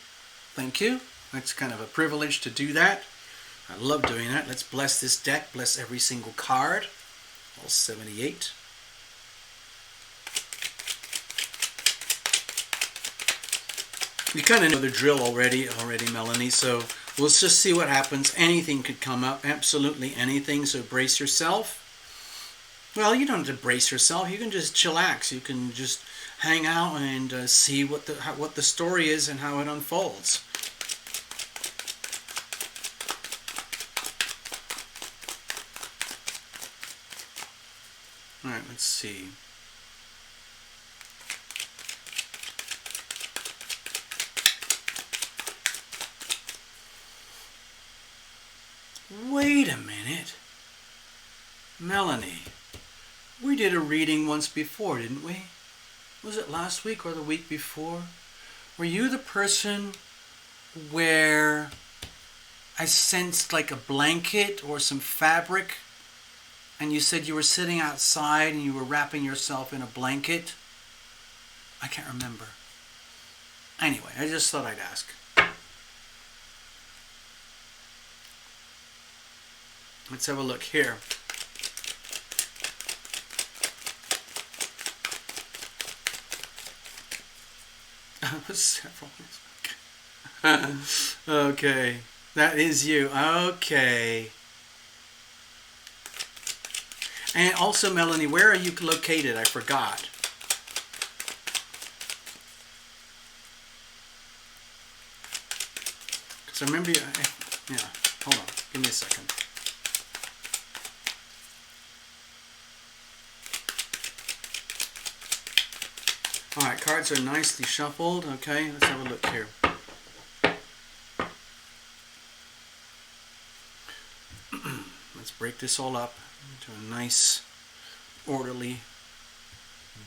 Thank you. It's kind of a privilege to do that. I love doing that. Let's bless this deck. Bless every single card. All 78. You kind of know the drill already, Melanie, so we'll just see what happens. Anything could come up, absolutely anything, so brace yourself. Well, you don't have to brace yourself. You can just chillax. You can just hang out and see what the story is and how it unfolds. All right, let's see. Wait a minute. Melanie, we did a reading once before, didn't we? Was it last week or the week before? Were you the person where I sensed like a blanket or some fabric, and you said you were sitting outside and you were wrapping yourself in a blanket? I can't remember. Anyway, I just thought I'd ask. Let's have a look here. Several. Okay, that is you. Okay. And also, Melanie, where are you located? I forgot. Because I remember you. Yeah, hold on. Give me a second. Alright, cards are nicely shuffled. Okay, let's have a look here. Let's break this all up into a nice, orderly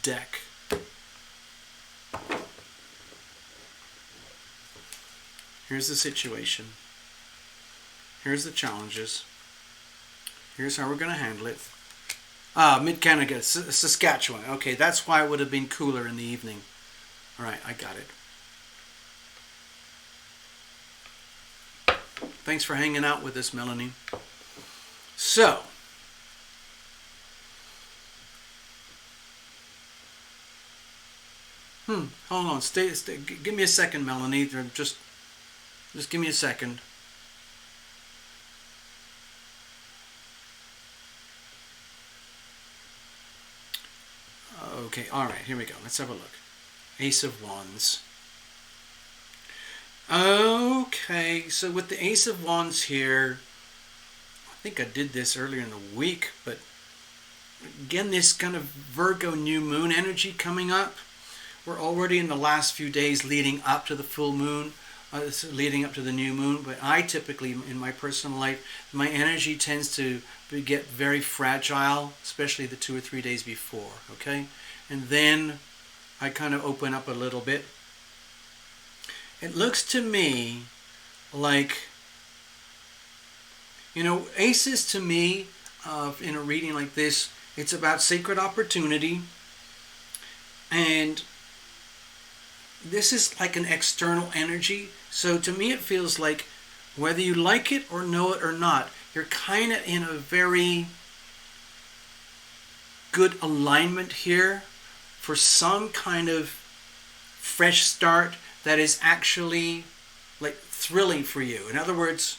deck. Here's the situation. Here's the challenges. Here's how we're going to handle it. Mid-Canada, Saskatchewan. Okay, that's why it would have been cooler in the evening. All right, I got it. Thanks for hanging out with us, Melanie. So, hold on. Stay. Give me a second, Melanie. Just give me a second. Okay, all right, here we go. Let's have a look. Ace of Wands. Okay, so with the Ace of Wands here, I think I did this earlier in the week, but again, this kind of Virgo new moon energy coming up. We're already in the last few days leading up to the full moon, leading up to the new moon, but I typically, in my personal life, my energy tends to get very fragile, especially the 2 or 3 days before, okay? And then I kind of open up a little bit. It looks to me like, you know, aces to me, in a reading like this, it's about sacred opportunity. And this is like an external energy. So to me it feels like whether you like it or know it or not, you're kind of in a very good alignment here for some kind of fresh start that is actually like thrilling for you. In other words,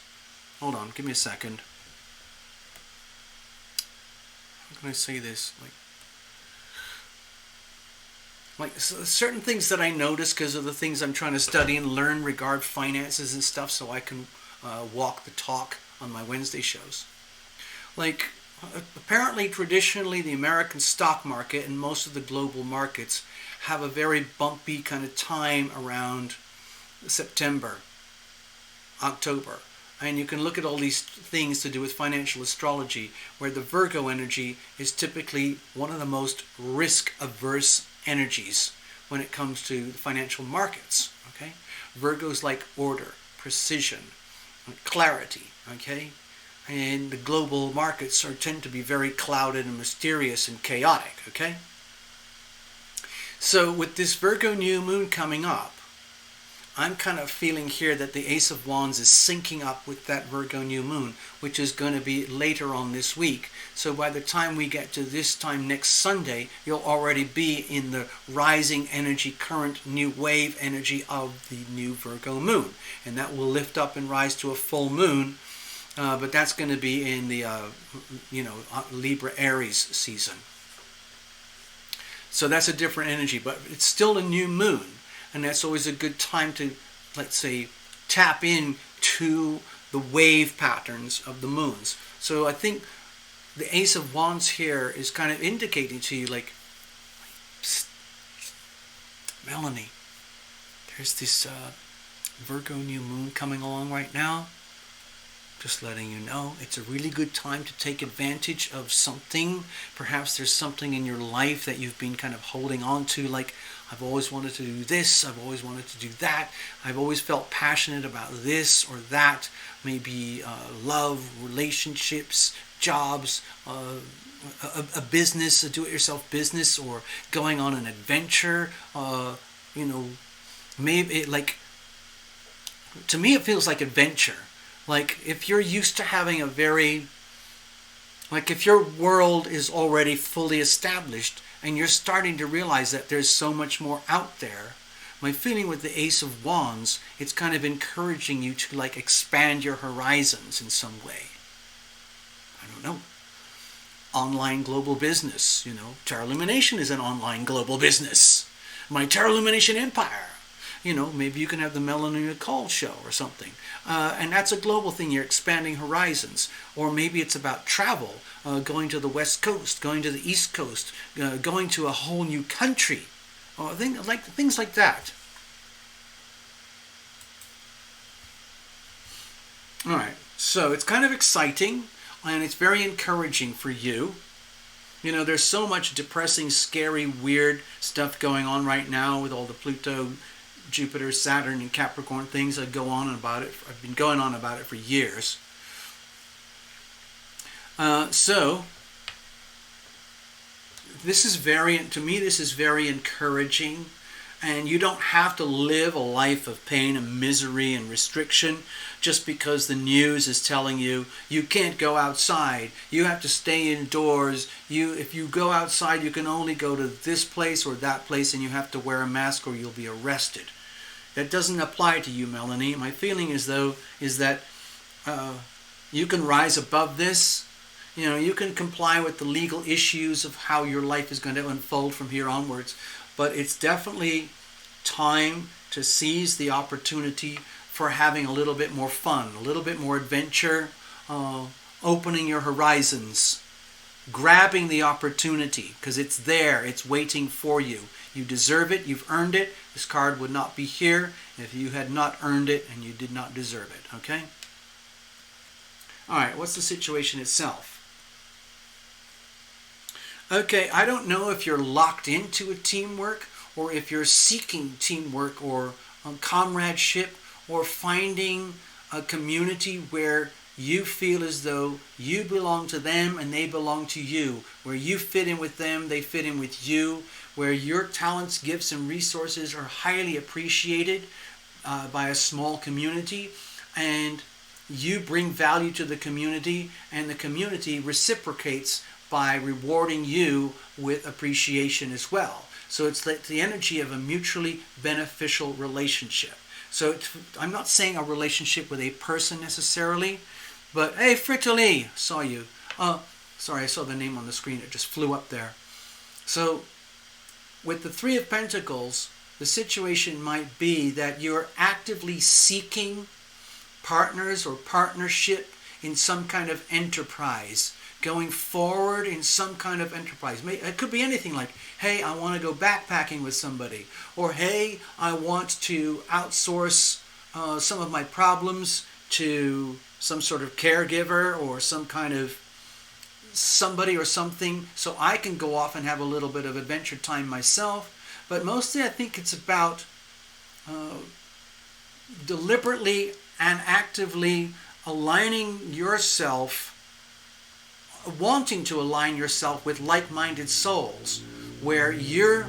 hold on, give me a second. How can I say this? Like certain things that I notice because of the things I'm trying to study and learn regard finances and stuff, so I can walk the talk on my Wednesday shows. Like apparently traditionally the American stock market and most of the global markets have a very bumpy kind of time around September, October. And you can look at all these things to do with financial astrology, where the Virgo energy is typically one of the most risk-averse energies when it comes to the financial markets. Okay, Virgos like order, precision, clarity. Okay, and the global markets tend to be very clouded and mysterious and chaotic. Okay, so with this Virgo new moon coming up, I'm kind of feeling here that the Ace of Wands is syncing up with that Virgo new moon, which is going to be later on this week. So by the time we get to this time next Sunday, you'll already be in the rising energy, current new wave energy of the new Virgo moon. And that will lift up and rise to a full moon, but that's going to be in the Libra Aries season. So that's a different energy, but it's still a new moon. And that's always a good time to, let's say, tap in to the wave patterns of the moons. So I think the Ace of Wands here is kind of indicating to you, like, psst, Melanie, there's this Virgo new moon coming along right now. Just letting you know, it's a really good time to take advantage of something. Perhaps there's something in your life that you've been kind of holding on to, like, I've always wanted to do this, I've always wanted to do that, I've always felt passionate about this or that, maybe love, relationships, jobs, a business, a do-it-yourself business, or going on an adventure, maybe, to me it feels like adventure. Like, if you're used to having if your world is already fully established and you're starting to realize that there's so much more out there, my feeling with the Ace of Wands, it's kind of encouraging you to, expand your horizons in some way. I don't know. Online global business, Tarot Illumination is an online global business. My Tarot Illumination empire. Maybe you can have the Melanie McCall show or something. And that's a global thing. You're expanding horizons. Or maybe it's about travel, going to the West Coast, going to the East Coast, going to a whole new country, or things like that. All right. So it's kind of exciting, and it's very encouraging for you. There's so much depressing, scary, weird stuff going on right now with all the Pluto, Jupiter, Saturn, and Capricorn things that go on about it. I've been going on about it for years. So this is this is very encouraging, and you don't have to live a life of pain and misery and restriction just because the news is telling you you can't go outside, you have to stay indoors, if you go outside you can only go to this place or that place, and you have to wear a mask or you'll be arrested. That doesn't apply to you, Melanie. My feeling is that you can rise above this. You can comply with the legal issues of how your life is going to unfold from here onwards. But it's definitely time to seize the opportunity for having a little bit more fun, a little bit more adventure, opening your horizons, grabbing the opportunity, because it's there, it's waiting for you. You deserve it, you've earned it. This card would not be here if you had not earned it and you did not deserve it, okay? All right, what's the situation itself? Okay, I don't know if you're locked into a teamwork or if you're seeking teamwork or comradeship or finding a community where you feel as though you belong to them and they belong to you, where you fit in with them, they fit in with you, where your talents, gifts, and resources are highly appreciated by a small community, and you bring value to the community, and the community reciprocates by rewarding you with appreciation as well. So it's like the energy of a mutually beneficial relationship. So I'm not saying a relationship with a person necessarily, but hey, Fritoli, saw you. Sorry, I saw the name on the screen. It just flew up there. So with the Three of Pentacles, the situation might be that you're actively seeking partners or partnership in some kind of enterprise, going forward in some kind of enterprise. It could be anything like, hey, I want to go backpacking with somebody, or hey, I want to outsource some of my problems to some sort of caregiver or some kind of somebody or something, so I can go off and have a little bit of adventure time myself. But mostly I think it's about deliberately and actively aligning yourself, wanting to align yourself with like-minded souls, where you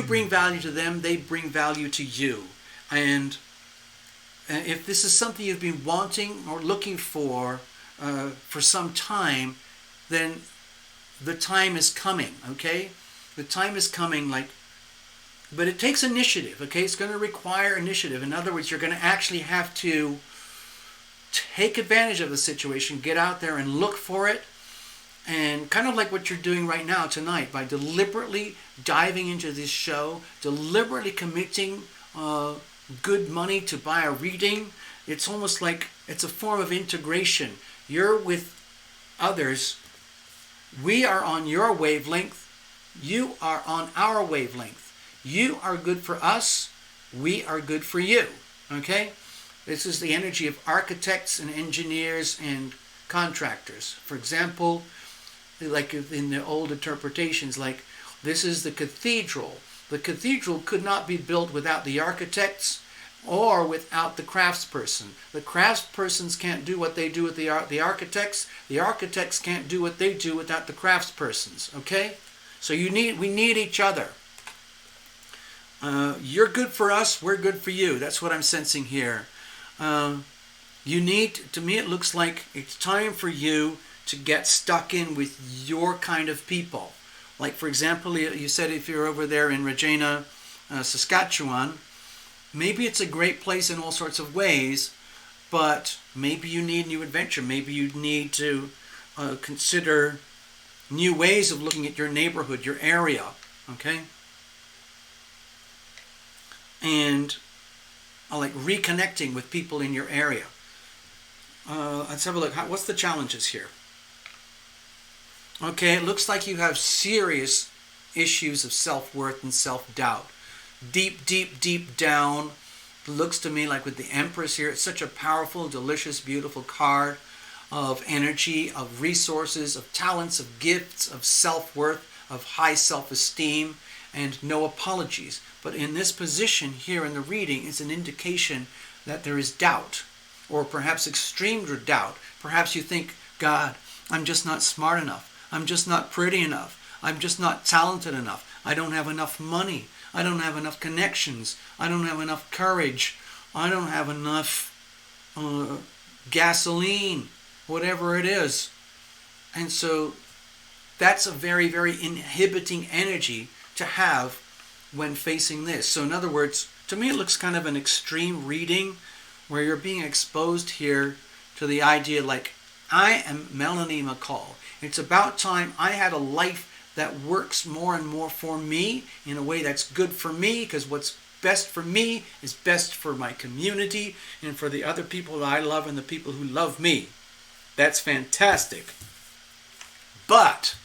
bring value to them, they bring value to you. And if this is something you've been wanting or looking for some time, then the time is coming, okay? The time is coming, but it takes initiative, okay? It's going to require initiative. In other words, you're going to actually have to take advantage of the situation, get out there and look for it, and kind of like what you're doing right now tonight, by deliberately diving into this show, deliberately committing good money to buy a reading. It's almost like it's a form of integration. You're with others. We are on your wavelength. You are on our wavelength. You are good for us. We are good for you. Okay? This is the energy of architects and engineers and contractors. For example, like in the old interpretations, like this is the cathedral. The cathedral could not be built without the architects or without the craftsperson. The craftspersons can't do what they do with the architects. The architects can't do what they do without the craftspersons. Okay? So we need each other. You're good for us, we're good for you. That's what I'm sensing here. To me it looks like it's time for you to get stuck in with your kind of people. Like, for example, you said if you're over there in Regina, Saskatchewan, maybe it's a great place in all sorts of ways, but maybe you need new adventure. Maybe you need to consider new ways of looking at your neighborhood, your area, okay? And like reconnecting with people in your area. Let's have a look. What's the challenges here? Okay, it looks like you have serious issues of self-worth and self-doubt. Deep, deep, deep down. It looks to me like with the Empress here, it's such a powerful, delicious, beautiful card of energy, of resources, of talents, of gifts, of self-worth, of high self-esteem, and no apologies. But in this position here in the reading, it's an indication that there is doubt, or perhaps extreme doubt. Perhaps you think, God, I'm just not smart enough. I'm just not pretty enough. I'm just not talented enough. I don't have enough money. I don't have enough connections. I don't have enough courage. I don't have enough gasoline, whatever it is. And so that's a very, very inhibiting energy to have when facing this. So in other words, to me it looks kind of an extreme reading where you're being exposed here to the idea like, I am Melanie McCall. It's about time I had a life that works more and more for me in a way that's good for me, because what's best for me is best for my community and for the other people that I love and the people who love me. That's fantastic. But,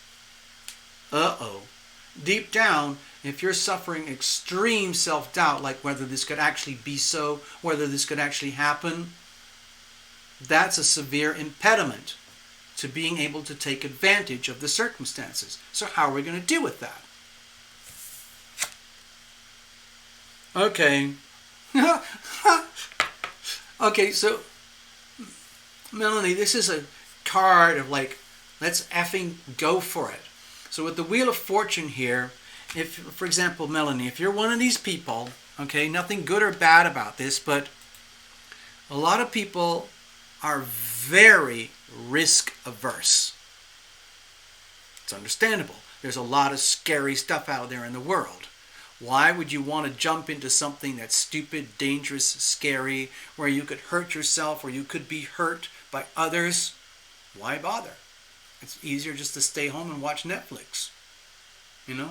deep down, if you're suffering extreme self-doubt, like whether this could actually be so, whether this could actually happen, that's a severe impediment to being able to take advantage of the circumstances. So how are we going to deal with that? Okay. Okay, so Melanie, this is a card of like, let's effing go for it. So with the Wheel of Fortune here, if, for example, Melanie, if you're one of these people, okay, nothing good or bad about this, but a lot of people are very risk averse. It's understandable. There's a lot of scary stuff out there in the world. Why would you want to jump into something that's stupid, dangerous, scary, where you could hurt yourself or you could be hurt by others? Why bother? It's easier just to stay home and watch Netflix. You know?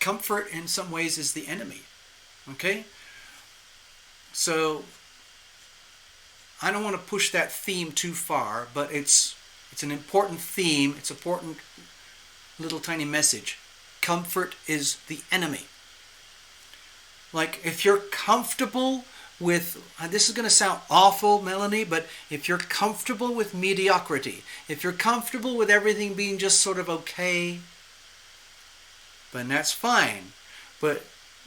Comfort in some ways is the enemy. Okay? So I don't want to push that theme too far, but it's an important theme. It's an important little tiny message. Comfort is the enemy. Like, if you're comfortable with, this is going to sound awful, Melanie, but if you're comfortable with mediocrity, if you're comfortable with everything being just sort of okay, then that's fine. But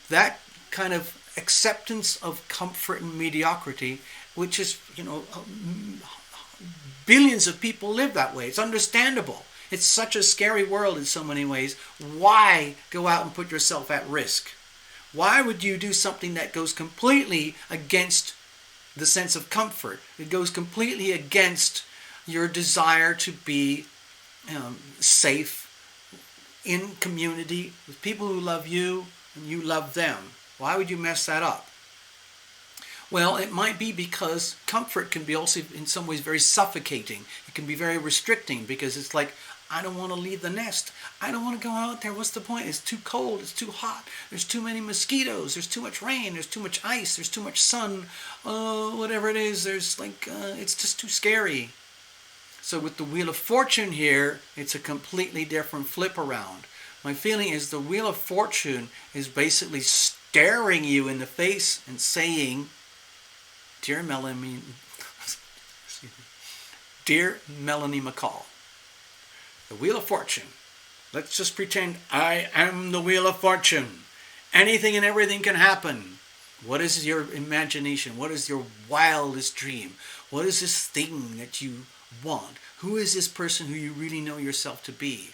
that kind of acceptance of comfort and mediocrity, which is, billions of people live that way. It's understandable. It's such a scary world in so many ways. Why go out and put yourself at risk? Why would you do something that goes completely against the sense of comfort? It goes completely against your desire to be safe in community with people who love you and you love them. Why would you mess that up? Well, it might be because comfort can be also in some ways very suffocating. It can be very restricting because it's like, I don't want to leave the nest. I don't want to go out there. What's the point? It's too cold. It's too hot. There's too many mosquitoes. There's too much rain. There's too much ice. There's too much sun. Whatever it is, it's just too scary. So with the Wheel of Fortune here, it's a completely different flip around. My feeling is the Wheel of Fortune is basically staring you in the face and saying, Dear Melanie McCall, the Wheel of Fortune. Let's just pretend I am the Wheel of Fortune. Anything and everything can happen. What is your imagination? What is your wildest dream? What is this thing that you want? Who is this person who you really know yourself to be?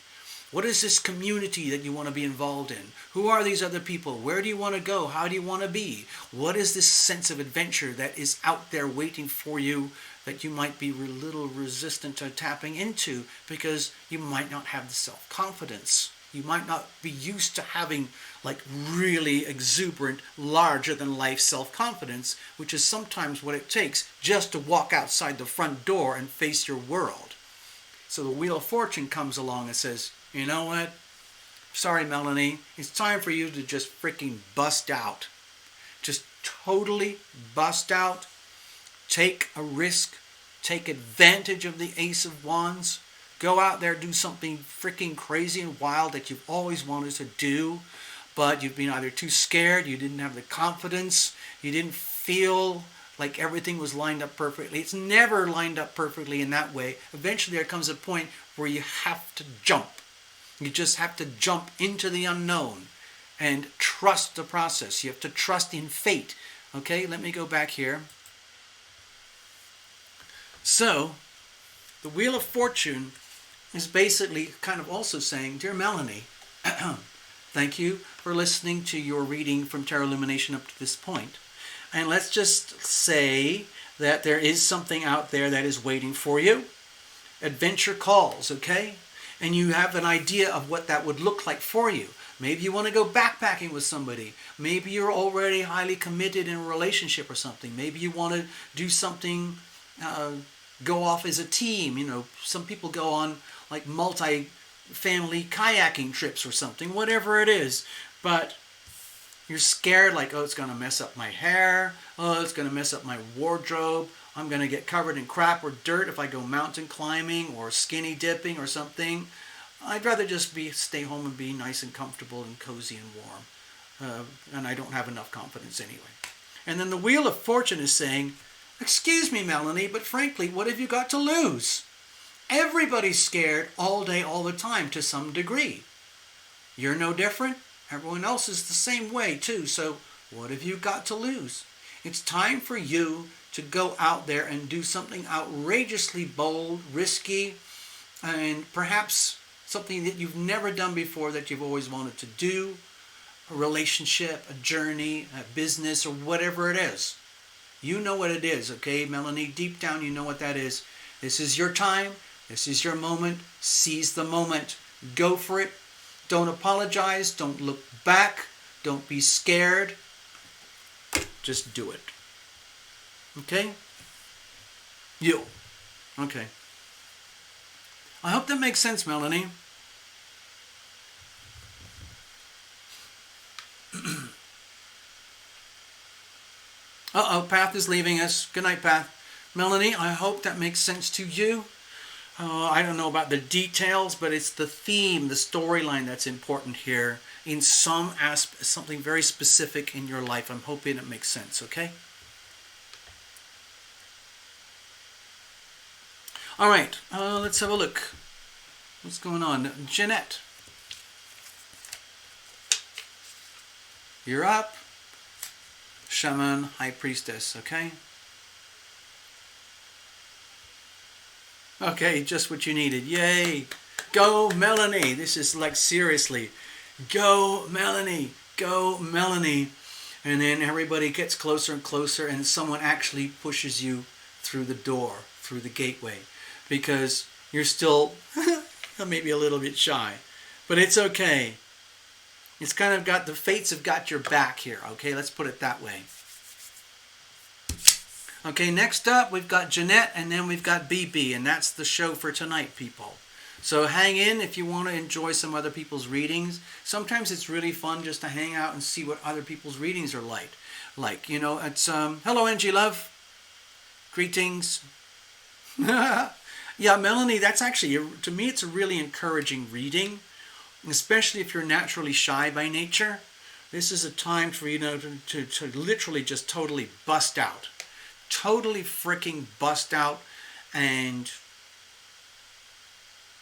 What is this community that you want to be involved in? Who are these other people? Where do you want to go? How do you want to be? What is this sense of adventure that is out there waiting for you that you might be a little resistant to tapping into because you might not have the self-confidence? You might not be used to having like really exuberant, larger-than-life self-confidence, which is sometimes what it takes just to walk outside the front door and face your world. So the Wheel of Fortune comes along and says, you know what? Sorry, Melanie. It's time for you to just freaking bust out. Just totally bust out. Take a risk. Take advantage of the Ace of Wands. Go out there, do something freaking crazy and wild that you've always wanted to do, but you've been either too scared, you didn't have the confidence, you didn't feel like everything was lined up perfectly. It's never lined up perfectly in that way. Eventually there comes a point where you have to jump. You just have to jump into the unknown and trust the process. You have to trust in fate. Okay, let me go back here. So, the Wheel of Fortune is basically kind of also saying, Dear Melanie, thank you for listening to your reading from Tarot Illumination up to this point. And let's just say that there is something out there that is waiting for you. Adventure calls, okay? And you have an idea of what that would look like for you. Maybe you want to go backpacking with somebody. Maybe you're already highly committed in a relationship or something. Maybe you want to do something, go off as a team. Some people go on like multi-family kayaking trips or something, whatever it is. But you're scared, like, oh, it's going to mess up my hair. Oh, it's going to mess up my wardrobe. I'm going to get covered in crap or dirt if I go mountain climbing or skinny dipping or something. I'd rather just stay home and be nice and comfortable and cozy and warm. And I don't have enough confidence anyway. And then the Wheel of Fortune is saying, excuse me, Melanie, but frankly, what have you got to lose? Everybody's scared all day, all the time to some degree. You're no different. Everyone else is the same way too. So what have you got to lose? It's time for you to go out there and do something outrageously bold, risky, and perhaps something that you've never done before that you've always wanted to do. A relationship, a journey, a business, or whatever it is. You know what it is, okay, Melanie? Deep down, you know what that is. This is your time. This is your moment. Seize the moment. Go for it. Don't apologize. Don't look back. Don't be scared. Just do it. Okay? You. Okay. I hope that makes sense, Melanie. Uh-oh, Path is leaving us. Good night, Path. Melanie, I hope that makes sense to you. I don't know about the details, but it's the theme, the storyline that's important here in some aspect, something very specific in your life. I'm hoping it makes sense, okay? All right, let's have a look. What's going on? Jeanette, you're up. Shaman, High Priestess, okay? Okay, just what you needed. Yay! Go, Melanie! This is like seriously. Go, Melanie! Go, Melanie! And then everybody gets closer and closer, and someone actually pushes you through the door, through the gateway, because you're still maybe a little bit shy. But it's okay. It's kind of got, the fates have got your back here, okay? Let's put it that way. Okay, next up we've got Jeanette, and then we've got BB, and that's the show for tonight, people. So hang in if you want to enjoy some other people's readings. Sometimes it's really fun just to hang out and see what other people's readings are like. You know, it's hello Angie Love. Greetings. Yeah, Melanie, that's actually, to me, it's a really encouraging reading, especially if you're naturally shy by nature. This is a time for you to literally just totally bust out. Totally freaking bust out, and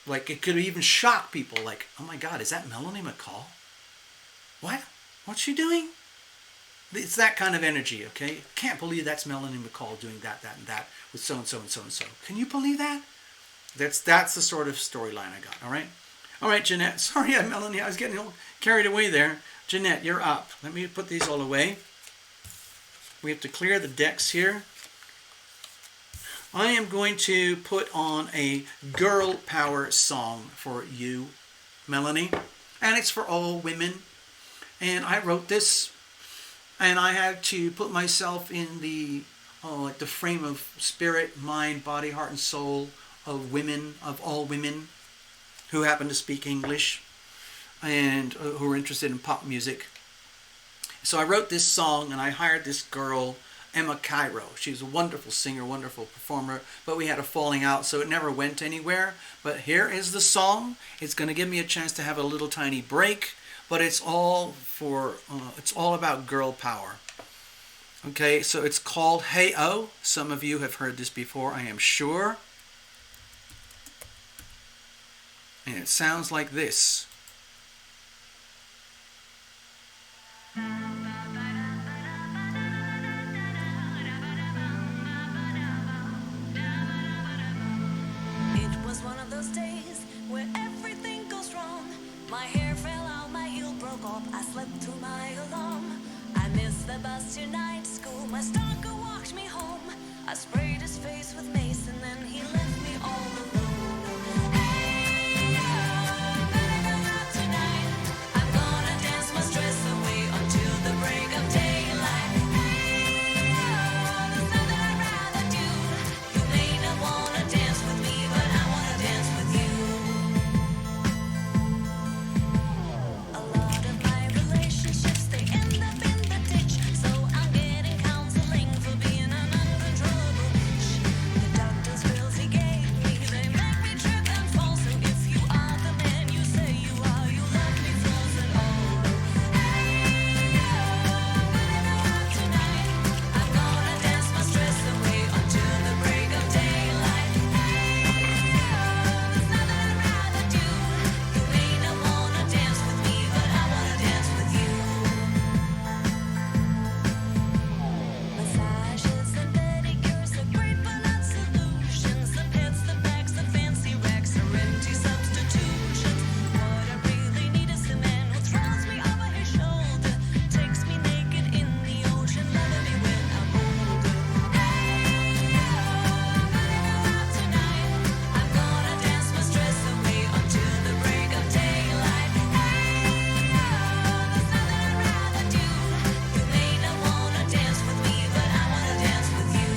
like it could even shock people, like, oh my God, is that Melanie McCall? What? What's she doing? It's that kind of energy, okay? Can't believe that's Melanie McCall doing that, and that with so-and-so and so-and-so. Can you believe that? That's the sort of storyline I got, all right? All right, Jeanette. Sorry, Melanie, I was getting all carried away there. Jeanette, you're up. Let me put these all away. We have to clear the decks here. I am going to put on a girl power song for you, Melanie. And it's for all women. And I wrote this, and I had to put myself in the frame of spirit, mind, body, heart, and soul of women, of all women who happen to speak English and who are interested in pop music. So I wrote this song, and I hired this girl, Emma Cairo. She's a wonderful singer, wonderful performer, but we had a falling out, so it never went anywhere. But here is the song. It's going to give me a chance to have a little tiny break, but it's all about girl power. Okay, so it's called Hey Oh. Some of you have heard this before, I am sure. And it sounds like this. One of those days where everything goes wrong. My hair fell out, my heel broke off, I slept through my alarm. I missed the bus to night school, my stalker walked me home. I sprayed his face with mace and then he left me all alone. Hey, oh, tonight I'm gonna dance my stress away until the break of daylight. Hey, oh, there's nothing I'd rather do. You may not wanna dance with me, but I wanna dance with you. A lot of my relationships, they end up in the ditch, so I'm getting counseling for being an uncontrollable bitch. The doctor's pills he gave me, they make me trip and fall. So if you are the man you say you are, you love me flaws and all. Hey, oh, tonight I'm gonna dance my stress away until the break of daylight. Hey, oh, there's nothing I'd rather do. You may not wanna dance with me, but I wanna dance with you. Massages and pedicures are great but not solutions. The pets, the bags, the fancy racks are empty substitutions. What I really need is a man who throws me over his shoulder, takes me naked in the ocean, loving me when I'm older. Hey, oh, tonight I'm gonna dance my stress away until the break of daylight. Hey, oh, there's nothing I'd rather do. You may not wanna dance with me, but I wanna dance with you.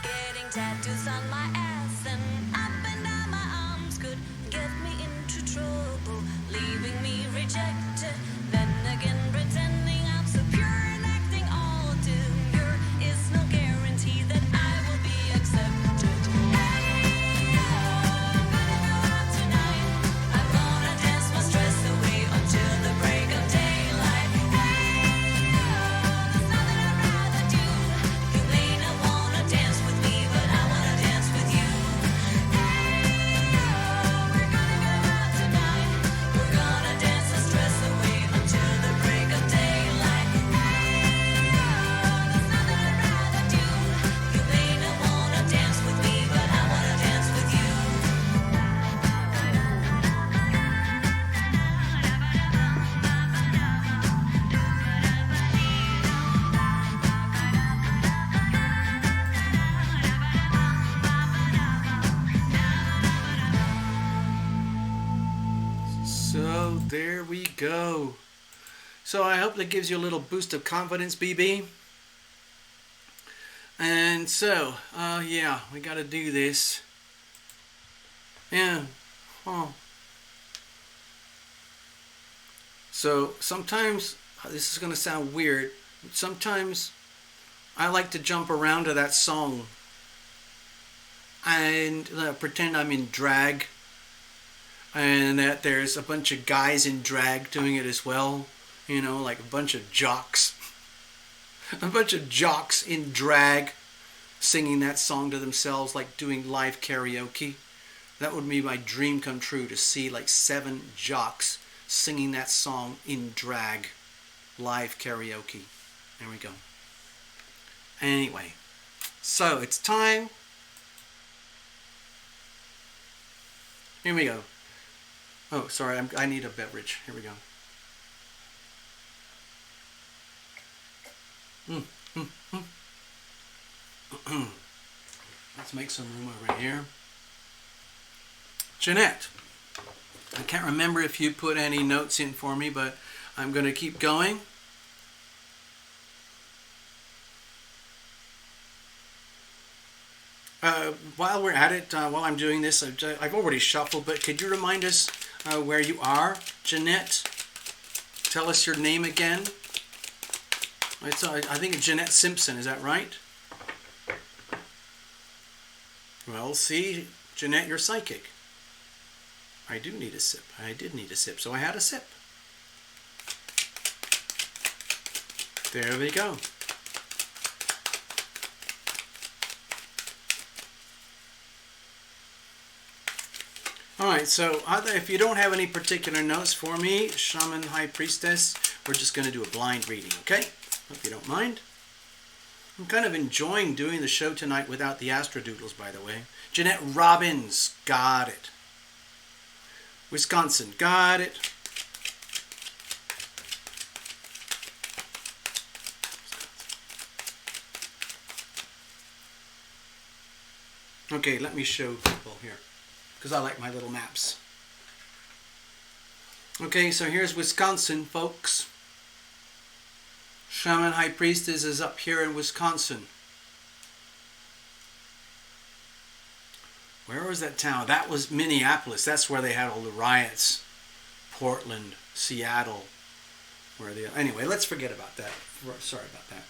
Getting tattoos on my ass and up and down my arms could get me into trouble, leaving me rejected. Then again, pretending I'm so pure and acting all demure is no guarantee go. There we go. So I hope that gives you a little boost of confidence, BB. And so, yeah, we got to do this. Yeah. Oh. So sometimes, this is going to sound weird, but sometimes I like to jump around to that song and pretend I'm in drag, and that there's a bunch of guys in drag doing it as well. You know, like a bunch of jocks. A bunch of jocks in drag singing that song to themselves, like doing live karaoke. That would be my dream come true, to see like 7 jocks singing that song in drag, live karaoke. There we go. Anyway, so it's time. Here we go. Oh, sorry, I need a beverage. Here we go. Let's make some room over here. Jeanette, I can't remember if you put any notes in for me, but I'm going to keep going. While we're at it, while I'm doing this, I've already shuffled, but could you remind us where you are, Jeanette? Tell us your name again. I think it's Jeanette Simpson, is that right? Well, see, Jeanette, you're psychic. I do need a sip. I did need a sip, so I had a sip. There we go. Alright, so if you don't have any particular notes for me, Shaman High Priestess, we're just going to do a blind reading, okay? If you don't mind. I'm kind of enjoying doing the show tonight without the astrodoodles, by the way. Jeanette Robbins, got it. Wisconsin, got it. Okay, let me show people here, because I like my little maps. Okay, so here's Wisconsin, folks. Shaman High Priestess is up here in Wisconsin. Where was that town? That was Minneapolis. That's where they had all the riots. Portland, Seattle. Anyway, let's forget about that. Sorry about that.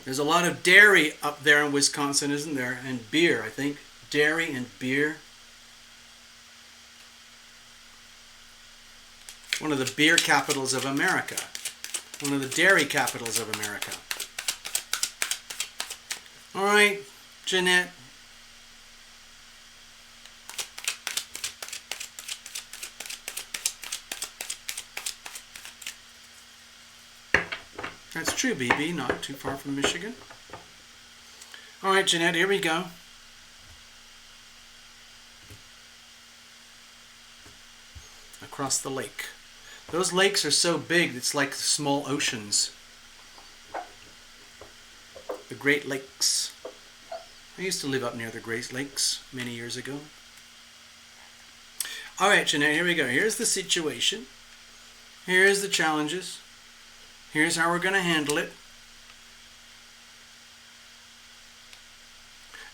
There's a lot of dairy up there in Wisconsin, isn't there? And beer, I think. Dairy and beer. One of the beer capitals of America. One of the dairy capitals of America. All right, Jeanette. That's true, BB, not too far from Michigan. All right, Jeanette, here we go. Across the lake. Those lakes are so big, it's like small oceans. The Great Lakes. I used to live up near the Great Lakes many years ago. All right, Jeanette, here we go. Here's the situation. Here's the challenges. Here's how we're going to handle it.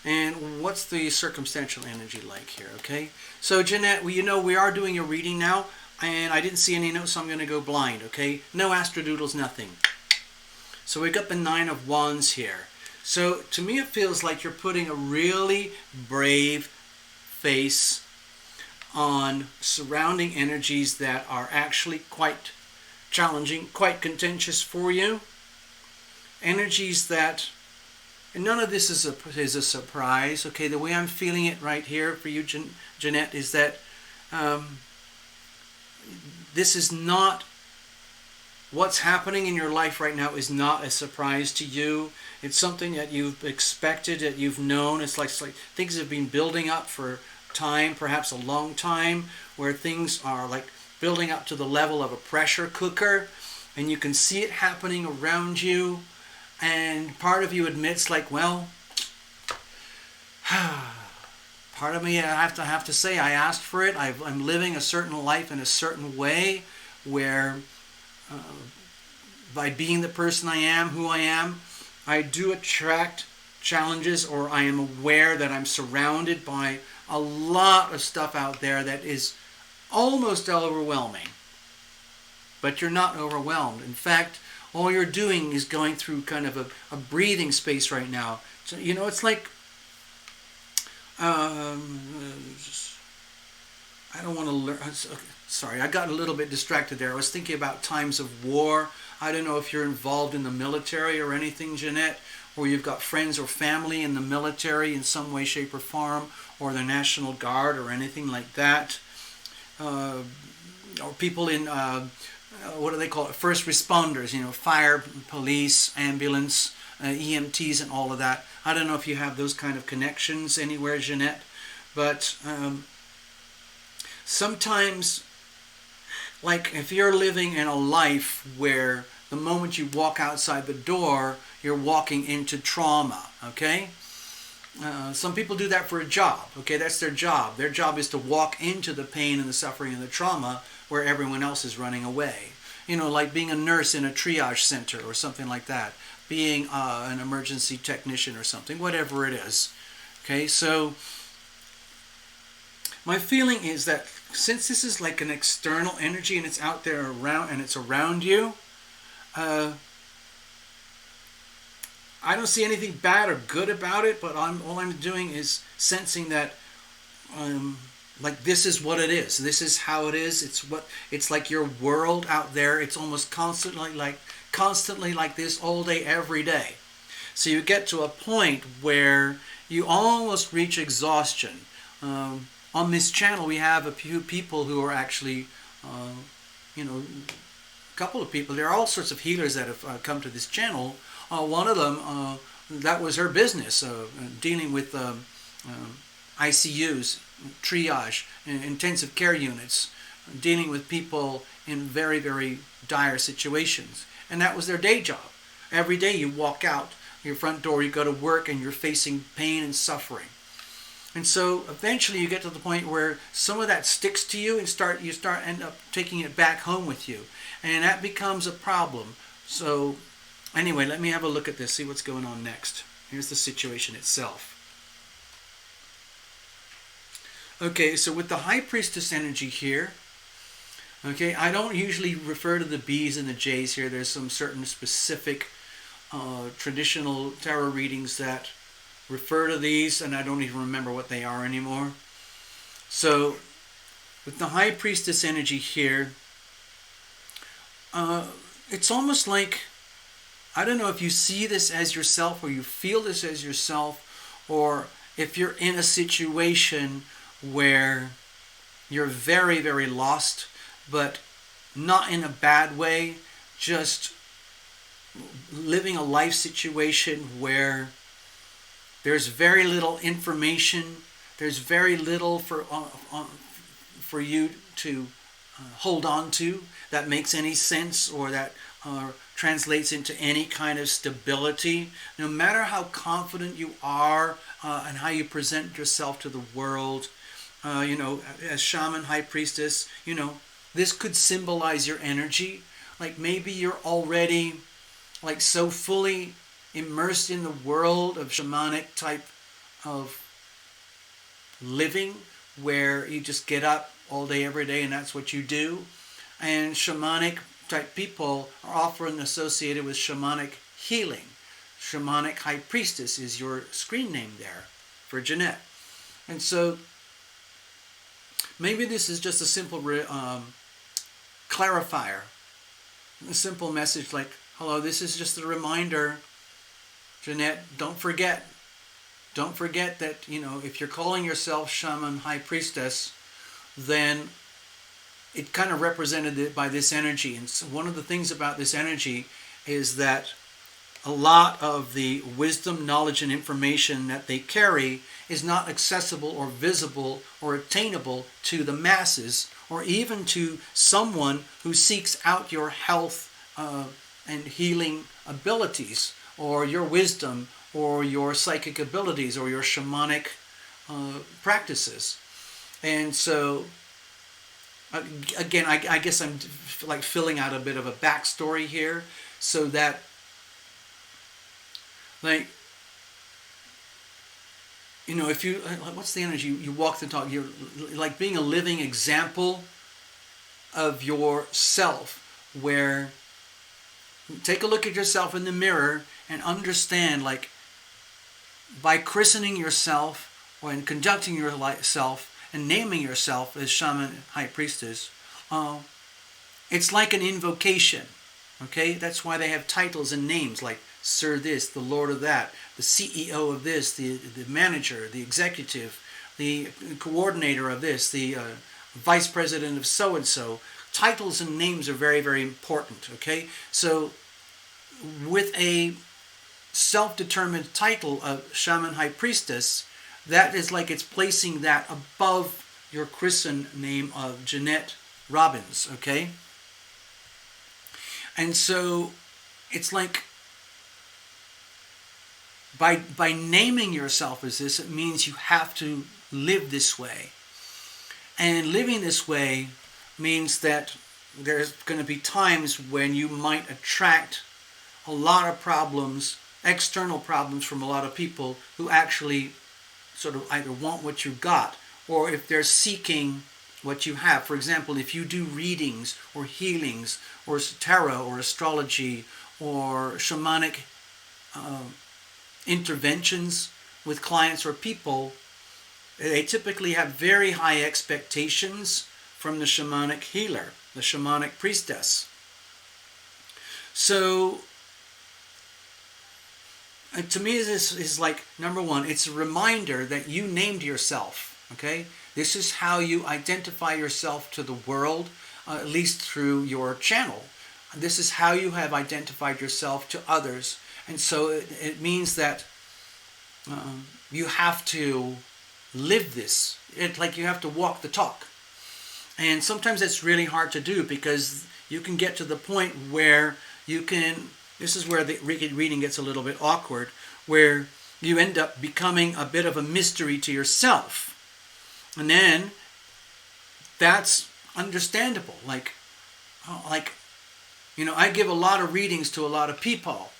And what's the circumstantial energy like here, okay? So, Jeanette, we are doing a reading now, and I didn't see any notes, so I'm going to go blind, okay? No astrodoodles, nothing. So we've got the 9 of Wands here. So to me it feels like you're putting a really brave face on surrounding energies that are actually quite challenging, quite contentious for you. Energies that, and none of this is a surprise, okay? The way I'm feeling it right here for you, Jeanette, is that this is not, what's happening in your life right now is not a surprise to you. It's something that you've expected, that you've known. It's like things have been building up for time, perhaps a long time, where things are like building up to the level of a pressure cooker, and you can see it happening around you, and part of you admits like, well, part of me, I have to say, I asked for it. I'm living a certain life in a certain way, where by being the person I am, who I am, I do attract challenges, or I am aware that I'm surrounded by a lot of stuff out there that is almost overwhelming. But you're not overwhelmed. In fact, all you're doing is going through kind of a breathing space right now. So, it's like, I don't want to learn. Sorry, I got a little bit distracted there. I was thinking about times of war. I don't know if you're involved in the military or anything, Jeanette, or you've got friends or family in the military in some way, shape, or form, or the National Guard or anything like that. Or people in, what do they call it, first responders, fire, police, ambulance, EMTs and all of that. I don't know if you have those kind of connections anywhere, Jeanette, but sometimes, like if you're living in a life where the moment you walk outside the door, you're walking into trauma, okay? Some people do that for a job, okay? That's their job. Their job is to walk into the pain and the suffering and the trauma where everyone else is running away. Like being a nurse in a triage center or something like that. Being an emergency technician or something, whatever it is. Okay, so my feeling is that since this is like an external energy and it's out there around and it's around you, I don't see anything bad or good about it, but all I'm doing is sensing that like this is what it is. This is how it is. It's like your world out there. It's almost constantly like this all day, every day. So you get to a point where you almost reach exhaustion. On this channel, we have a few people who are actually, a couple of people. There are all sorts of healers that have come to this channel. One of them, that was her business, dealing with ICUs, triage, intensive care units, dealing with people in very, very dire situations. And that was their day job. Every day you walk out your front door, you go to work, and you're facing pain and suffering. And so eventually you get to the point where some of that sticks to you, and you end up taking it back home with you. And that becomes a problem. So anyway, let me have a look at this, see what's going on next. Here's the situation itself. Okay, so with the High Priestess energy here, okay, I don't usually refer to the B's and the J's here. There's some certain specific traditional tarot readings that refer to these, and I don't even remember what they are anymore. So with the High Priestess energy here, it's almost like, I don't know if you see this as yourself or you feel this as yourself, or if you're in a situation where you're very, very lost, but not in a bad way, just living a life situation where there's very little information, there's very little for you to hold on to that makes any sense or that translates into any kind of stability. No matter how confident you are and how you present yourself to the world, as shaman, high priestess, this could symbolize your energy. Like maybe you're already like so fully immersed in the world of shamanic type of living where you just get up all day, every day, and that's what you do. And shamanic type people are often associated with shamanic healing. Shamanic high priestess is your screen name there for Jeanette. And so maybe this is just a simple clarifier, a simple message like, hello, this is just a reminder, Jeanette, don't forget that, if you're calling yourself shaman, high priestess, then it kind of represented it by this energy. And so one of the things about this energy is that a lot of the wisdom, knowledge, and information that they carry is not accessible or visible or attainable to the masses, or even to someone who seeks out your health and healing abilities, or your wisdom, or your psychic abilities, or your shamanic practices. And so, again, I guess I'm like filling out a bit of a backstory here, so that, like, if you, what's the energy? You walk the talk. You're like being a living example of yourself, where take a look at yourself in the mirror and understand, like, by christening yourself or in conducting yourself and naming yourself as shaman, high priestess, it's like an invocation. Okay, that's why they have titles and names like Sir this, the Lord of that, the CEO of this, the manager, the executive, the coordinator of this, the vice president of so-and-so. Titles and names are very, very important. Okay, so with a self-determined title of shaman, high priestess, that is like it's placing that above your christened name of Jeanette Robbins. Okay, and so it's like, by naming yourself as this, it means you have to live this way. And living this way means that there's going to be times when you might attract a lot of problems, external problems, from a lot of people who actually sort of either want what you got, or if they're seeking what you have. For example, if you do readings or healings or tarot or astrology or shamanic interventions with clients or people, they typically have very high expectations from the shamanic healer, the shamanic priestess. So, to me, this is like, number one, it's a reminder that you named yourself. Okay, this is how you identify yourself to the world, at least through your channel. This is how you have identified yourself to others. And so it means that you have to live this. It's like you have to walk the talk. And sometimes it's really hard to do, because you can get to the point where you can, this is where the reading gets a little bit awkward, where you end up becoming a bit of a mystery to yourself. And then that's understandable. Like, I give a lot of readings to a lot of people.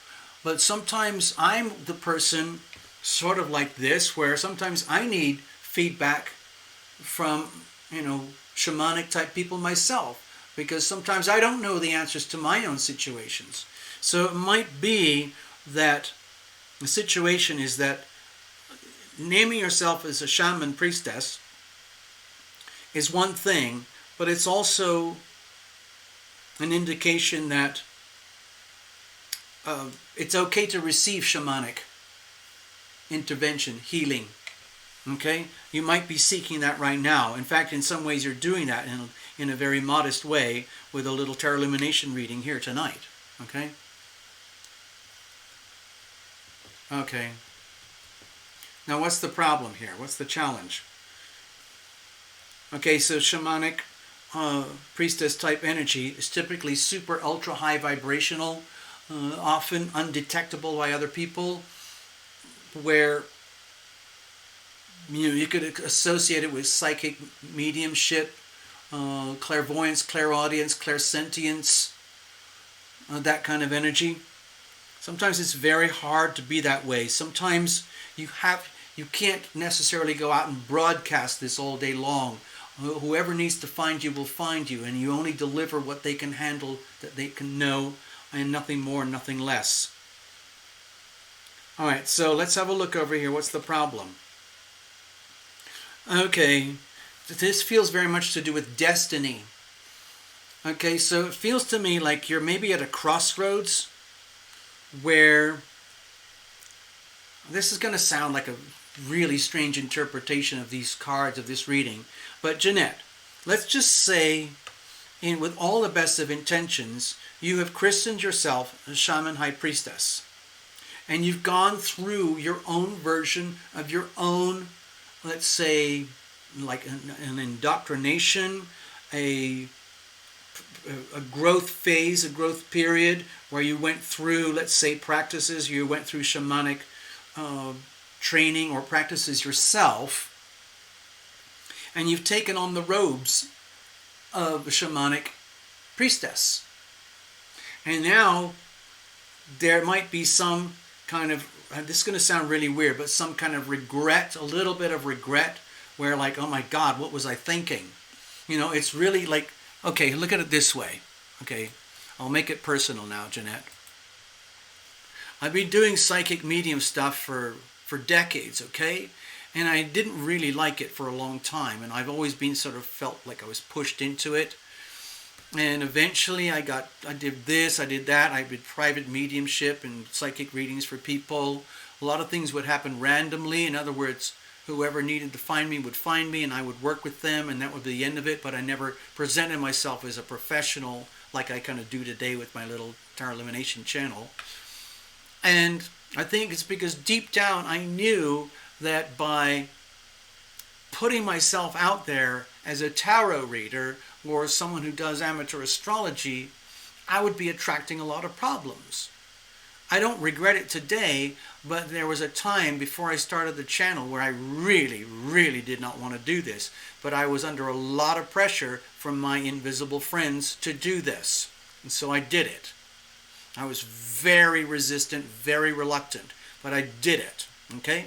But sometimes I'm the person sort of like this, where sometimes I need feedback from, shamanic type people myself, because sometimes I don't know the answers to my own situations. So it might be that the situation is that naming yourself as a shaman priestess is one thing, but it's also an indication that it's okay to receive shamanic intervention, healing. Okay? You might be seeking that right now. In fact, in some ways you're doing that in a very modest way with a little tarot illumination reading here tonight. Okay? Okay. Now what's the problem here? What's the challenge? Okay, so shamanic priestess type energy is typically super ultra high vibrational, often undetectable by other people, where you could associate it with psychic mediumship, clairvoyance, clairaudience, clairsentience, that kind of energy. Sometimes it's very hard to be that way. Sometimes you can't necessarily go out and broadcast this all day long. Whoever needs to find you will find you, and you only deliver what they can handle, that they can know, and nothing more, nothing less. All right, so let's have a look over here. What's the problem? Okay, this feels very much to do with destiny. Okay, so it feels to me like you're maybe at a crossroads where, this is going to sound like a really strange interpretation of these cards, of this reading, but Jeanette, let's just say, with all the best of intentions, you have christened yourself a shaman high priestess, and you've gone through your own version of your own, let's say, like an indoctrination, a growth phase, a growth period, where you went through, let's say, practices, you went through shamanic training or practices yourself, and you've taken on the robes of a shamanic priestess. And now there might be some kind of, this is going to sound really weird, but some kind of regret, a little bit of regret, where like, oh my God, what was I thinking? You know, it's really like, okay, look at it this way. Okay, I'll make it personal now, Jeanette. I've been doing psychic medium stuff for decades, okay? And I didn't really like it for a long time. And I've always been sort of felt like I was pushed into it. And eventually I did this, I did that. I did private mediumship and psychic readings for people. A lot of things would happen randomly. In other words, whoever needed to find me would find me and I would work with them and that would be the end of it. But I never presented myself as a professional like I kind of do today with my little Tarot Illumination channel. And I think it's because deep down I knew that by putting myself out there as a tarot reader or someone who does amateur astrology, I would be attracting a lot of problems. I don't regret it today, but there was a time before I started the channel where I really, really did not want to do this. But I was under a lot of pressure from my invisible friends to do this. And so I did it. I was very resistant, very reluctant, but I did it. Okay?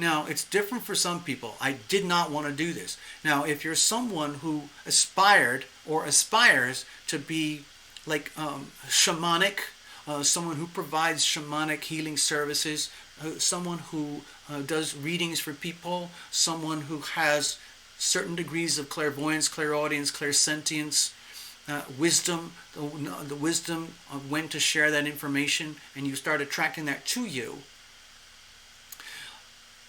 Now, it's different for some people. I did not want to do this. Now, if you're someone who aspired or aspires to be like shamanic, someone who provides shamanic healing services, someone who does readings for people, someone who has certain degrees of clairvoyance, clairaudience, clairsentience, wisdom, the wisdom of when to share that information, and you start attracting that to you.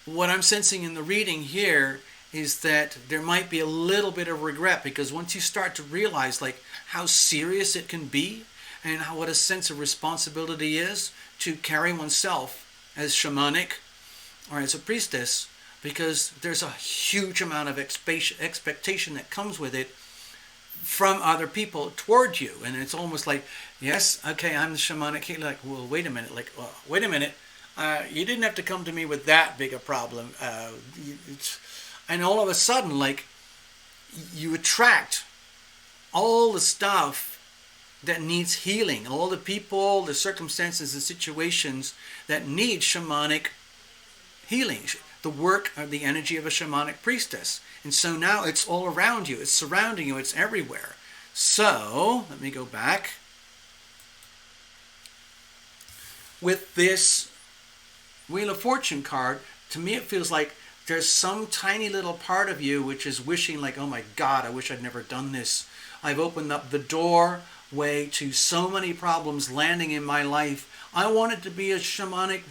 What I'm sensing in the reading here is that there might be a little bit of regret, because once you start to realize like how serious it can be and what a sense of responsibility is to carry oneself as shamanic or as a priestess, because there's a huge amount of expectation that comes with it from other people toward you. And it's almost like, yes, okay, I'm the shamanic healer. Like, well, wait a minute. Like, well, wait a minute. You didn't have to come to me with that big a problem. And all of a sudden, like, you attract all the stuff that needs healing, all the people, the circumstances, and situations that need shamanic healing, the work or the energy of a shamanic priestess. And so now it's all around you, it's surrounding you, it's everywhere. So, let me go back. With this Wheel of Fortune card, to me it feels like there's some tiny little part of you which is wishing like, oh my God, I wish I'd never done this. I've opened up the doorway to so many problems landing in my life. I wanted to be a shamanic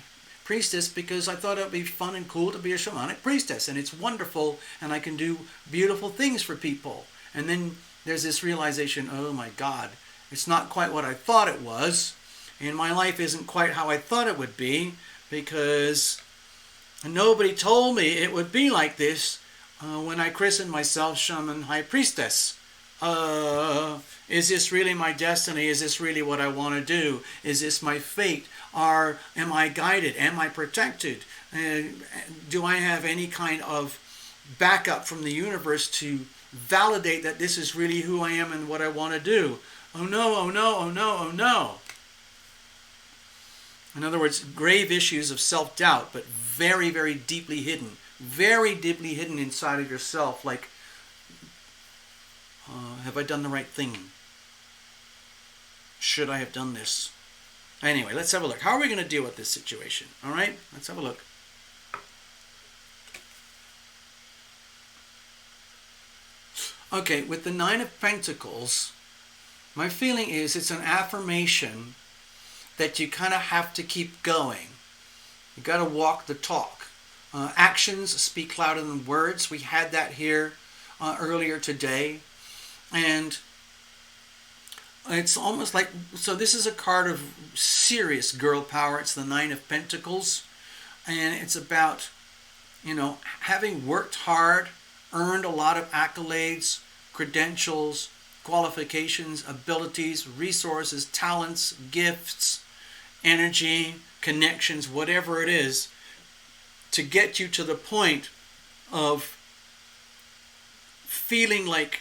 priestess because I thought it would be fun and cool to be a shamanic priestess, and it's wonderful, and I can do beautiful things for people. And then there's this realization, oh my God, it's not quite what I thought it was, and my life isn't quite how I thought it would be, because nobody told me it would be like this when I christened myself Shaman High Priestess. Is this really my destiny? Is this really what I want to do? Is this my fate? Or am I guided? Am I protected? Do I have any kind of backup from the universe to validate that this is really who I am and what I want to do? Oh no, oh no, oh no, oh no. In other words, grave issues of self-doubt, but very, very deeply hidden. Very deeply hidden inside of yourself, like, have I done the right thing? Should I have done this? Anyway, let's have a look. How are we going to deal with this situation? All right, let's have a look. Okay, with the Nine of Pentacles, my feeling is it's an affirmation that you kind of have to keep going. You got to walk the talk. Actions speak louder than words. We had that here earlier today. And it's almost like, so this is a card of serious girl power. It's the Nine of Pentacles. And it's about, you know, having worked hard, earned a lot of accolades, credentials, qualifications, abilities, resources, talents, gifts, energy, connections, whatever it is, to get you to the point of feeling like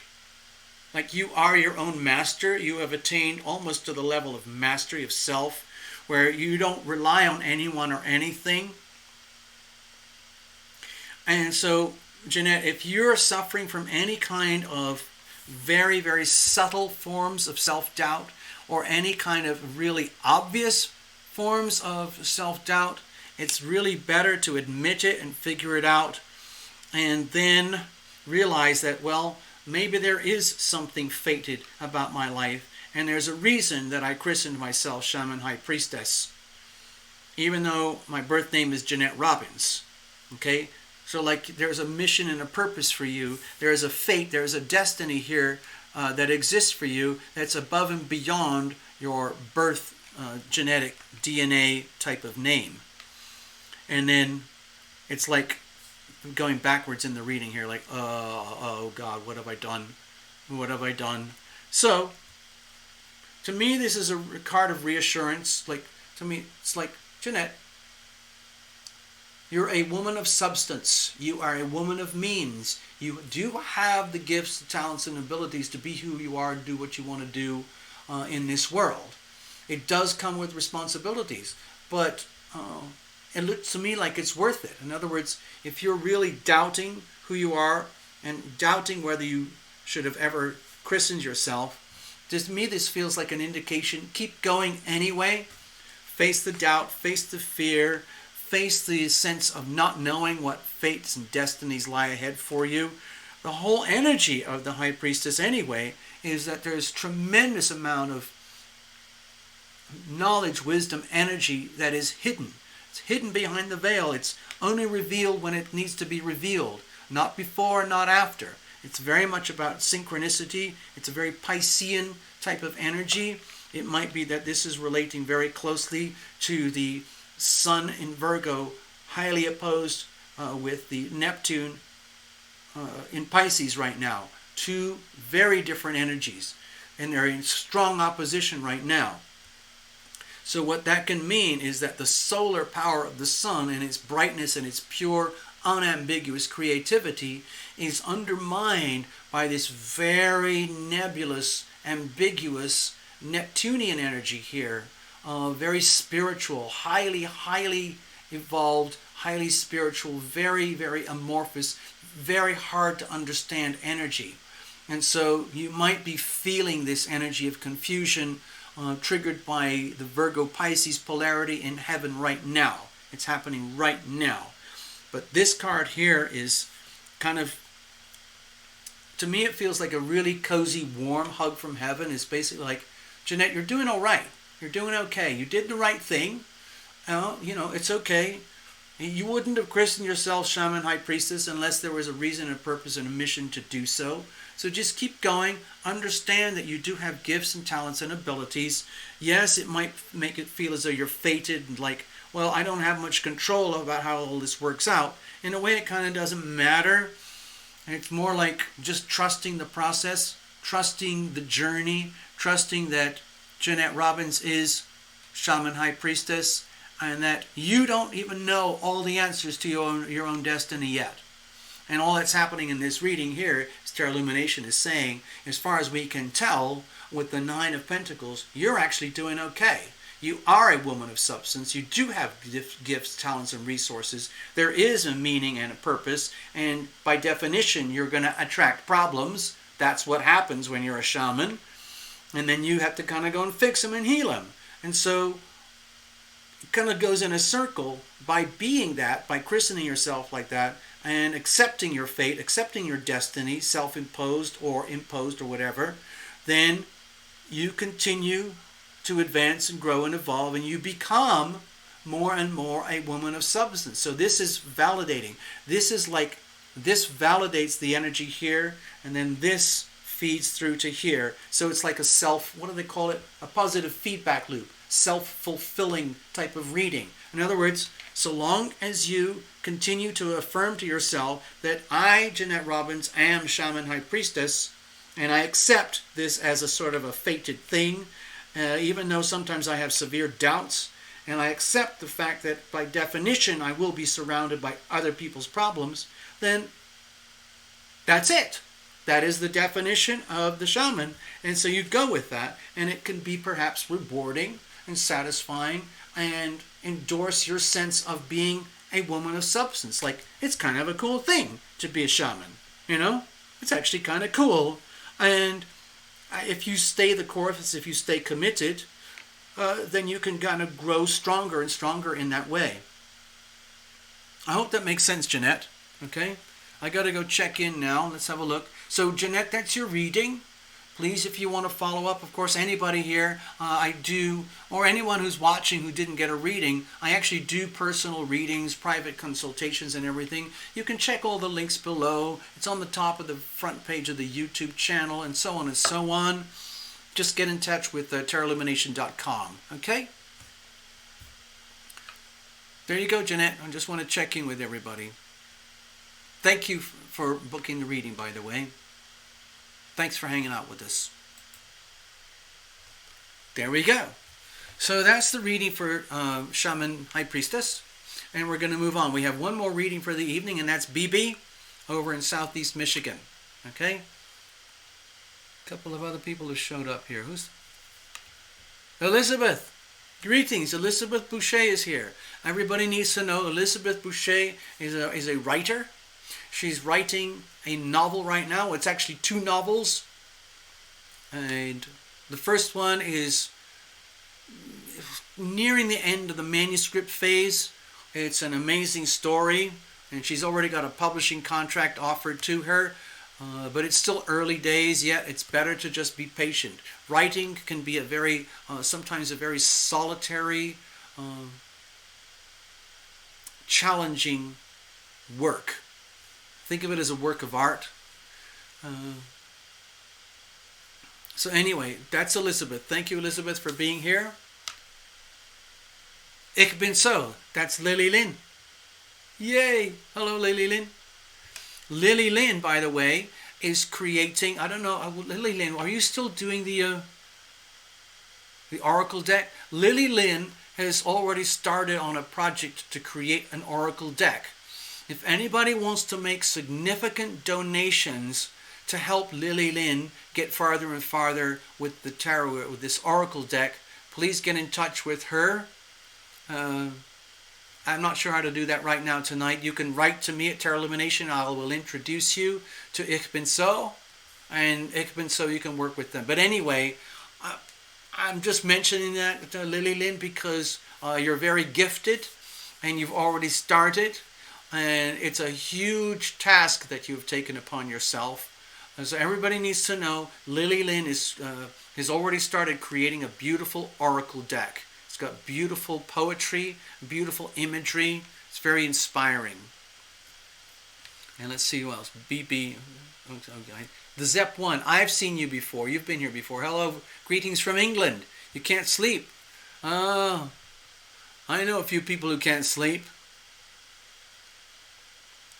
you are your own master. You have attained almost to the level of mastery of self, where you don't rely on anyone or anything. And so, Jeanette, if you're suffering from any kind of very, very subtle forms of self-doubt, or any kind of really obvious forms of self-doubt, it's really better to admit it and figure it out, and then realize that, well, maybe there is something fated about my life, and there's a reason that I christened myself Shaman High Priestess, even though my birth name is Jeanette Robbins. Okay? So there's a mission and a purpose for you. There is a fate, there is a destiny here that exists for you that's above and beyond your birth genetic DNA type of name. And then it's like going backwards in the reading here, like, oh God, what have I done? What have I done? So, to me, this is a card of reassurance. To me, it's like, Jeanette, you're a woman of substance. You are a woman of means. You do have the gifts, talents, and abilities to be who you are and do what you want to do in this world. It does come with responsibilities, but it looks to me like it's worth it. In other words, if you're really doubting who you are and doubting whether you should have ever christened yourself, to me this feels like an indication. Keep going anyway. Face the doubt, face the fear, face the sense of not knowing what fates and destinies lie ahead for you. The whole energy of the High Priestess anyway is that there's tremendous amount of knowledge, wisdom, energy that is hidden. It's hidden behind the veil. It's only revealed when it needs to be revealed. Not before, not after. It's very much about synchronicity. It's a very Piscean type of energy. It might be that this is relating very closely to the Sun in Virgo, highly opposed with the Neptune in Pisces right now. Two very different energies, and they're in strong opposition right now. So what that can mean is that the solar power of the sun and its brightness and its pure, unambiguous creativity is undermined by this very nebulous, ambiguous Neptunian energy here. Very spiritual, highly evolved, highly spiritual, very, very amorphous, very hard to understand energy. And so you might be feeling this energy of confusion triggered by the Virgo-Pisces polarity in heaven right now. It's happening right now. But this card here is kind of, to me it feels like a really cozy, warm hug from heaven. It's basically like, Jeanette, you're doing all right. You're doing okay. You did the right thing. It's okay. You wouldn't have christened yourself Shaman High Priestess unless there was a reason, a purpose, and a mission to do so. So just keep going. Understand that you do have gifts and talents and abilities. Yes, it might make it feel as though you're fated and like, well, I don't have much control about how all this works out. In a way, it kind of doesn't matter. It's more like just trusting the process, trusting the journey, trusting that Jeanette Robbins is Shaman High Priestess, and that you don't even know all the answers to your own destiny yet. And all that's happening in this reading here, Tarot Illumination is saying, as far as we can tell, with the Nine of Pentacles, you're actually doing okay. You are a woman of substance. You do have gifts, talents, and resources. There is a meaning and a purpose, and by definition, you're going to attract problems. That's what happens when you're a shaman. And then you have to kind of go and fix them and heal them. And so it kind of goes in a circle by being that, by christening yourself like that, and accepting your fate, accepting your destiny, self-imposed or imposed or whatever. Then you continue to advance and grow and evolve, and you become more and more a woman of substance. So this is validating. This validates the energy here, and then this feeds through to here. So it's like a what do they call it? A positive feedback loop, self-fulfilling type of reading. In other words, so long as you continue to affirm to yourself that I, Jeanette Robbins, am Shaman High Priestess, and I accept this as a sort of a fated thing, even though sometimes I have severe doubts, and I accept the fact that by definition I will be surrounded by other people's problems, then that's it. That is the definition of the shaman. And so you go with that, and it can be perhaps rewarding and satisfying and endorse your sense of being a woman of substance. Like, it's kind of a cool thing to be a shaman, you know? It's actually kind of cool. And if you stay the course, if you stay committed, then you can kind of grow stronger and stronger in that way. I hope that makes sense, Jeanette. Okay? I got to go check in now. Let's have a look. So, Jeanette, that's your reading. Please, if you want to follow up, of course, anybody here, I do, or anyone who's watching who didn't get a reading, I actually do personal readings, private consultations and everything. You can check all the links below. It's on the top of the front page of the YouTube channel and so on and so on. Just get in touch with tarotlumination.com, okay? There you go, Jeanette. I just want to check in with everybody. Thank you for booking the reading, by the way. Thanks for hanging out with us. There we go. So that's the reading for Shaman High Priestess. And we're going to move on. We have one more reading for the evening, and that's BB over in Southeast Michigan. Okay? A couple of other people have showed up here. Who's? Elizabeth. Greetings. Elizabeth Boucher is here. Everybody needs to know Elizabeth Boucher is a writer. She's writing a novel right now. It's actually 2 novels. And the first one is nearing the end of the manuscript phase. It's an amazing story. And she's already got a publishing contract offered to her. But it's still early days, yet it's better to just be patient. Writing can be sometimes a very solitary, challenging work. Think of it as a work of art. So anyway, that's Elizabeth. Thank you, Elizabeth, for being here. Ik ben zo. That's Lily Lynn. Yay! Hello, Lily Lynn. Lily Lynn, by the way, is creating, I don't know, Lily Lynn, are you still doing the Oracle deck? Lily Lynn has already started on a project to create an Oracle deck. If anybody wants to make significant donations to help Lily Lynn get farther and farther with the tarot, with this Oracle deck, please get in touch with her. I'm not sure how to do that right now tonight. You can write to me at Tarot Illumination. I will introduce you to Ik Ben So. And Ik Ben So, you can work with them. But anyway, I'm just mentioning that to Lily Lynn because you're very gifted and you've already started. And it's a huge task that you've taken upon yourself. And so everybody needs to know Lily Lynn has already started creating a beautiful Oracle deck. It's got beautiful poetry, beautiful imagery. It's very inspiring. And let's see who else. BB. Okay. The Zep 1. I've seen you before. You've been here before. Hello. Greetings from England. You can't sleep. Oh. I know a few people who can't sleep.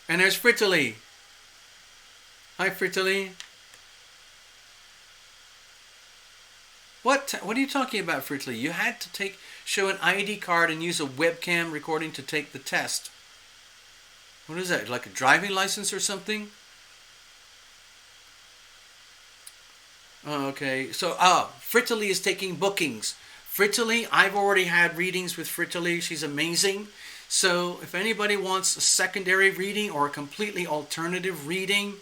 And there's Fritterly. Hi, Fritterly. What are you talking about, Fritterly? You had to show an ID card and use a webcam recording to take the test. What is that? Like a driving license or something? Oh, okay. So, Fritterly is taking bookings. Fritterly, I've already had readings with Fritterly. She's amazing. So, if anybody wants a secondary reading or a completely alternative reading,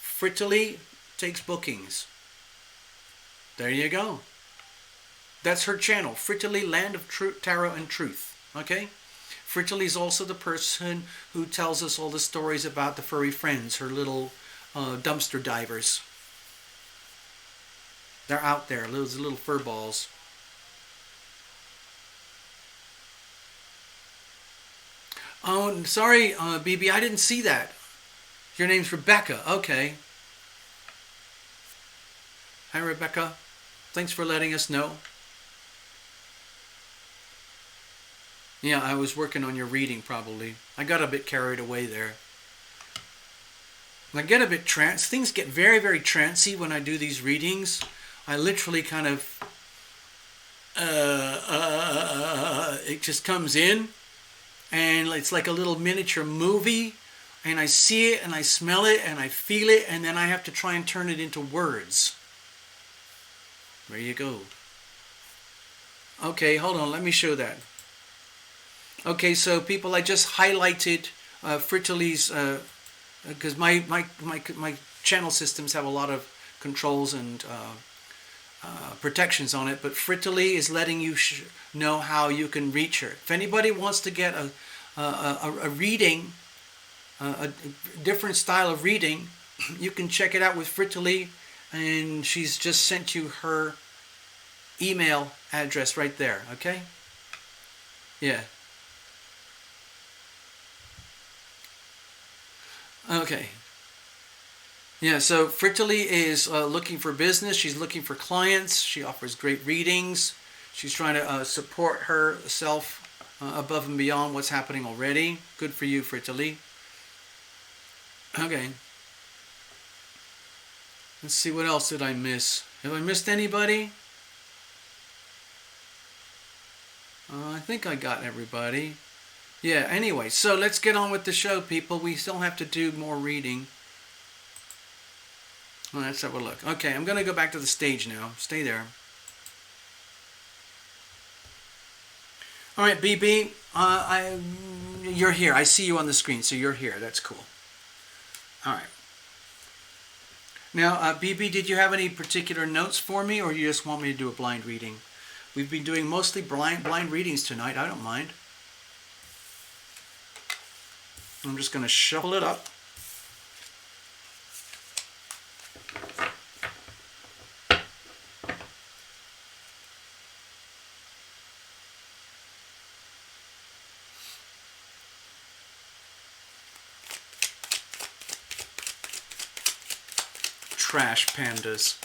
Fritterly takes bookings. There you go. That's her channel, Fritterly Land of Tarot and Truth. Okay? Fritterly is also the person who tells us all the stories about the furry friends, her little dumpster divers. They're out there, those little fur balls. Oh, sorry, BB, I didn't see that. Your name's Rebecca. Okay. Hi, Rebecca. Thanks for letting us know. Yeah, I was working on your reading, probably. I got a bit carried away there. I get a bit things get very, very trancy when I do these readings. I literally kind of... it just comes in. And it's like a little miniature movie. and I see it and I smell it and I feel it, and then I have to try and turn it into words. There you go. Okay, hold on, let me show that. Okay, so people, I just highlighted Fritily's, because my channel systems have a lot of controls and protections on it, but Fritily is letting you know how you can reach her. If anybody wants to get a reading, a different style of reading, you can check it out with Fritily, and she's just sent you her email address right there, okay? Yeah. Okay. Yeah, so Fritily is looking for business. She's looking for clients. She offers great readings. She's trying to support herself above and beyond what's happening already. Good for you, Fritily. Okay. Let's see, what else did I miss? Have I missed anybody? I think I got everybody. Yeah, anyway, so let's get on with the show, people. We still have to do more reading. Well, let's have a look. Okay, I'm going to go back to the stage now. Stay there. All right, BB, you're here. I see you on the screen, so you're here. That's cool. All right. Now, BB, did you have any particular notes for me, or you just want me to do a blind reading? We've been doing mostly blind readings tonight. I don't mind. I'm just going to shuffle it up. Trash pandas.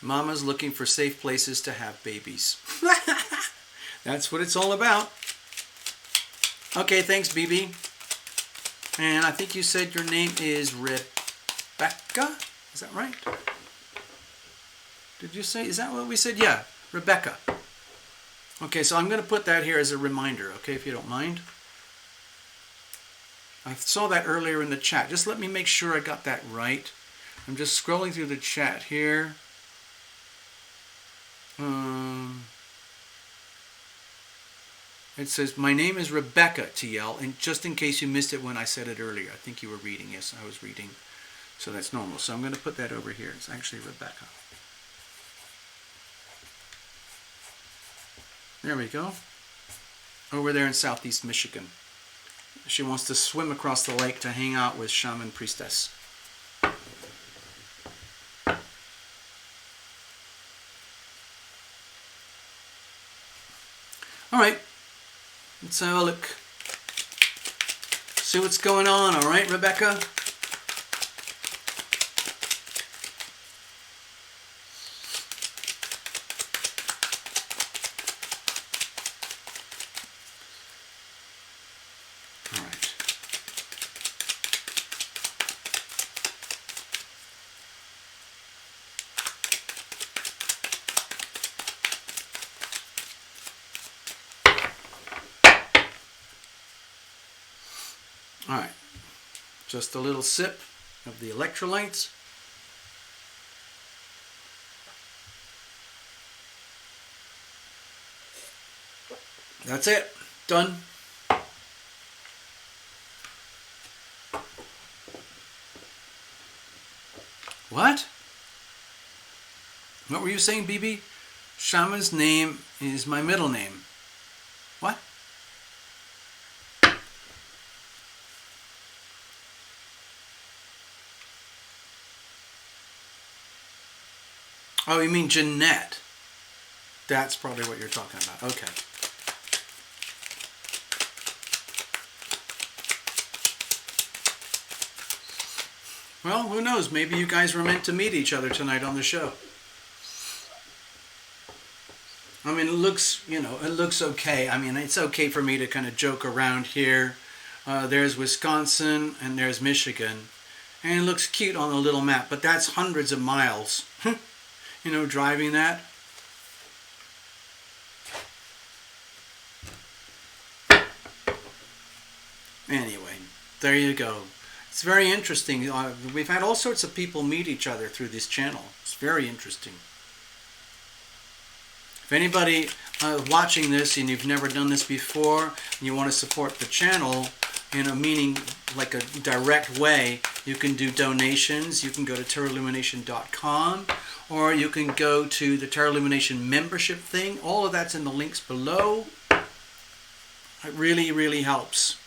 Mama's looking for safe places to have babies. That's what it's all about. Okay, thanks, BB. And I think you said your name is Rebecca? Is that right? Did you say, is that what we said? Yeah, Rebecca. Okay, so I'm going to put that here as a reminder, okay, if you don't mind. I saw that earlier in the chat. Just let me make sure I got that right. I'm just scrolling through the chat here. It says, my name is Rebecca, TL, and just in case you missed it when I said it earlier. I think you were reading. Yes, I was reading. So that's normal. So I'm going to put that over here. It's actually Rebecca. There we go. Over there in southeast Michigan. She wants to swim across the lake to hang out with Shaman Priestess. All right. Let's have a look. See what's going on, all right, Rebecca? All right, just a little sip of the electrolytes. That's it, done. What? What were you saying, BB? Shaman's name is my middle name. What? Oh, you mean Jeanette. That's probably what you're talking about. Okay. Well, who knows? Maybe you guys were meant to meet each other tonight on the show. I mean, it looks, you know, it looks okay. I mean, it's okay for me to kind of joke around here. There's Wisconsin and there's Michigan. And it looks cute on the little map, but that's hundreds of miles. you know, driving that. Anyway, there you go. It's very interesting. We've had all sorts of people meet each other through this channel. It's very interesting. If anybody watching this and you've never done this before and you want to support the channel in a meaning like a direct way, you can do donations. You can go to tarotlumination.com, or you can go to the Tarot Illumination membership thing. All of that's in the links below. It really, really helps.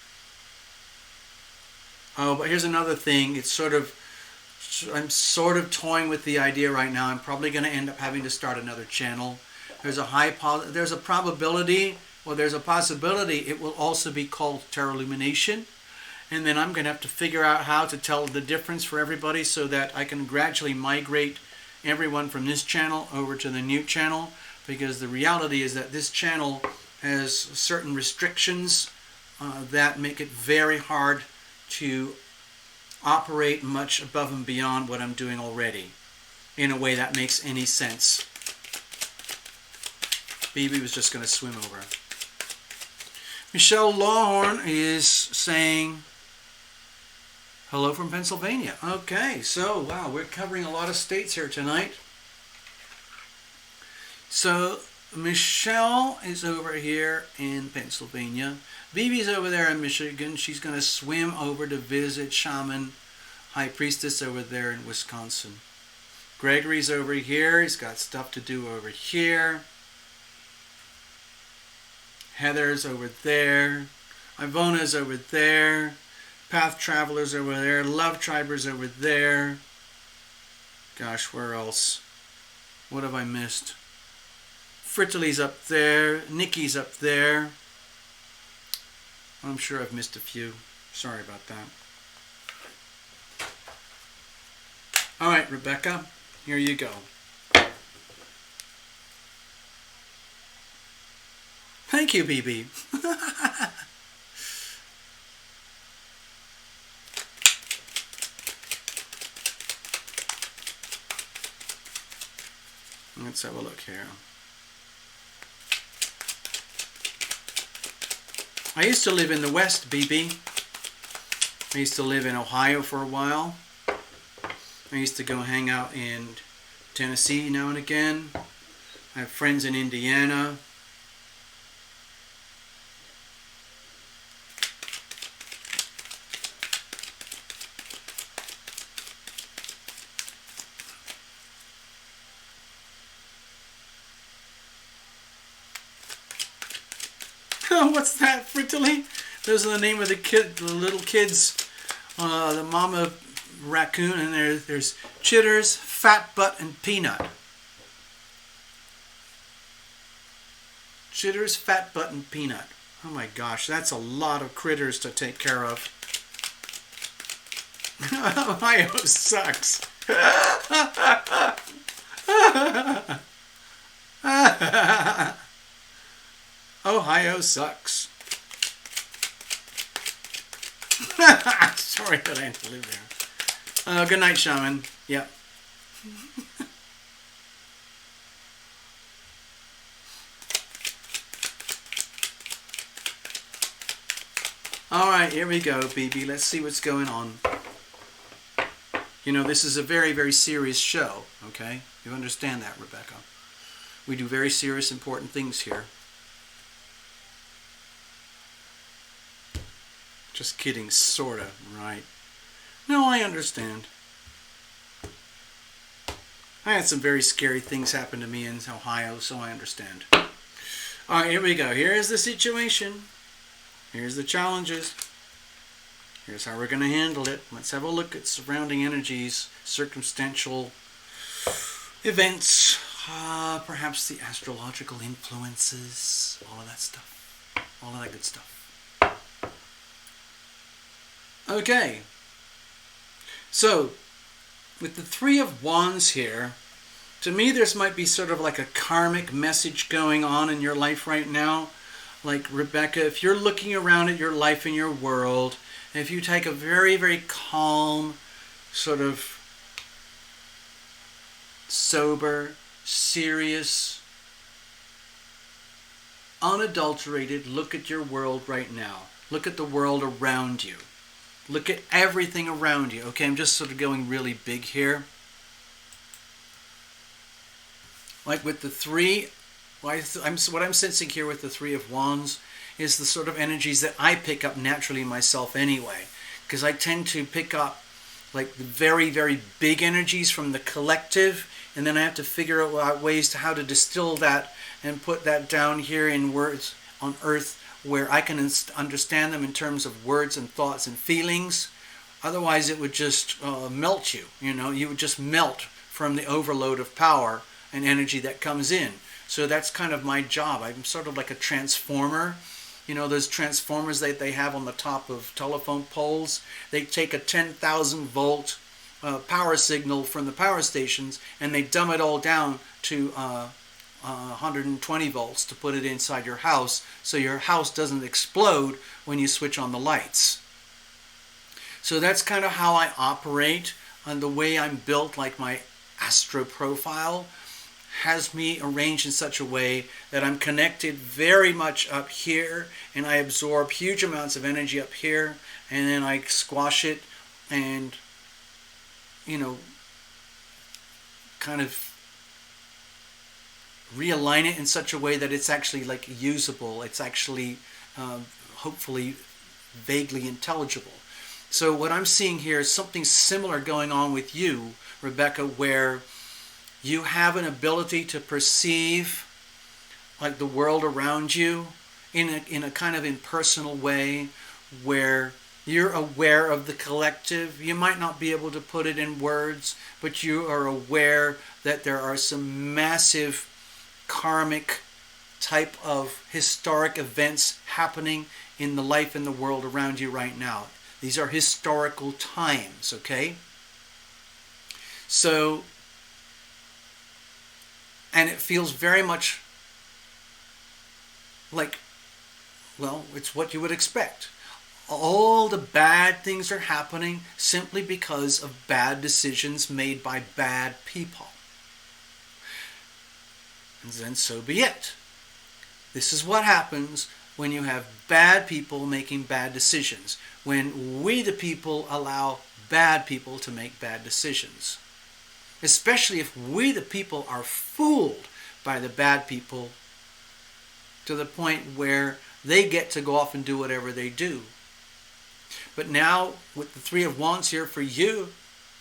Oh, but here's another thing. I'm sort of toying with the idea right now. I'm probably going to end up having to start another channel. There's a probability, or there's a possibility it will also be called Tarot Illumination. And then I'm going to have to figure out how to tell the difference for everybody so that I can gradually migrate everyone from this channel over to the new channel. Because the reality is that this channel has certain restrictions that make it very hard to operate much above and beyond what I'm doing already in a way that makes any sense. BB was just going to swim over. Michelle Lawhorn is saying hello from Pennsylvania. Okay, so wow, we're covering a lot of states here tonight. So Michelle is over here in Pennsylvania. BB's over there in Michigan. She's going to swim over to visit Shaman High Priestess over there in Wisconsin. Gregory's over here. He's got stuff to do over here. Heather's over there. Ivona's over there. Path Traveler's over there. Love Triber's over there. Gosh, where else? What have I missed? Frittely's up there. Nikki's up there. I'm sure I've missed a few. Sorry about that. All right, Rebecca, here you go. Thank you, BB. Let's have a look here. I used to live in the West, BB. I used to live in Ohio for a while. I used to go hang out in Tennessee now and again. I have friends in Indiana. What's that, Frittily? Those are the name of the little kids. The mama raccoon, and there's Chitters, Fat Butt, and Peanut. Chitters, Fat Butt, and Peanut. Oh my gosh, that's a lot of critters to take care of. Ohio sucks. Ohio sucks. Sorry that I had to live there. Good night, Shaman. Yep. Alright, here we go, BB. Let's see what's going on. You know, this is a very, very serious show, okay? You understand that, Rebecca. We do very serious, important things here. Just kidding, sorta, right? No, I understand. I had some very scary things happen to me in Ohio, so I understand. Alright, here we go. Here's the situation. Here's the challenges. Here's how we're going to handle it. Let's have a look at surrounding energies, circumstantial events, perhaps the astrological influences, all of that stuff. All of that good stuff. Okay. So, with the Three of Wands here, to me this might be sort of like a karmic message going on in your life right now. Like, Rebecca, if you're looking around at your life and your world, and if you take a very, very calm, sort of sober, serious, unadulterated look at your world right now. Look at the world around you. Look at everything around you. Okay, I'm just sort of going really big here. Like with the three, what I'm sensing here with the Three of Wands is the sort of energies that I pick up naturally myself anyway. Because I tend to pick up like the very, very big energies from the collective, and then I have to figure out ways to how to distill that and put that down here in words on earth where I can understand them in terms of words and thoughts and feelings. Otherwise it would just melt you, you would just melt from the overload of power and energy that comes in. So that's kind of my job. I'm sort of like a transformer. Those transformers that they have on the top of telephone poles, they take a 10,000 volt power signal from the power stations and they dumb it all down to 120 volts to put it inside your house so your house doesn't explode when you switch on the lights. So that's kind of how I operate, and the way I'm built, like my astro profile has me arranged in such a way that I'm connected very much up here, and I absorb huge amounts of energy up here, and then I squash it and kind of realign it in such a way that it's actually like usable. It's actually hopefully vaguely intelligible. So what I'm seeing here is something similar going on with you, Rebecca, where you have an ability to perceive like the world around you in a kind of impersonal way, where you're aware of the collective. You might not be able to put it in words, but you are aware that there are some massive karmic type of historic events happening in the life and the world around you right now. These are historical times, okay? So, and it feels very much like, well, it's what you would expect. All the bad things are happening simply because of bad decisions made by bad people. And then so be it. This is what happens when you have bad people making bad decisions. When we the people allow bad people to make bad decisions. Especially if we the people are fooled by the bad people to the point where they get to go off and do whatever they do. But now, with the Three of Wands here for you,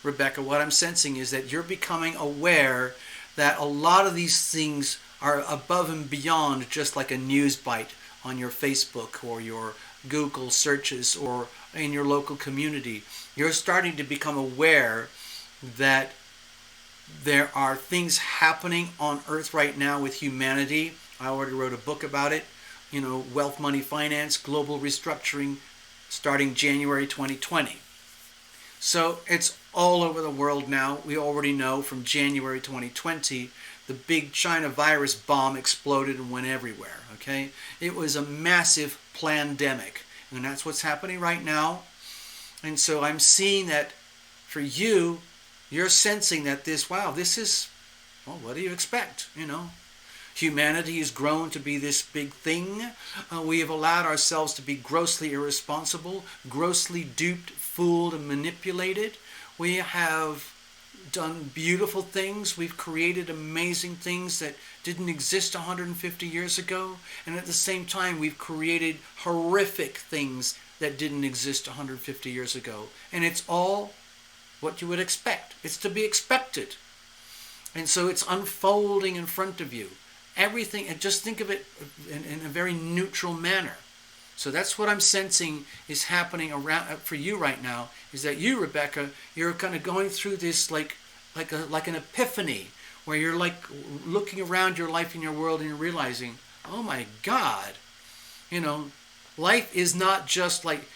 Rebecca, what I'm sensing is that you're becoming aware that a lot of these things are above and beyond just like a news bite on your Facebook or your Google searches or in your local community. You're starting to become aware that there are things happening on Earth right now with humanity. I already wrote a book about it. Wealth, Money, Finance, Global Restructuring, starting January 2020. So it's all over the world now. We already know from January 2020, the big China virus bomb exploded and went everywhere, okay? It was a massive pandemic, and that's what's happening right now. And so I'm seeing that for you, you're sensing that this is, well, what do you expect, Humanity has grown to be this big thing. We have allowed ourselves to be grossly irresponsible, grossly duped, fooled, and manipulated. We have done beautiful things. We've created amazing things that didn't exist 150 years ago. And at the same time, we've created horrific things that didn't exist 150 years ago. And it's all what you would expect. It's to be expected. And so it's unfolding in front of you. Everything, and just think of it in a very neutral manner. So that's what I'm sensing is happening around for you right now, is that you, Rebecca, you're kind of going through this like an epiphany, where you're like looking around your life and your world and you're realizing, oh my God, life is not just like,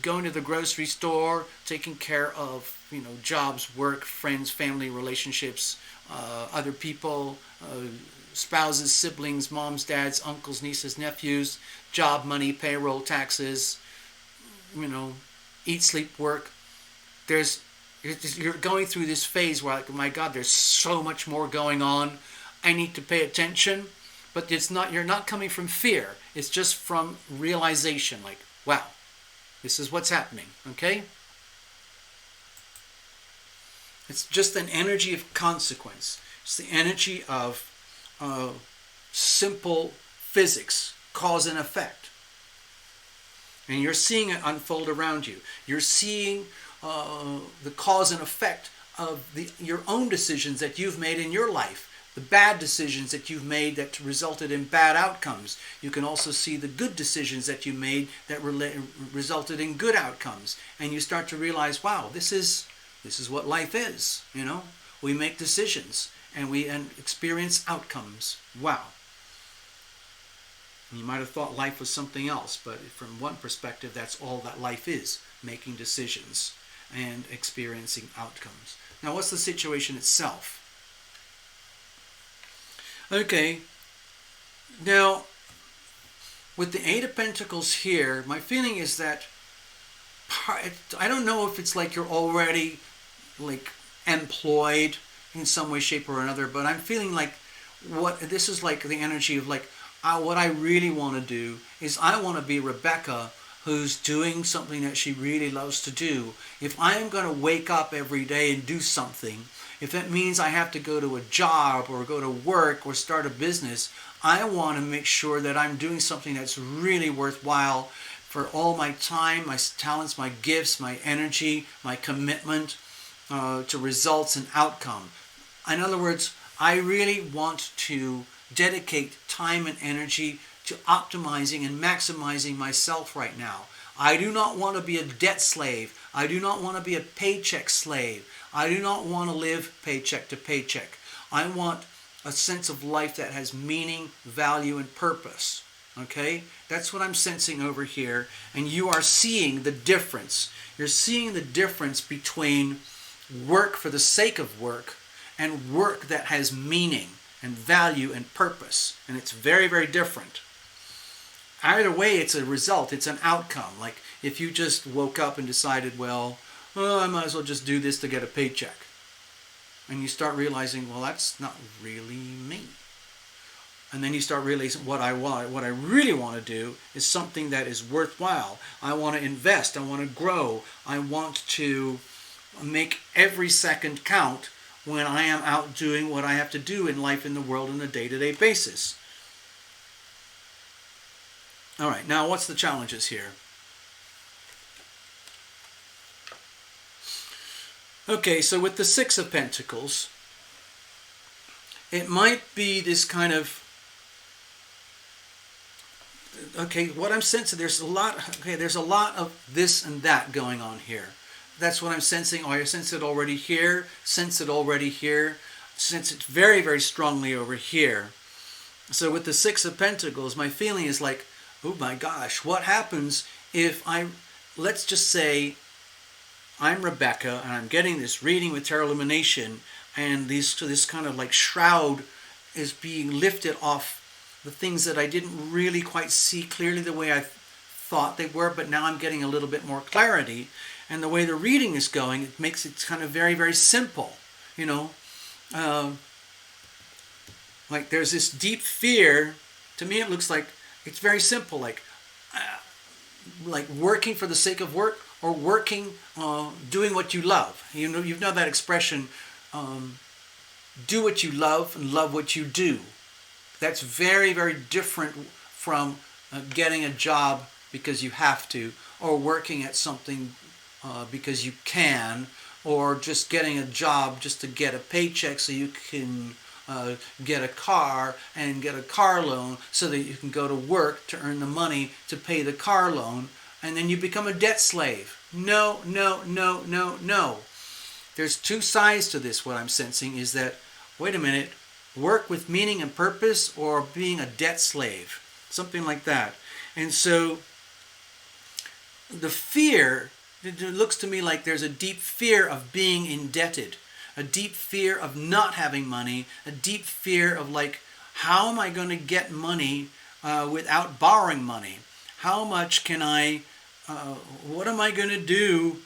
going to the grocery store, taking care of, jobs, work, friends, family, relationships, other people, spouses, siblings, moms, dads, uncles, nieces, nephews, job, money, payroll, taxes, eat, sleep, work. There's You're going through this phase where, like, oh my God, there's so much more going on. I need to pay attention. But it's not. You're not coming from fear. It's just from realization. Like, wow, this is what's happening. Okay. It's just an energy of consequence. It's the energy of simple physics, cause and effect. And you're seeing it unfold around you. You're seeing the cause and effect of your own decisions that you've made in your life. The bad decisions that you've made that resulted in bad outcomes. You can also see the good decisions that you made that resulted in good outcomes. And you start to realize, wow, this is what life is. You know, we make decisions and we experience outcomes. Wow. You might have thought life was something else, but from one perspective, that's all that life is, making decisions and experiencing outcomes. Now, what's the situation itself? Okay, now, with the Eight of Pentacles here, my feeling is that, I don't know if it's like you're already, like, employed in some way, shape, or another, but I'm feeling like this is like the energy of, like, what I really want to do is I want to be Rebecca, who's doing something that she really loves to do. If I am going to wake up every day and do something, if that means I have to go to a job or go to work or start a business, I want to make sure that I'm doing something that's really worthwhile for all my time, my talents, my gifts, my energy, my commitment to results and outcome. In other words, I really want to dedicate time and energy to optimizing and maximizing myself right now. I do not want to be a debt slave. I do not want to be a paycheck slave. I do not want to live paycheck to paycheck. I want a sense of life that has meaning, value, and purpose. Okay? That's what I'm sensing over here. And you are seeing the difference. You're seeing the difference between work for the sake of work and work that has meaning and value and purpose. And it's very, very different. Either way, it's a result. It's an outcome. Like if you just woke up and decided, well, I might as well just do this to get a paycheck. And you start realizing, well, that's not really me. And then you start realizing what I really want to do is something that is worthwhile. I want to invest. I want to grow. I want to make every second count when I am out doing what I have to do in life, in the world, on a day-to-day basis. All right, now what's the challenges here? Okay, so with the Six of Pentacles, it might be this kind of, okay, what I'm sensing, there's a lot of this and that going on here. That's what I'm sensing. Oh, I sense it already here, sense it already here, sense it very, very strongly over here. So with the Six of Pentacles, my feeling is like, oh my gosh, what happens if let's just say I'm Rebecca and I'm getting this reading with Tarot Illumination, and this kind of like shroud is being lifted off the things that I didn't really quite see clearly the way I thought they were, but now I'm getting a little bit more clarity. And the way the reading is going, it makes it kind of very, very simple, you know. Like there's this deep fear. To me, it looks like it's very simple, like working for the sake of work, or working, doing what you love. You know that expression, do what you love and love what you do. That's very, very different from getting a job because you have to, or working at something because you can, or just getting a job just to get a paycheck so you can get a car and get a car loan so that you can go to work to earn the money to pay the car loan, and then you become a debt slave. No, no, no, no, no. There's two sides to this. What I'm sensing is that, wait a minute, work with meaning and purpose, or being a debt slave, something like that. And so the fear, it looks to me like there's a deep fear of being indebted, a deep fear of not having money, a deep fear of like, how am I going to get money without borrowing money? How much can I, what am I going to do?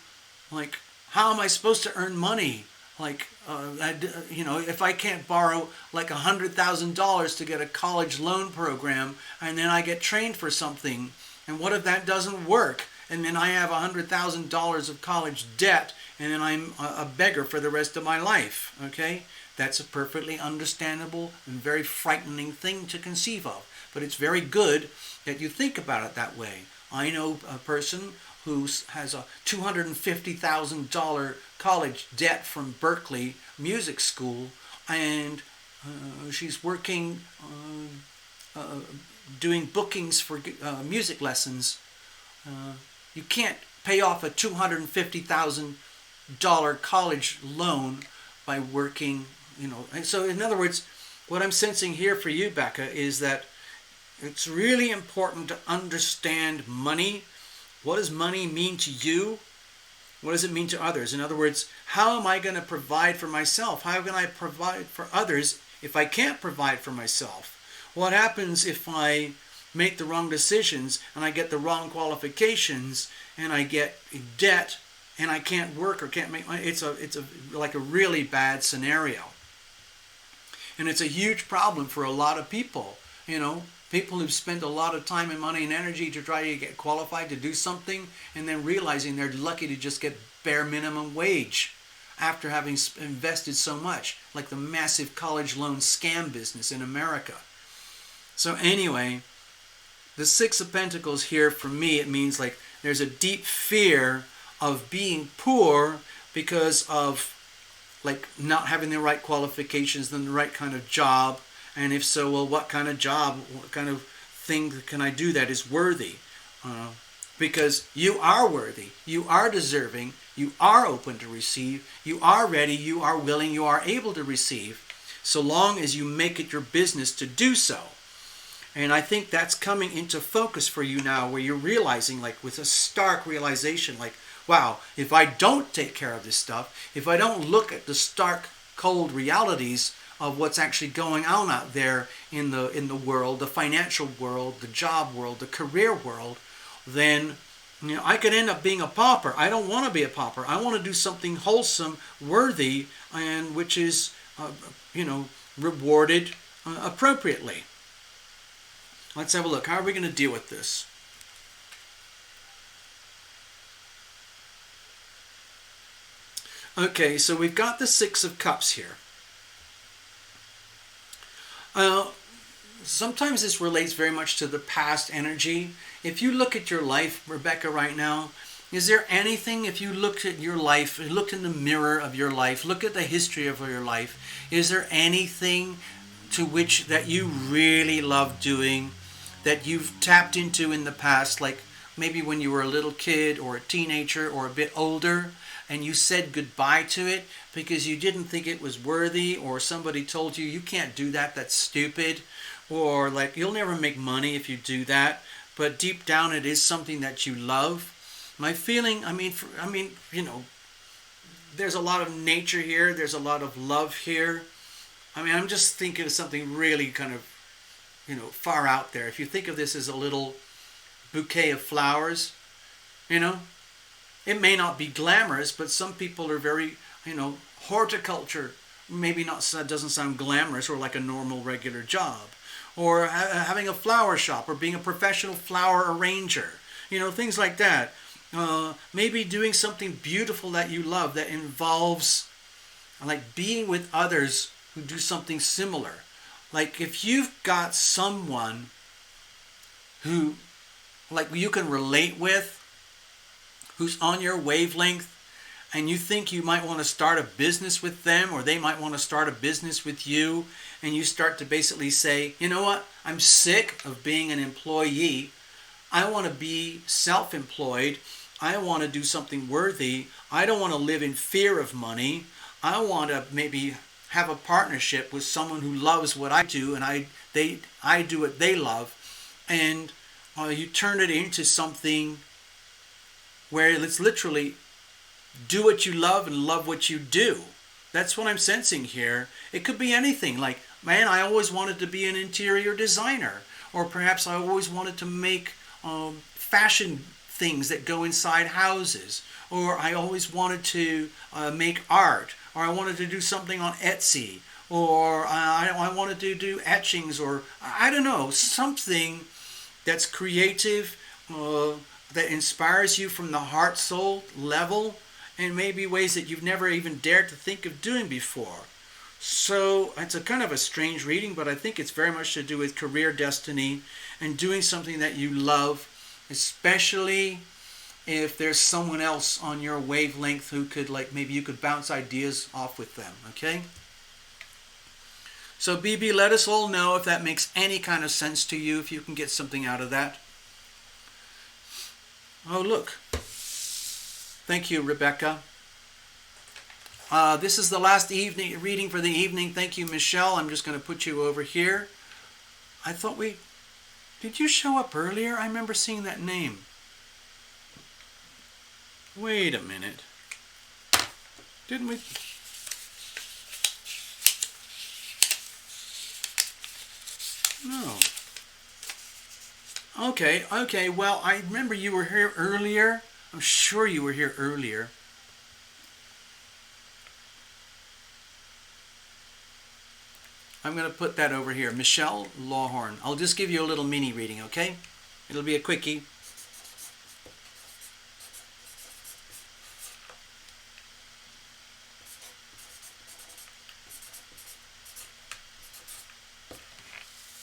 Like, how am I supposed to earn money? Like, if I can't borrow like $100,000 to get a college loan program, and then I get trained for something, and what if that doesn't work? And then I have $100,000 of college debt, and then I'm a beggar for the rest of my life. Okay, that's a perfectly understandable and very frightening thing to conceive of. But it's very good that you think about it that way. I know a person who has a $250,000 college debt from Berkeley Music School, and she's working doing bookings for music lessons. You can't pay off a $250,000 college loan by working, And so, in other words, what I'm sensing here for you, Becca, is that it's really important to understand money. What does money mean to you? What does it mean to others? In other words, how am I going to provide for myself? How can I provide for others if I can't provide for myself? What happens if I make the wrong decisions and I get the wrong qualifications and I get debt and I can't work or can't make money? It's like a really bad scenario. And it's a huge problem for a lot of people, People who've spent a lot of time and money and energy to try to get qualified to do something, and then realizing they're lucky to just get bare minimum wage after having invested so much, like the massive college loan scam business in America. So anyway, the Six of Pentacles here, for me, it means like there's a deep fear of being poor because of like not having the right qualifications and the right kind of job. And if so, well, what kind of job, what kind of thing can I do that is worthy? Because you are worthy, you are deserving, you are open to receive, you are ready, you are willing, you are able to receive, so long as you make it your business to do so. And I think that's coming into focus for you now, where you're realizing, like with a stark realization, like, wow, if I don't take care of this stuff, if I don't look at the stark, cold realities of what's actually going on out there in the world, the financial world, the job world, the career world, then I could end up being a pauper. I don't want to be a pauper. I want to do something wholesome, worthy, and which is rewarded appropriately. Let's have a look. How are we going to deal with this? Okay, so we've got the Six of Cups here. Sometimes this relates very much to the past energy. If you look at your life, Rebecca, right now, is there anything, if you looked at your life, look in the mirror of your life, look at the history of your life, is there anything to which that you really love doing, that you've tapped into in the past, like maybe when you were a little kid or a teenager or a bit older, and you said goodbye to it because you didn't think it was worthy, or somebody told you can't do that, that's stupid, or like you'll never make money if you do that, but deep down it is something that you love. My feeling, there's a lot of nature here, there's a lot of love here. I'm just thinking of something really kind of, far out there. If you think of this as a little bouquet of flowers, it may not be glamorous, but some people are very, horticulture, maybe not, doesn't sound glamorous or like a normal regular job. Or having a flower shop, or being a professional flower arranger, things like that. Maybe doing something beautiful that you love that involves like being with others who do something similar. Like if you've got someone who like you can relate with, who's on your wavelength, and you think you might want to start a business with them, or they might want to start a business with you, and you start to basically say, you know what, I'm sick of being an employee. I want to be self-employed. I want to do something worthy. I don't want to live in fear of money. I want to maybe have a partnership with someone who loves what I do, and I do what they love, and you turn it into something where it's literally do what you love and love what you do. That's what I'm sensing here. It could be anything, like, man, I always wanted to be an interior designer, or perhaps I always wanted to make fashion things that go inside houses, or I always wanted to make art, or I wanted to do something on Etsy, or I wanted to do etchings, or I don't know, something that's creative, that inspires you from the heart soul level, and maybe ways that you've never even dared to think of doing before. So it's a kind of a strange reading, but I think it's very much to do with career destiny and doing something that you love, especially if there's someone else on your wavelength who could, like, maybe you could bounce ideas off with them, okay? So BB, let us all know if that makes any kind of sense to you, if you can get something out of that. Oh, look. Thank you, Rebecca. This is the last evening reading for the evening. Thank you, Michelle. I'm just going to put you over here. I thought did you show up earlier? I remember seeing that name. Wait a minute. Didn't we? No. Okay. Well, I remember you were here earlier. I'm sure you were here earlier. I'm going to put that over here. Michelle Lawhorn. I'll just give you a little mini reading, okay? It'll be a quickie.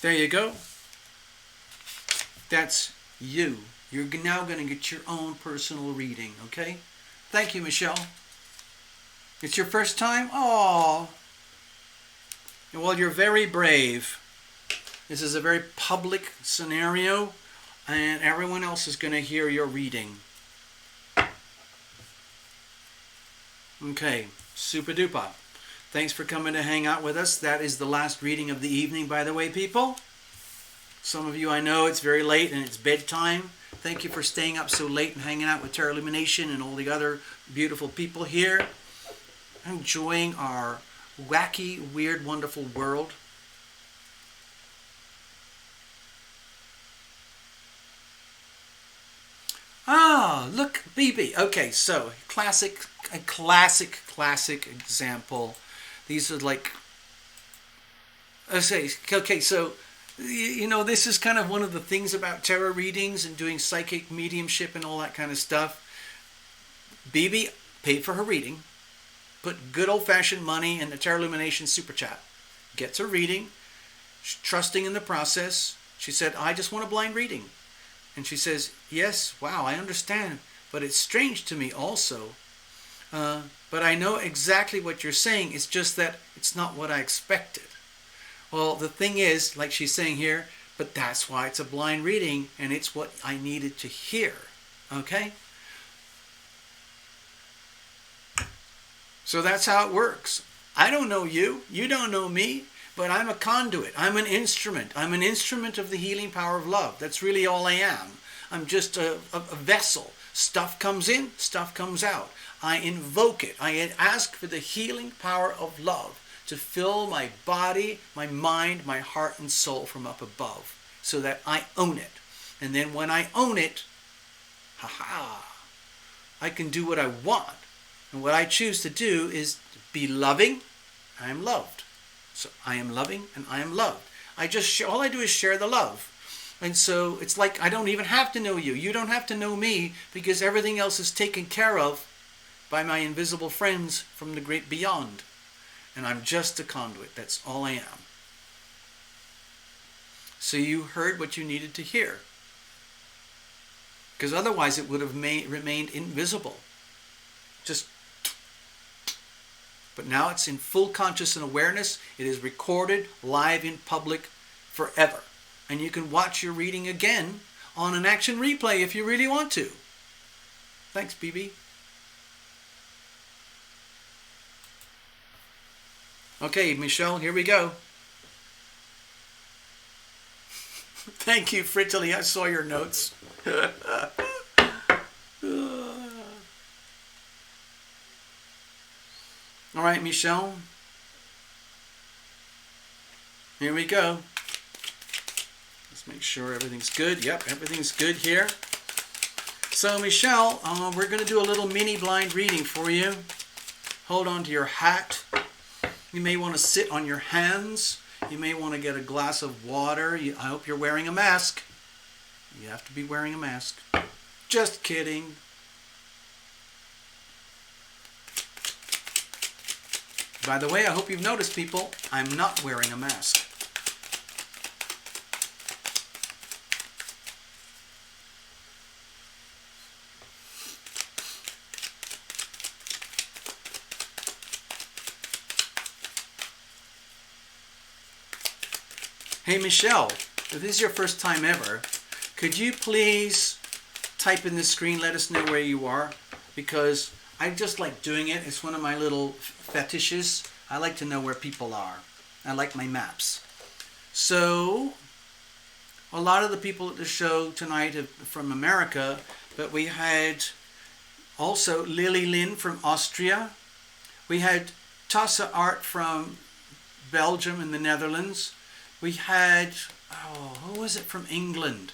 There you go. That's you. You're now going to get your own personal reading, okay? Thank you, Michelle. It's your first time? Oh. Well, you're very brave. This is a very public scenario, and everyone else is going to hear your reading. Okay, super duper. Thanks for coming to hang out with us. That is the last reading of the evening, by the way, people. Some of you, I know it's very late and it's bedtime. Thank you for staying up so late and hanging out with Terra Illumination and all the other beautiful people here. Enjoying our wacky, weird, wonderful world. Ah, look, BB. Okay, so a classic example. These are like, okay, so you know, this is kind of one of the things about tarot readings and doing psychic mediumship and all that kind of stuff. BB paid for her reading, put good old-fashioned money in the Terra Illumination super chat, gets her reading, trusting in the process. She said, I just want a blind reading. And she says, yes, wow, I understand, but it's strange to me also. But I know exactly what you're saying. It's just that it's not what I expected. Well, the thing is, like she's saying here, but that's why it's a blind reading, and it's what I needed to hear. Okay? So that's how it works. I don't know you. You don't know me. But I'm a conduit. I'm an instrument. I'm an instrument of the healing power of love. That's really all I am. I'm just a vessel. Stuff comes in, stuff comes out. I invoke it. I ask for the healing power of love to fill my body, my mind, my heart, and soul from up above, so that I own it. And then when I own it, I can do what I want. And what I choose to do is be loving. I am loved. So I am loving and I am loved. All I do is share the love. And so it's like I don't even have to know you. You don't have to know me, because everything else is taken care of by my invisible friends from the great beyond. And I'm just a conduit. That's all I am. So you heard what you needed to hear. Because otherwise it would have remained invisible. But now it's in full conscious and awareness. It is recorded live in public forever. And you can watch your reading again on an action replay if you really want to. Thanks, BB. Okay, Michelle, here we go. Thank you, Frittily. I saw your notes. All right, Michelle. Here we go. Let's make sure everything's good. Yep, everything's good here. So Michelle, we're going to do a little mini blind reading for you. Hold on to your hat. You may want to sit on your hands. You may want to get a glass of water. I hope you're wearing a mask. You have to be wearing a mask. Just kidding. By the way, I hope you've noticed, people, I'm not wearing a mask. Hey Michelle, if this is your first time ever, could you please type in the screen, let us know where you are, because I just like doing it. It's one of my little fetishes. I like to know where people are. I like my maps. So, a lot of the people at the show tonight are from America, but we had also Lily Lynn from Austria. We had Tassa Art from Belgium and the Netherlands. We had, who was it from England?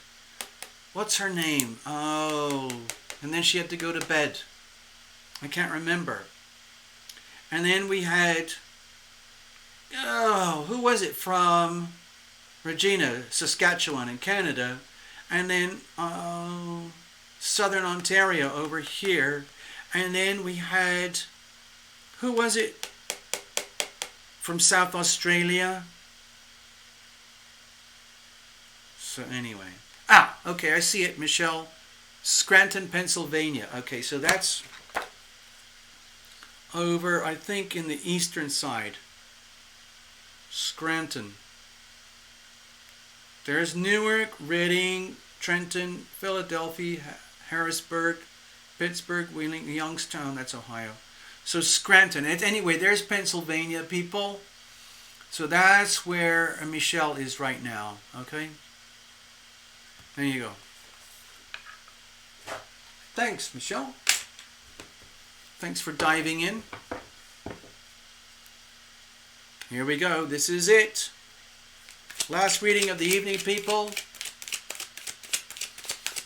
What's her name? Oh, and then she had to go to bed. I can't remember. And then we had, who was it from Regina, Saskatchewan in Canada. And then Southern Ontario over here. And then we had, who was it from South Australia? So anyway. Okay, I see it, Michelle. Scranton, Pennsylvania. Okay, so that's over, I think, in the eastern side. Scranton. There's Newark, Reading, Trenton, Philadelphia, Harrisburg, Pittsburgh, Wheeling, Youngstown. That's Ohio. So Scranton. Anyway, there's Pennsylvania, people. So that's where Michelle is right now. Okay? There you go. Thanks, Michelle. Thanks for diving in. Here we go. This is it. Last reading of the evening, people.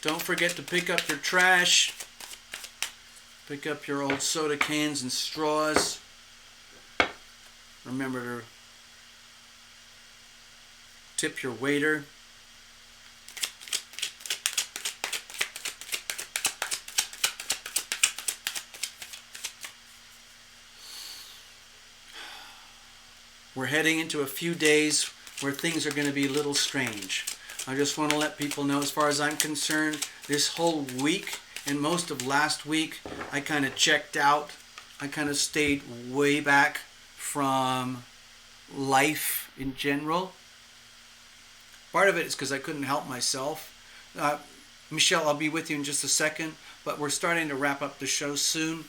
Don't forget to pick up your trash. Pick up your old soda cans and straws. Remember to tip your waiter. We're heading into a few days where things are going to be a little strange. I just want to let people know, as far as I'm concerned, this whole week and most of last week, I kind of checked out. I kind of stayed way back from life in general. Part of it is because I couldn't help myself. Michelle, I'll be with you in just a second, but we're starting to wrap up the show soon.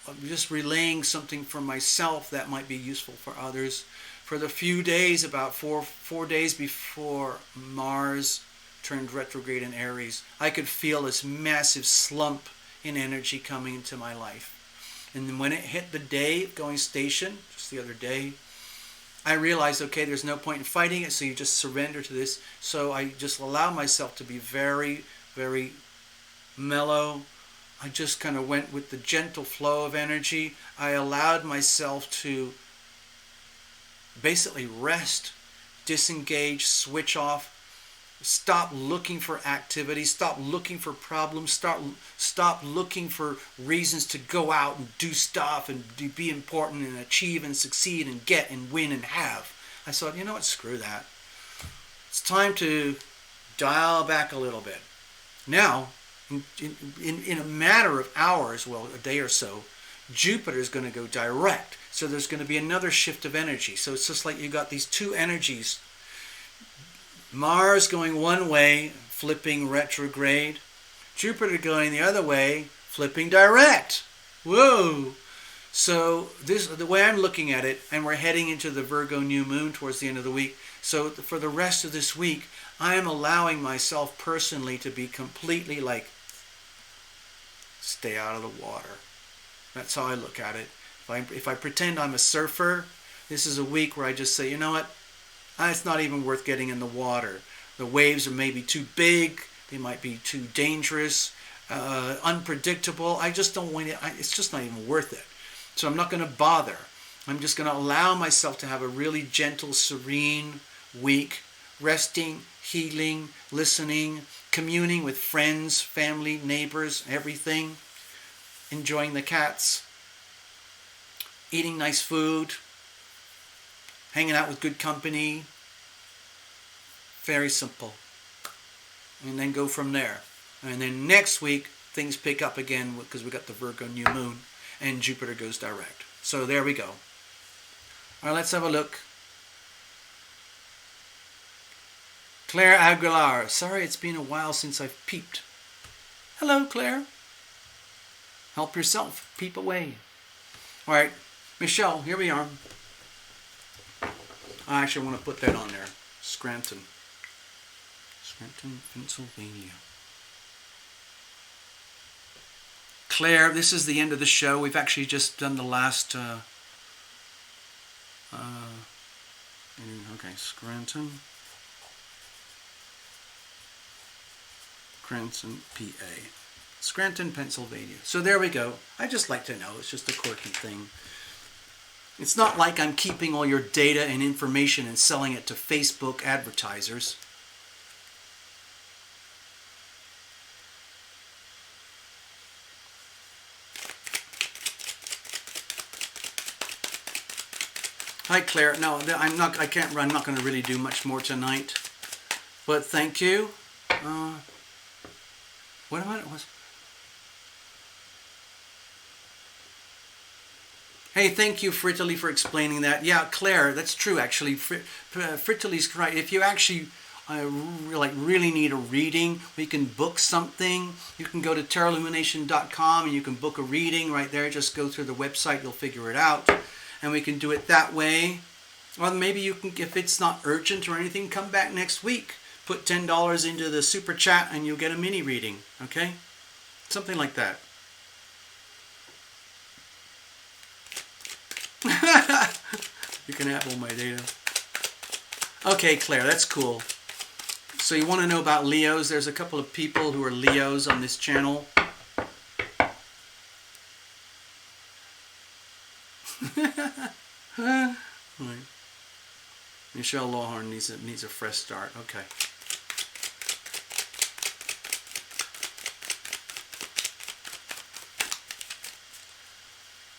I'm just relaying something for myself that might be useful for others. For the few days, about four days before Mars turned retrograde in Aries, I could feel this massive slump in energy coming into my life. And then when it hit the day of going station, just the other day, I realized, okay, there's no point in fighting it, so you just surrender to this. So I just allow myself to be very, very mellow. I just kind of went with the gentle flow of energy. I allowed myself to basically rest, disengage, switch off, stop looking for activity, stop looking for problems, stop looking for reasons to go out and do stuff and be important and achieve and succeed and get and win and have. I thought, you know what, screw that. It's time to dial back a little bit. Now, in a matter of hours, well, a day or so, Jupiter is going to go direct. So there's going to be another shift of energy. So it's just like you got these two energies. Mars going one way, flipping retrograde. Jupiter going the other way, flipping direct. Whoa! So this the way I'm looking at it, and we're heading into the Virgo new moon towards the end of the week. So for the rest of this week, I am allowing myself personally to be completely like, stay out of the water. That's how I look at it. If I pretend I'm a surfer, this is a week where I just say, you know what? It's not even worth getting in the water. The waves are maybe too big. They might be too dangerous, unpredictable. I just don't want it. It's just not even worth it. So I'm not going to bother. I'm just going to allow myself to have a really gentle, serene week, resting, healing, listening, communing with friends, family, neighbors, everything, enjoying the cats, eating nice food, hanging out with good company. Very simple. And then go from there. And then next week, things pick up again because we got the Virgo new moon and Jupiter goes direct. So there we go. All right, let's have a look. Claire Aguilar. Sorry, it's been a while since I've peeped. Hello, Claire. Help yourself. Peep away. All right, Michelle, here we are. I actually want to put that on there. Scranton, Pennsylvania. Claire, this is the end of the show. We've actually just done the last... okay, Scranton, PA. Scranton, Pennsylvania. So there we go. I just like to know. It's just a quirky thing. It's not like I'm keeping all your data and information and selling it to Facebook advertisers. Hi Claire. No, I'm not going to really do much more tonight. But thank you. What am I? Hey, thank you, Frittoli, for explaining that. Yeah, Claire, that's true, actually. Frittoli's right. If you actually really need a reading, we can book something. You can go to terralumination.com and you can book a reading right there. Just go through the website. You'll figure it out. And we can do it that way. Or maybe you can, if it's not urgent or anything, come back next week. Put $10 into the super chat and you'll get a mini reading. Okay? Something like that. You can have all my data. Okay, Claire, that's cool. So you want to know about Leos? There's a couple of people who are Leos on this channel. Right. Michelle Lawhorn needs a fresh start. Okay.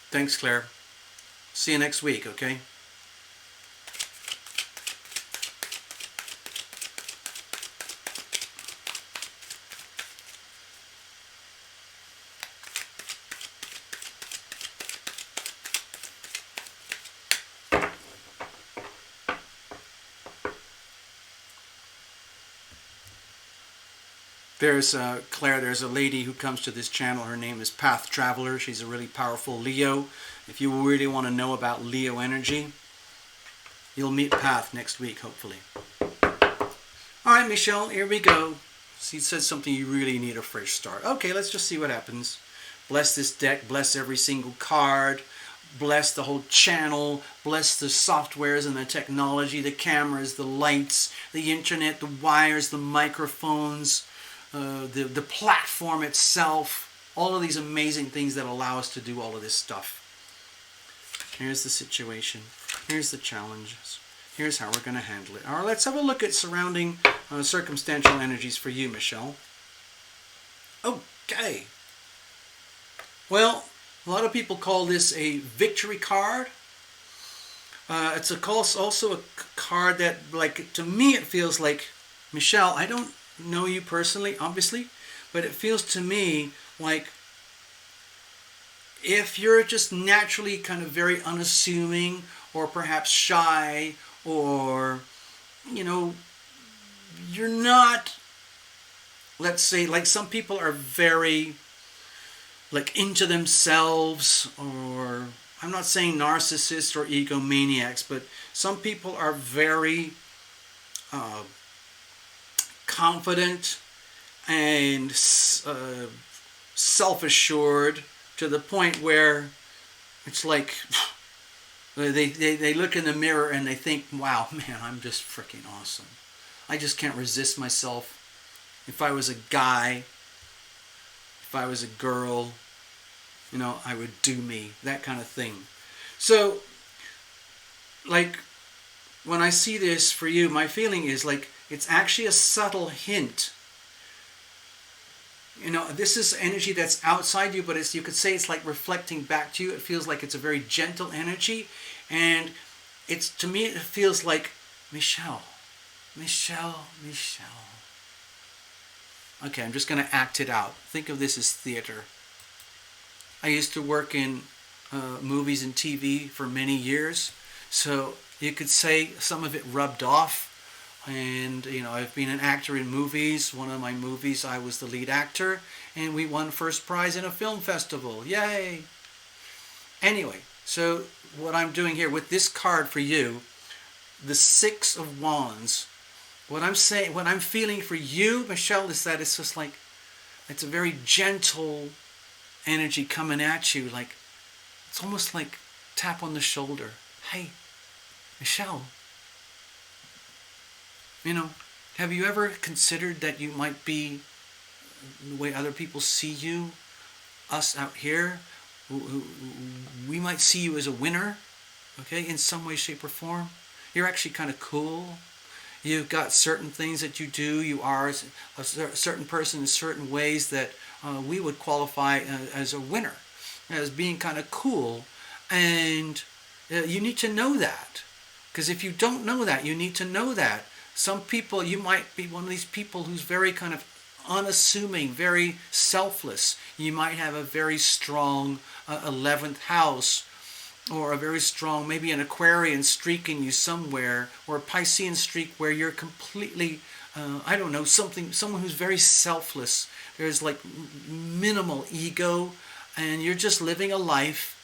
Thanks, Claire. See you next week, okay? There's Claire, there's a lady who comes to this channel. Her name is Path Traveler. She's a really powerful Leo. If you really want to know about Leo energy, you'll meet Path next week, hopefully. All right, Michelle, here we go. She said something, you really need a fresh start. Okay, let's just see what happens. Bless this deck. Bless every single card. Bless the whole channel. Bless the softwares and the technology, the cameras, the lights, the internet, the wires, the microphones, the platform itself, all of these amazing things that allow us to do all of this stuff. Here's the situation. Here's the challenges. Here's how we're going to handle it. All right, let's have a look at surrounding circumstantial energies for you, Michelle. Okay. Well, a lot of people call this a victory card. It's also a card that, like, to me, it feels like, Michelle, I don't know you personally, obviously, but it feels to me like if you're just naturally kind of very unassuming or perhaps shy, or, you know, you're not, let's say, like some people are very, like, into themselves, or I'm not saying narcissists or egomaniacs, but some people are very confident and self-assured to the point where it's like they look in the mirror and they think, wow, man, I'm just freaking awesome. I just can't resist myself. If I was a guy, if I was a girl, I would do me, that kind of thing. So, like, when I see this for you, my feeling is like it's actually a subtle hint. This is energy that's outside you, but you could say it's like reflecting back to you. It feels like it's a very gentle energy, and to me it feels like Michelle. Okay, I'm just going to act it out. Think of this as theater. I used to work in movies and TV for many years, so you could say some of it rubbed off. And, I've been an actor in movies. One of my movies, I was the lead actor, and we won first prize in a film festival. Yay! Anyway, so what I'm doing here with this card for you, the Six of Wands, what I'm feeling for you, Michelle, is that it's just like, it's a very gentle energy coming at you. Like, it's almost like tap on the shoulder. Hey, Michelle. Have you ever considered that you might be, the way other people see you, us out here, we might see you as a winner, okay, in some way, shape, or form? You're actually kind of cool. You've got certain things that you do. You are a certain person in certain ways that we would qualify as a winner, as being kind of cool. And you need to know that. Because if you don't know that, you need to know that. Some people, you might be one of these people who's very kind of unassuming, very selfless. You might have a very strong 11th house, or a very strong, maybe an Aquarian streak in you somewhere, or a Piscean streak where you're completely, someone who's very selfless. There's like minimal ego, and you're just living a life.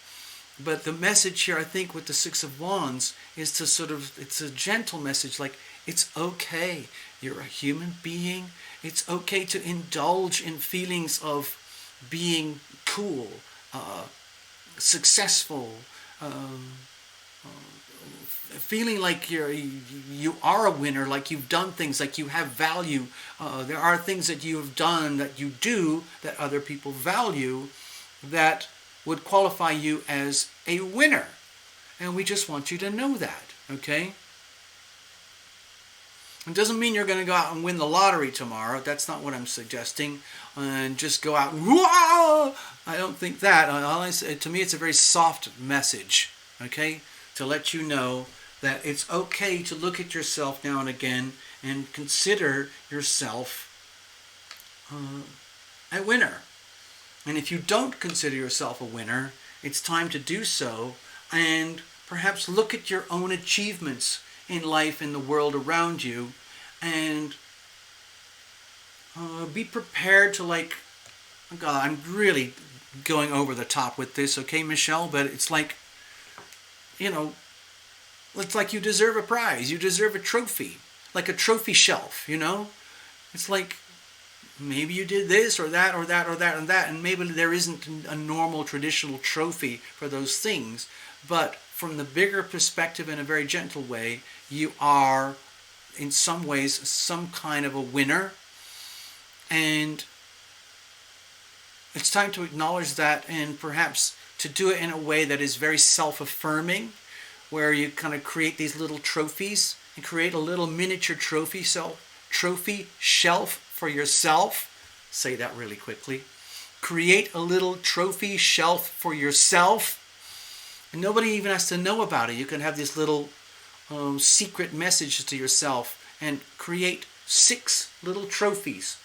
But the message here, I think, with the Six of Wands is it's a gentle message, like, it's okay. You're a human being. It's okay to indulge in feelings of being cool, successful, feeling like you are a winner, like you've done things, like you have value. There are things that you have done, that you do, that other people value, that would qualify you as a winner. And we just want you to know that, okay? It doesn't mean you're going to go out and win the lottery tomorrow. That's not what I'm suggesting. And just go out, whoa! I don't think that. To me, it's a very soft message, okay? To let you know that it's okay to look at yourself now and again and consider yourself a winner. And if you don't consider yourself a winner, it's time to do so, and perhaps look at your own achievements in life, in the world around you, and be prepared to, like, oh God, I'm really going over the top with this, okay, Michelle, but it's like, it's like you deserve a prize, you deserve a trophy, like a trophy shelf, It's like, maybe you did this or that or that or that and that, and maybe there isn't a normal traditional trophy for those things, but from the bigger perspective, in a very gentle way, you are in some ways some kind of a winner, and it's time to acknowledge that, and perhaps to do it in a way that is very self-affirming, where you kind of create these little trophies and create a little miniature trophy shelf for yourself. Say that really quickly. Create a little trophy shelf for yourself, and nobody even has to know about it. You can have these little secret messages to yourself and create 6 little trophies,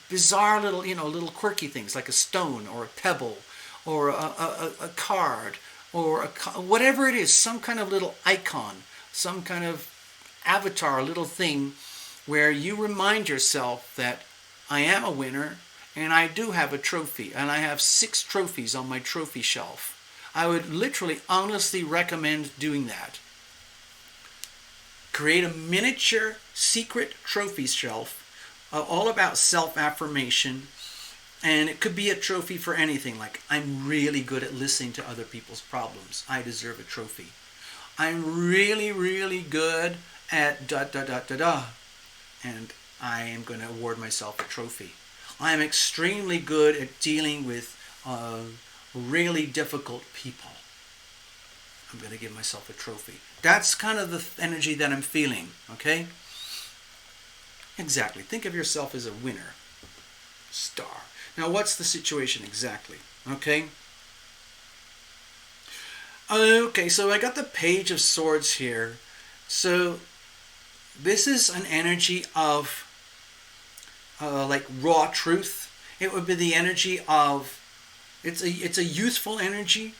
bizarre little, little quirky things, like a stone or a pebble or a card or whatever it is, some kind of little icon, some kind of avatar, a little thing where you remind yourself that I am a winner and I do have a trophy, and I have 6 trophies on my trophy shelf. I would literally honestly recommend doing that. Create a miniature secret trophy shelf, all about self-affirmation, and it could be a trophy for anything, like, I'm really good at listening to other people's problems. I deserve a trophy. I'm really, really good at da da da da da, and I am going to award myself a trophy. I am extremely good at dealing with really difficult people. I'm going to give myself a trophy. That's kind of the energy that I'm feeling, okay? Exactly. Think of yourself as a winner. Star. Now, what's the situation exactly? Okay? Okay, so I got the Page of Swords here. So, this is an energy of like raw truth. It would be the energy of, it's a youthful energy.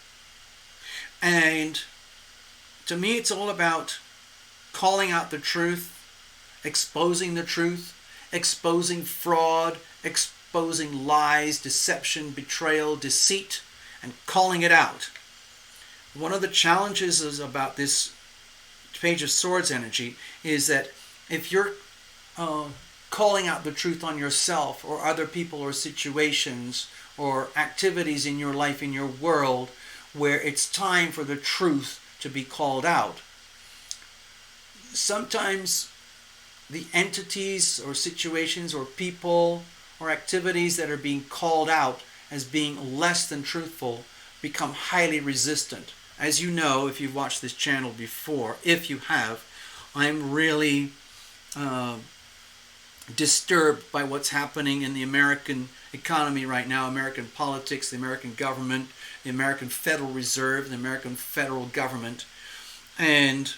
And to me, it's all about calling out the truth, exposing the truth, exposing fraud, exposing lies, deception, betrayal, deceit, and calling it out. One of the challenges is about this Page of Swords energy is that if you're calling out the truth on yourself or other people or situations or activities in your life, in your world, where it's time for the truth to be called out, sometimes the entities or situations or people or activities that are being called out as being less than truthful become highly resistant. As you know, if you've watched this channel before, if you have, I'm really disturbed by what's happening in the American economy right now, American politics, the American government, the American Federal Reserve, the American federal government. And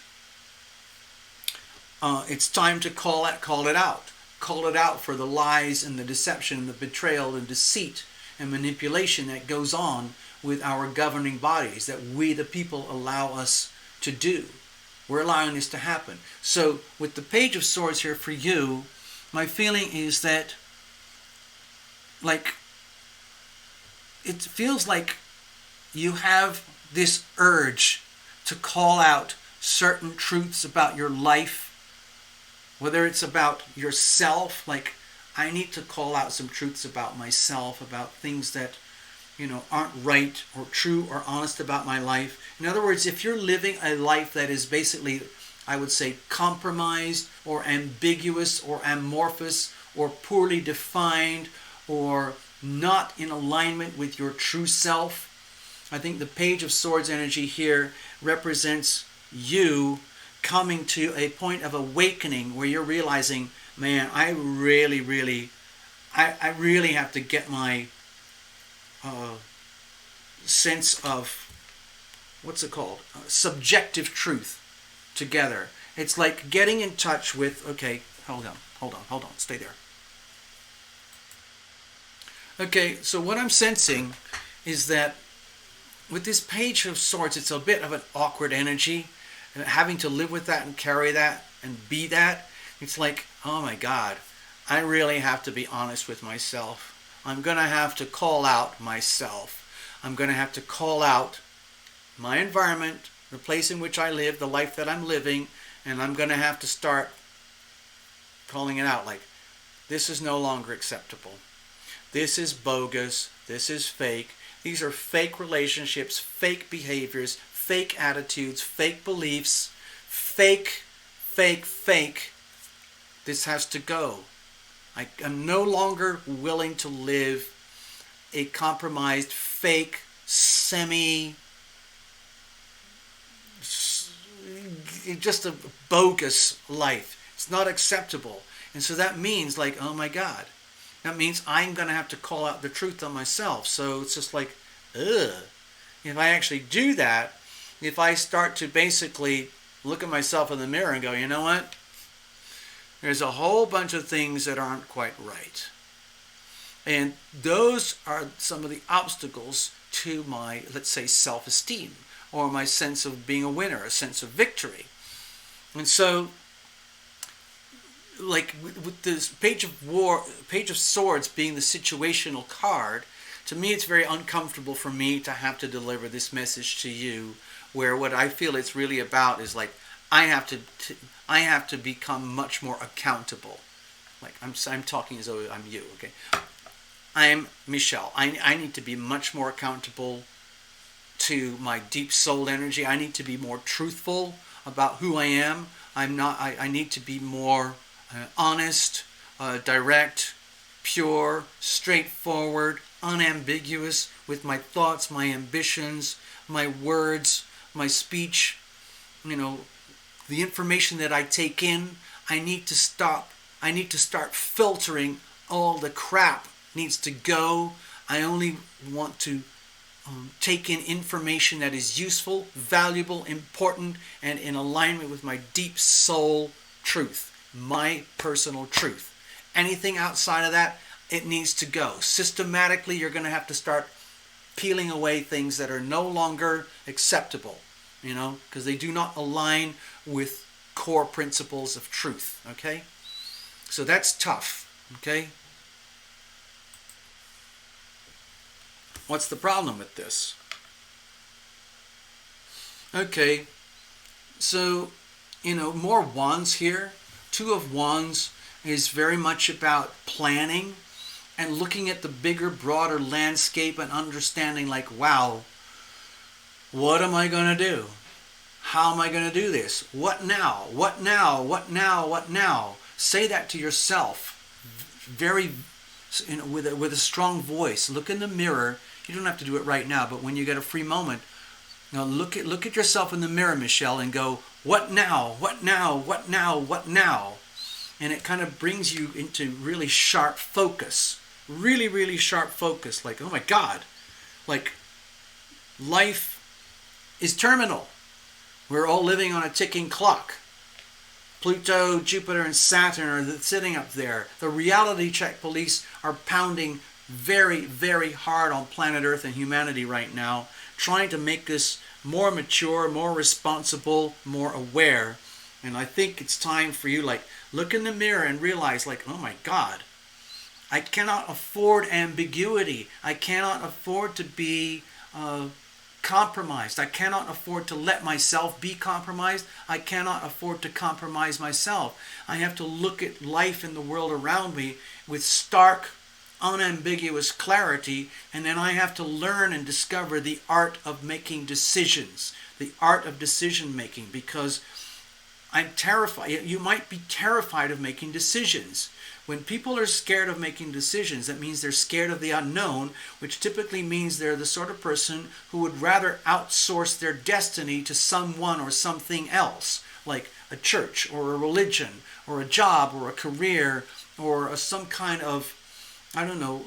it's time to call it out. Call it out for the lies and the deception and the betrayal and deceit and manipulation that goes on with our governing bodies, that we the people allow us to do. We're allowing this to happen. So with the Page of Swords here for you, my feeling is that, like, it feels like you have this urge to call out certain truths about your life, whether it's about yourself, like, I need to call out some truths about myself, about things that, aren't right or true or honest about my life. In other words, if you're living a life that is basically, I would say, compromised or ambiguous or amorphous or poorly defined or not in alignment with your true self, I think the Page of Swords energy here represents you coming to a point of awakening where you're realizing, man, I really have to get my sense of, what's it called? Subjective truth together. It's like getting in touch with, okay, hold on, stay there. Okay, so what I'm sensing is that with this Page of Swords, it's a bit of an awkward energy, and having to live with that and carry that and be that. It's like, oh my God, I really have to be honest with myself. I'm going to have to call out myself. I'm going to have to call out my environment, the place in which I live, the life that I'm living, and I'm going to have to start calling it out like, this is no longer acceptable. This is bogus. This is fake. These are fake relationships, fake behaviors, fake attitudes, fake beliefs, fake. This has to go. I am no longer willing to live a compromised, fake, just a bogus life. It's not acceptable. And so that means, like, oh my God, that means I'm going to have to call out the truth on myself. So it's just like, ugh. If I actually do that, if I start to basically look at myself in the mirror and go, you know what? There's a whole bunch of things that aren't quite right. And those are some of the obstacles to my, let's say, self-esteem or my sense of being a winner, a sense of victory. And so, like with this Page of Swords being the situational card, to me it's very uncomfortable for me to have to deliver this message to you, where what I feel it's really about is like, I have to become much more accountable. Like I'm talking as though I'm you, okay? I'm Michelle. I need to be much more accountable to my deep soul energy. I need to be more truthful about who I am. I need to be more honest direct, pure, straightforward, unambiguous with my thoughts, my ambitions, my words, my speech. You know, the information that I take in, I need to stop. I need to start filtering. All the crap needs to go. I only want to take in information that is useful, valuable, important, and in alignment with my deep soul truth, my personal truth. Anything outside of that, it needs to go. Systematically, you're going to have to start peeling away things that are no longer acceptable, because they do not align with core principles of truth, okay? So that's tough, okay? What's the problem with this? Okay, so, more wands here. Two of Wands is very much about planning and looking at the bigger, broader landscape and understanding like, wow, what am I going to do? How am I going to do this? What now? What now? What now? What now? Say that to yourself very, with a strong voice. Look in the mirror. You don't have to do it right now, but when you get a free moment, look at yourself in the mirror, Michelle, and go, what now? What now? What now? What now? And it kind of brings you into really sharp focus. Really, really sharp focus. Like, oh my God. Like, life is terminal. We're all living on a ticking clock. Pluto, Jupiter, and Saturn are sitting up there. The reality check police are pounding very, very hard on planet Earth and humanity right now, trying to make us more mature, more responsible, more aware. And I think it's time for you, look in the mirror and realize, oh my God, I cannot afford ambiguity. I cannot afford to be compromised. I cannot afford to let myself be compromised. I cannot afford to compromise myself. I have to look at life in the world around me with stark, unambiguous clarity, and then I have to learn and discover the art of making decisions, the art of decision making, because I'm terrified. You might be terrified of making decisions. When people are scared of making decisions, that means they're scared of the unknown, which typically means they're the sort of person who would rather outsource their destiny to someone or something else, like a church or a religion or a job or a career or some kind of,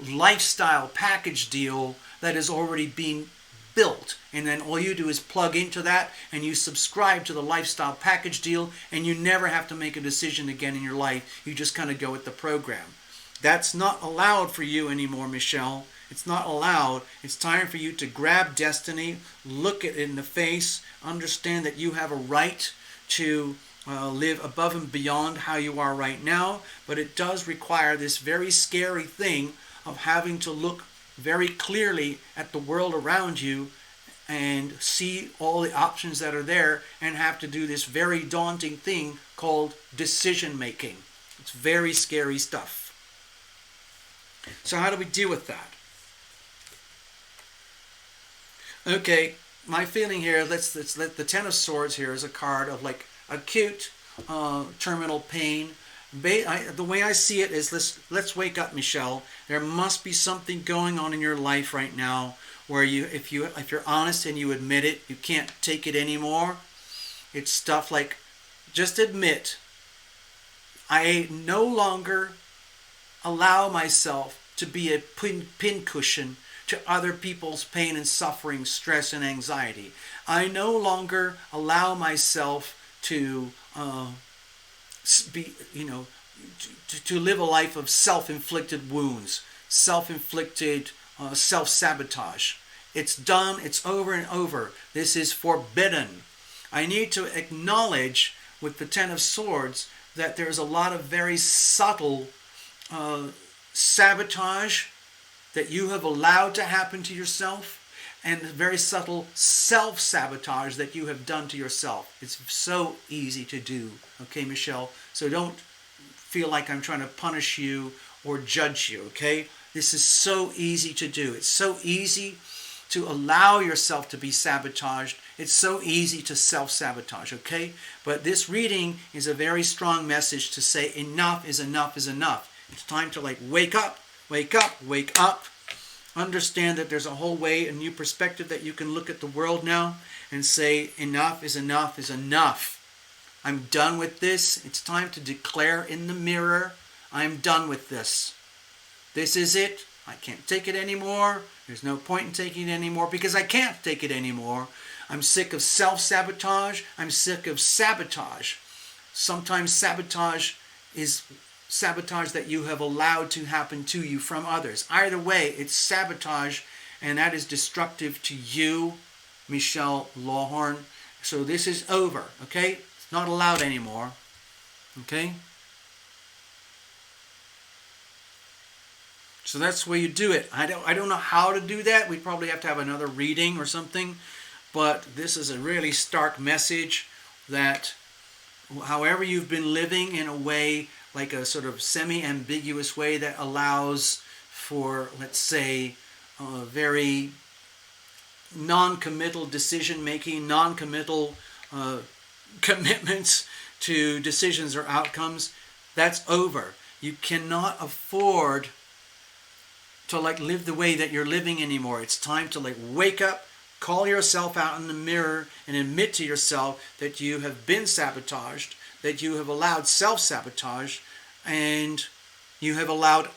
lifestyle package deal that is already being built. And then all you do is plug into that and you subscribe to the lifestyle package deal, and you never have to make a decision again in your life. You just kind of go with the program. That's not allowed for you anymore, Michelle. It's not allowed. It's time for you to grab destiny, look it in the face, understand that you have a right to live above and beyond how you are right now, but it does require this very scary thing of having to look very clearly at the world around you and see all the options that are there, and have to do this very daunting thing called decision making. It's very scary stuff. So how do we deal with that? Okay, my feeling here, let's let the Ten of Swords here is a card of acute terminal pain. The way I see it is, let's wake up, Michelle. There must be something going on in your life right now where if you're honest and you admit it, you can't take it anymore. It's stuff like, just admit, I no longer allow myself to be a pincushion to other people's pain and suffering, stress and anxiety. I no longer allow myself to to live a life of self-inflicted wounds, self-inflicted self-sabotage. It's done. It's over and over. This is forbidden. I need to acknowledge with the Ten of Swords that there's a lot of very subtle sabotage that you have allowed to happen to yourself, and very subtle self-sabotage that you have done to yourself. It's so easy to do, okay, Michelle? So don't feel like I'm trying to punish you or judge you, okay? This is so easy to do. It's so easy to allow yourself to be sabotaged. It's so easy to self-sabotage, okay? But this reading is a very strong message to say enough is enough is enough. It's time to like wake up, wake up, wake up. Understand that there's a whole way, a new perspective that you can look at the world now and say enough is enough is enough. I'm done with this. It's time to declare in the mirror, I'm done with this. This is it. I can't take it anymore. There's no point in taking it anymore because I can't take it anymore. I'm sick of self-sabotage. I'm sick of sabotage. Sometimes sabotage is sabotage that you have allowed to happen to you from others. Either way, it's sabotage, and that is destructive to you, Michelle Lawhorn. So this is over, okay? It's not allowed anymore, okay? So that's the way you do it. I don't know how to do that. We probably have to have another reading or something. But this is a really stark message that however you've been living in a way, like a sort of semi-ambiguous way that allows for, let's say, very non-committal decision-making, non-committal commitments to decisions or outcomes, that's over. You cannot afford to like live the way that you're living anymore. It's time to like wake up, call yourself out in the mirror, and admit to yourself that you have been sabotaged, that you have allowed self-sabotage, and you have allowed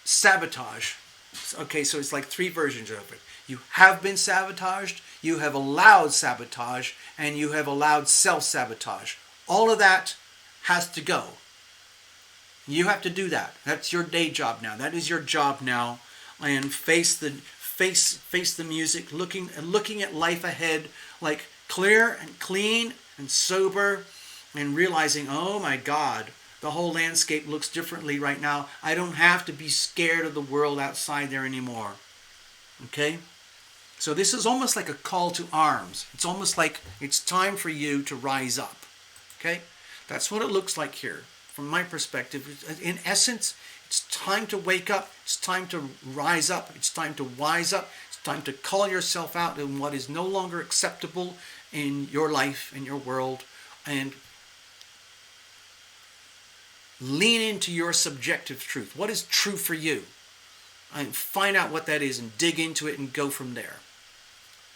sabotage. Okay, so it's like three versions of it. You have been sabotaged, you have allowed sabotage, and you have allowed self-sabotage. All of that has to go. You have to do that. That's your day job now. That is your job now. And face the music, looking at life ahead, like clear and clean and sober, and realizing, oh my God, the whole landscape looks differently right now. I don't have to be scared of the world outside there anymore. Okay? So this is almost like a call to arms. It's almost like it's time for you to rise up. Okay? That's what it looks like here. From my perspective, in essence, it's time to wake up. It's time to rise up. It's time to wise up. It's time to call yourself out in what is no longer acceptable in your life, in your world, and lean into your subjective truth. What is true for you? And find out what that is and dig into it and go from there.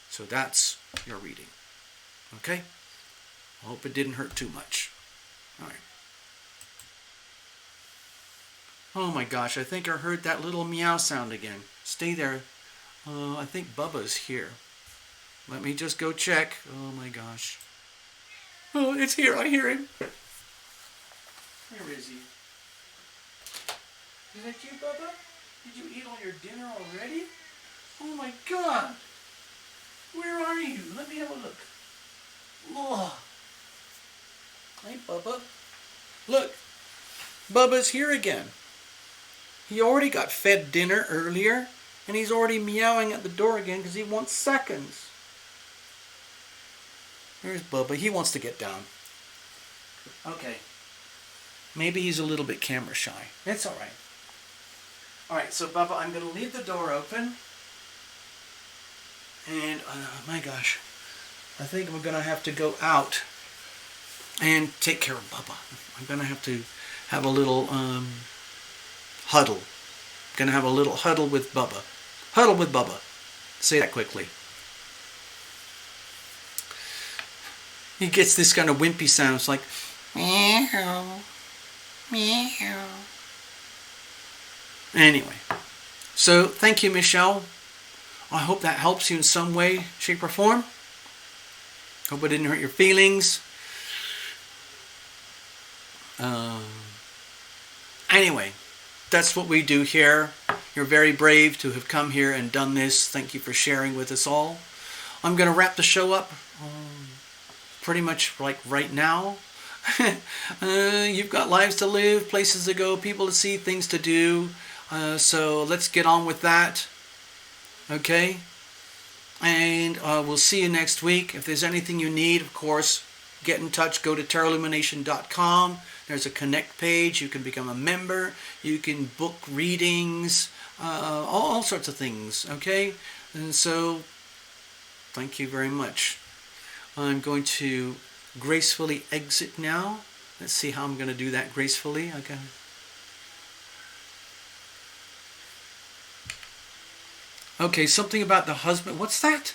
So that's your reading. Okay? I hope it didn't hurt too much. All right. Oh my gosh, I think I heard that little meow sound again. Stay there. I think Bubba's here. Let me just go check. Oh my gosh. Oh, it's here. I hear him. Where is he? Is that you, Bubba? Did you eat all your dinner already? Oh my God. Where are you? Let me have a look. Oh. Hey, Bubba. Look. Bubba's here again. He already got fed dinner earlier, and he's already meowing at the door again because he wants seconds. There's Bubba. He wants to get down. Okay. Maybe he's a little bit camera shy. It's all right. All right, so Bubba, I'm going to leave the door open. And, my gosh, I think we're going to have to go out and take care of Bubba. I'm going to have a little huddle. I'm going to have a little huddle with Bubba. Huddle with Bubba. Say that quickly. He gets this kind of wimpy sound. It's like, meow, meow. Anyway, so thank you, Michelle. I hope that helps you in some way, shape, or form. Hope it didn't hurt your feelings. Anyway, that's what we do here. You're very brave to have come here and done this. Thank you for sharing with us all. I'm going to wrap the show up pretty much like right now. You've got lives to live, places to go, people to see, things to do. So let's get on with that. Okay? And we'll see you next week. If there's anything you need, of course, get in touch. Go to tarotlumination.com. There's a connect page. You can become a member. You can book readings. All sorts of things. Okay? And so, thank you very much. I'm going to gracefully exit now. Let's see how I'm going to do that gracefully. Okay. Okay, something about the husband. What's that?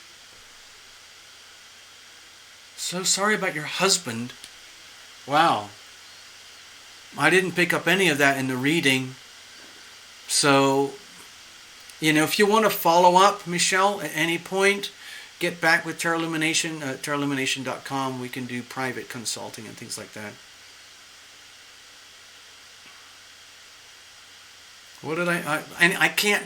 So sorry about your husband. Wow. I didn't pick up any of that in the reading. So, if you want to follow up, Michelle, at any point, get back with Tarot Illumination at tarotillumination.com. We can do private consulting and things like that. What did I can't,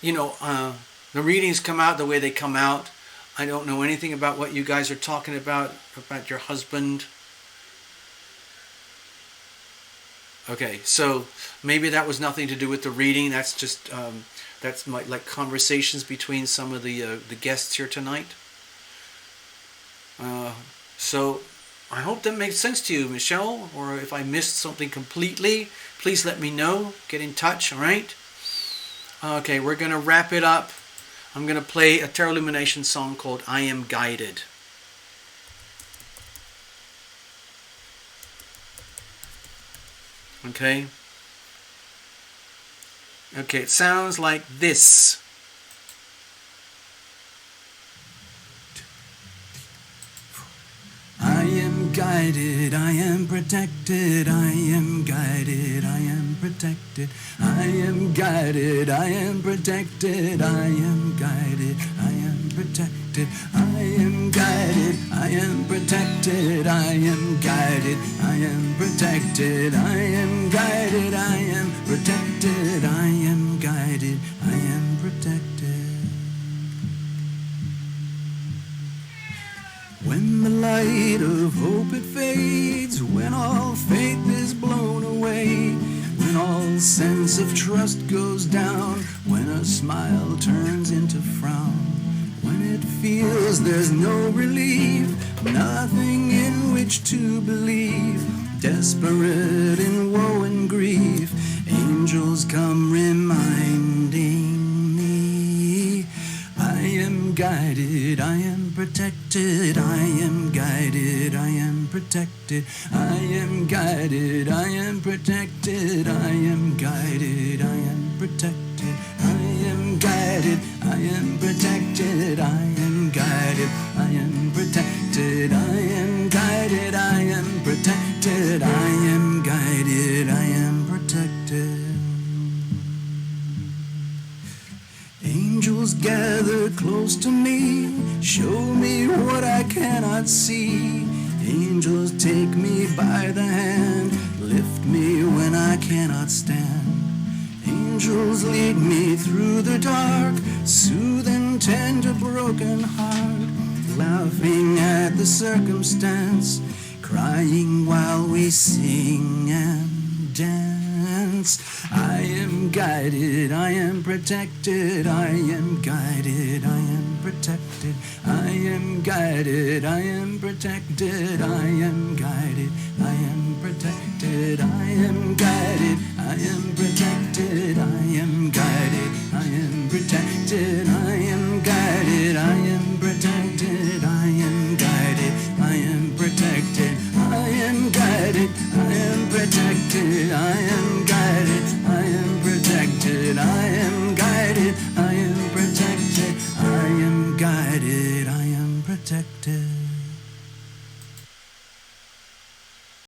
the readings come out the way they come out. I don't know anything about what you guys are talking about your husband. Okay, so maybe that was nothing to do with the reading. That's just that's like conversations between some of the guests here tonight. So I hope that makes sense to you, Michelle. Or if I missed something completely, please let me know. Get in touch. All right. Okay, we're gonna wrap it up. I'm gonna play a Tarot Illumination song called "I Am Guided." Okay. Okay, it sounds like this. I am guided, I am protected, I am guided, I am protected, I am guided, I am protected, I am guided, I am protected, I am guided, I am protected, I am guided, I am protected, I am guided, I am protected, I am guided, I am protected. When the light of hope it fades, when all faith is blown away, when all sense of trust goes down, when a smile turns into frown, when it feels there's no relief, nothing in which to believe, desperate in woe and grief, angels come reminding me, I am guided, I am protected, I am guided, I am protected, I am guided, I am protected, I am guided, I am protected, I am guided, I am protected, I am guided, I am protected, I am guided, I am protected, I am guided, I am protected. Angels gather close to me, show me what I cannot see. Angels take me by the hand, lift me when I cannot stand. Angels lead me through the dark, soothe and tend a broken heart, laughing at the circumstance, crying while we sing and dance. I am guided, I am protected, I am guided, I am protected, I am guided, I am protected, I am guided, I am protected, I am guided, I am protected, I am guided, I am protected, I am guided, I am protected, I am guided, I am protected, I am guided, I am protected, I am guided, I am protected, I am guided, I am protected, I am guided, I am protected.